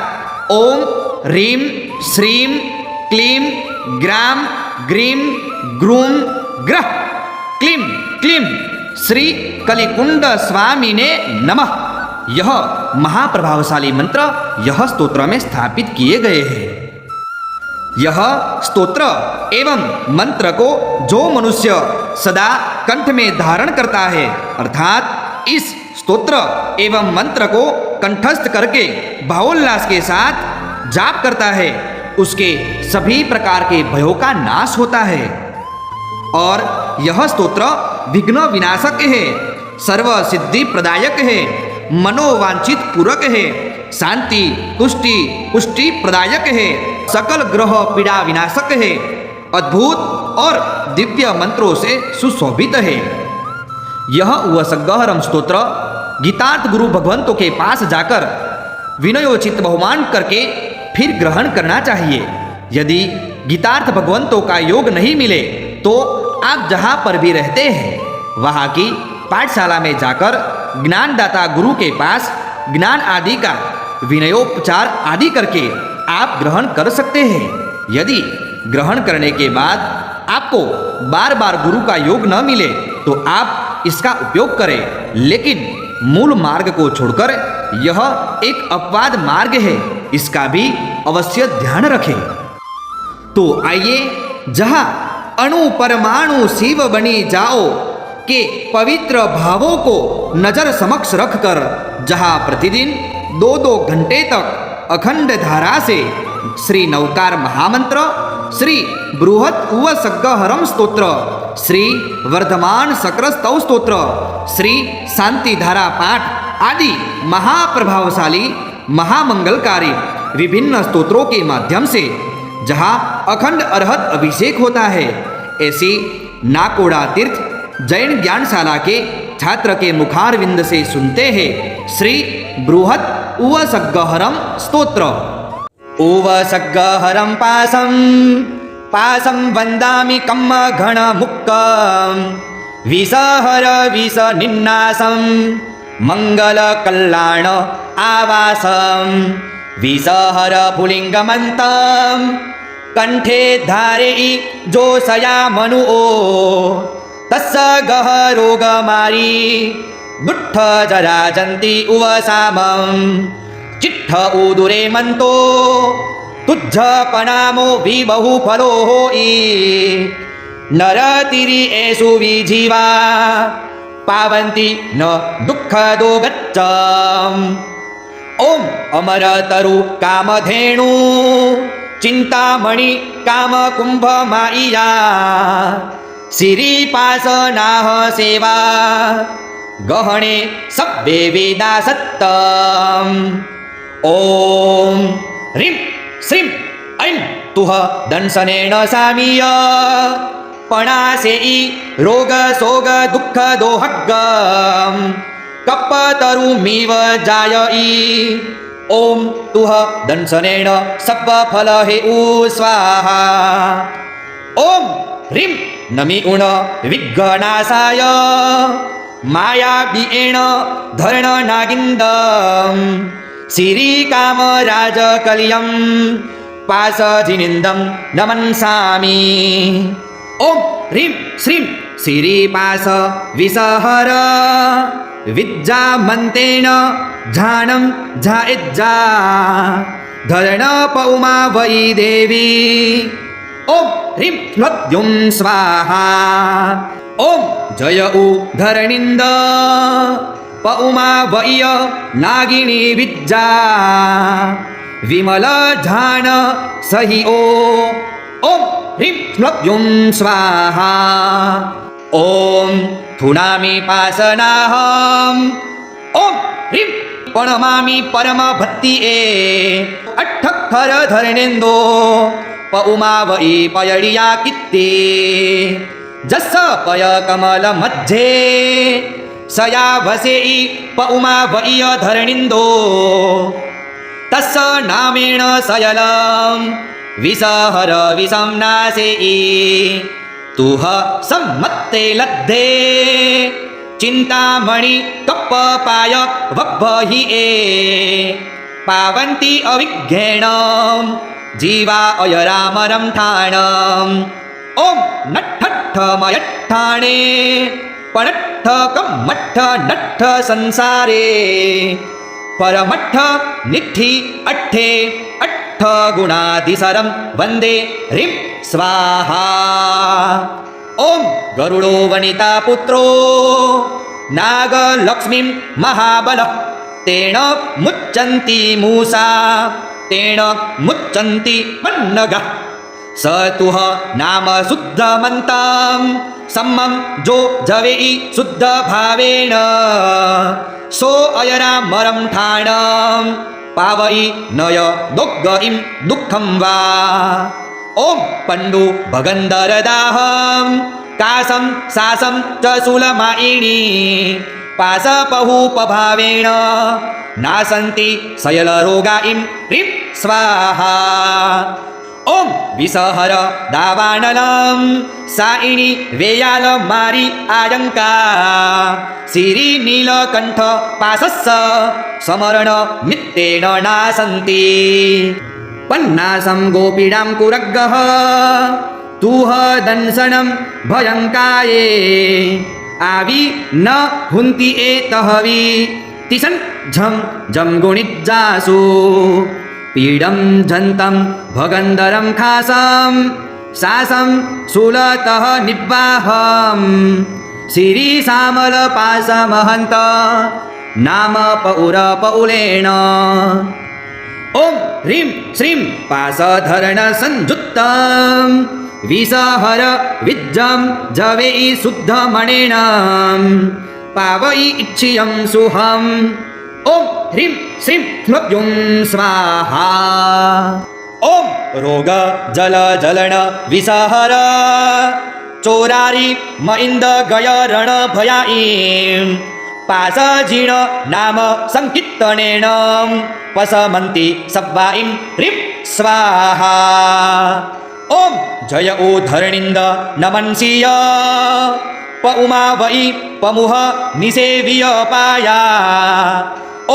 ओम ह्रीम श्रीम क्लीम ग्राम ग्रीम ग्रूम ग्रह क्लीम क्लीम श्री कलिकुंड स्वामिने नमः, यह महाप्रभावशाली मंत्र यह स्तोत्र में स्थापित किए गए हैं। यह स्तोत्र एवं मंत्र को जो मनुष्य सदा कंठ में धारण करता है, अर्थात इस स्तोत्र एवं मंत्र को कंठस्थ करके भावोल्लास के साथ जाप करता है, उसके सभी प्रकार के भयों का नाश होता है। और यह स्तोत्र विघ्न विनाशक है, सर्व सिद्धि प्रदायक है, मनोवांछित पूरक है, शांति तुष्टि पुष्टि प्रदायक है, सकल ग्रह पीड़ा विनाशक है, अद्भुत और दिव्य मंत्रों से सुशोभित है। यह उवसग्गहरम स्तोत्र गीतार्थ गुरु भगवंतों के पास जाकर विनयोचित बहुमान करके फिर ग्रहण करना चाहिए। यदि गीतार्थ भगवंतों का योग नहीं मिले तो आप जहां पर भी रहते हैं वहां की पाठशाला में जाकर ज्ञानदाता गुरु के पास ज्ञान आदि का विनयोपचार आदि करके आप ग्रहण कर सकते हैं। यदि ग्रहण करने के बाद आपको बार बार गुरु का योग न मिले तो आप इसका उपयोग करें, लेकिन मूल मार्ग को छोड़कर यह एक अपवाद मार्ग है, इसका भी अवश्य ध्यान रखें। तो आइए, जहां अणु परमाणु शिव बनी जाओ के पवित्र भावों को नजर समक्ष रखकर जहां प्रतिदिन 2-2 घंटे तक अखंड धारा से श्री नवकार महामंत्र, श्री बृहत उवसग्गहरम स्तोत्र, श्री वर्धमान शक्रस्तव स्तोत्र, श्री शांति धारा पाठ आदि महाप्रभावशाली महामंगलकारी विभिन्न स्तोत्रों के माध्यम से जहां अखंड अरहत अभिषेक होता है, ऐसी नाकोड़ा तीर्थ जैन ज्ञानशाला के छात्र के मुखारविंद से सुनते हैं श्री बृहत उवसग्गहरम स्तोत्र। उवसग्गहरम पासं पासं वन्दामि कम्म घन मुक्कं विषहर विष निन्नासं मंगल कल्याण आवासं विषहर पुलिंगमन्तं कंठे धारयि जोषया मनुओ तस्य गह रोगमारी दुट्ठ जराजन्ति उवसामं चिट्ठ उदुरे मन्तो तुज्झ पनामो विबहु फलो होई नरतिरि एषु विजीवा पावन्ति न दुःखदो गच्छम्। ओम अमरतरु कामधेनु चिंतामणि काम कुंभ माइया श्रीपासनाह सेवा गहणे सब्बे वेदा सत्तम। ओम ह्रीं श्रीं ऐं तुह दंशनेन सामीय पणासेई रोग सोग दुःख दोहग्गम कप्पतरुमिव जायई। ओम तुह दंशनेन सब्ब फल हे उ स्वाहा। ओम ह्रीं नमि उण विघ्नाशाय मायावीएण धरणनागिन्दं श्रीकामराजकलियं पाशजिनिन्दं नमन्सामि। ॐ ह्रीं श्रीं श्रीपाश विषहर विद्यामन्तेन झानं झायज्जा धरणपौमा वै देवी। ॐ ह्रीं ह्लद्युं स्वाहा। ॐ जय उ धरणिन्द पौमा वय नागिनी विद्या विमल झान सहि ओ। ॐ ह्रीं ह्लद्युं स्वाहा। ॐ थुनामि पासनाहम्। ॐ ह्रीं प्रणमामि परमभक्तिये अट्ठक्खर धरणेन्दो पौमा वै पयडिया कित्ते जस्स पय कमल मध्ये सया वसेई पौमा वैय धरणिन्दो तस्य नामेण सयलं विषहर विषं नासेई तुह सम्मत्ते लद्धे चिन्तामणि कप्पपाय वब्बहि ए पावन्ति अविघ्नेण जीवा अयरामरं ठाणम्। ॐ नट्ठट्ठमयट्ठाणे पणट्ठ कम्मट्ठ नट्ठ संसारे परमट्ठ निट्ठि अट्ठे अट्ठ गुणादिसरं वन्दे ह्रीं स्वाहा। ॐ गरुडो वनिता पुत्रो नागलक्ष्मीं महाबलः तेन मुच्यन्ति मूषा तेन मुच्यन्ति पन्नगः स तुह नाम शुद्धमन्तं सम्मं जो जवेई शुद्ध भावेन सो अयरामरं ठाणं पावई नय दोग्गईं दुःखं वा। ॐ पण्डु भगन्धरदाहं कासं सासं च शूलमायिनी पाशपहूपभावेन नासन्ति शयलरोगाईं ह्रीं स्वाहा। ॐ विषहर दावानलं साइणी वेयालमारी आयङ्का श्रीनीलकण्ठ पाशस्य समरण नित्येन नासन्ति पन्नासं गोपीडां कुरग्गः तुह दंशनं भयङ्काये आवि न हुन्ति एतहवि तिसं झं जं गुणिज्जासु पीडं जन्तं भगन्धरं खासं सासं शूलतः निवाहं श्रीश्यामलपाशमहन्त नाम पौरपौलेन। ॐ ह्रीं श्रीं पाशधरणसंयुक्तं विषहर विद्यं जवेई शुद्धमणेन पावई इच्छियं सुहम्। ॐ ह्रीं श्रीं ह्लद्युं स्वाहा। ॐ रोग जल जलन विषहर चोरारी मइन्द गय रण भयाईं पाशजीर्ण नाम संकीर्तनेन पशमन्ति सब्बाईं ह्रीं स्वाहा। ॐ जय ओ धरणिन्द नमन्सीय पौमा वै पमुह निसेव्य पाया। ॐ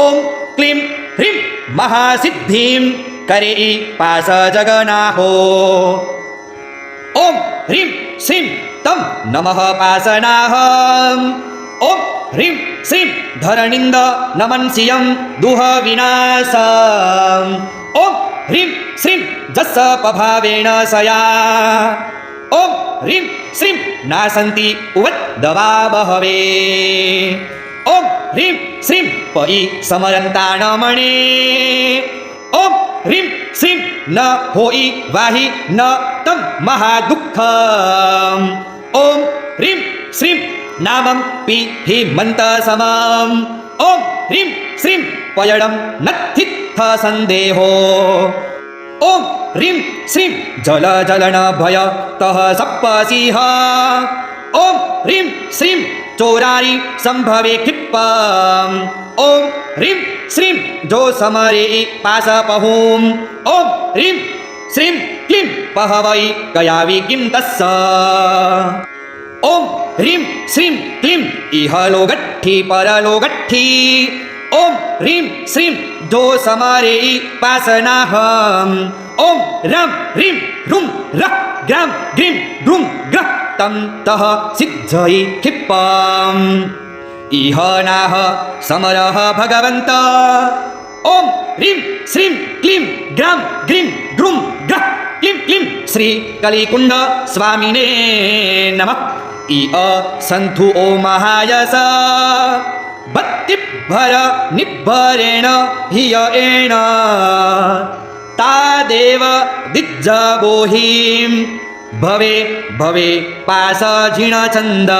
क्लीं ह्रीं महासिद्धिं करेई पाश जगनाहो। ॐ ह्रीं श्रीं तं नमः पाशनाहम्। ॐ ह्रीं श्रीं धरणिन्द नमन्सियं दुह विनाशम्। ॐ ह्रीं श्रीं जस्सपभावेन सया। ॐ ह्रीं श्रीं नासन्ति उवद्दवा बहवे। ॐ ह्रीं श्रीं पयि समरन्ताणमणे। ॐ ह्रीं श्रीं न होई वाहि न तं महादुःखम्। ॐ ह्रीं श्रीं नामं पिहि मन्तसमम्। ॐ ह्रीं श्रीं पयडं नत्थित्थ सन्देहो। ॐ ह्रीं श्रीं जल जलन भय तः सप्पसिंह। ॐ ह्रीं श्रीं चोरारी संभवे क्षिप्पम्। ॐ ह्रीं श्रीं जो समरे पाशपहुम्। ॐ ह्रीं श्रीं क्लीं पहवै कयावि किं तस्य। ॐ ह्रीं श्रीं क्लीं इह लोगट्ठी परलोगट्ठी ओम ह्रीं श्रीं दो समारे पासनाः ओम रं ह्रीं रुं रः ग्रां ग्रीं ग्रूं ग्रः तं तः सिद्धये क्षिप्पम् इह नाह समरः भगवन्त ओम ह्रीं श्रीं क्लीं ग्रां ग्रीं ग्रूं ग्रः क्लीं क्लीं श्री कलिकुण्ड स्वामिने नमः इह सन्धु ओम महायस भक्तिभर निभरेण हियेण तादेव दिज्जबोहिं भवे भवे पासझिणछन्द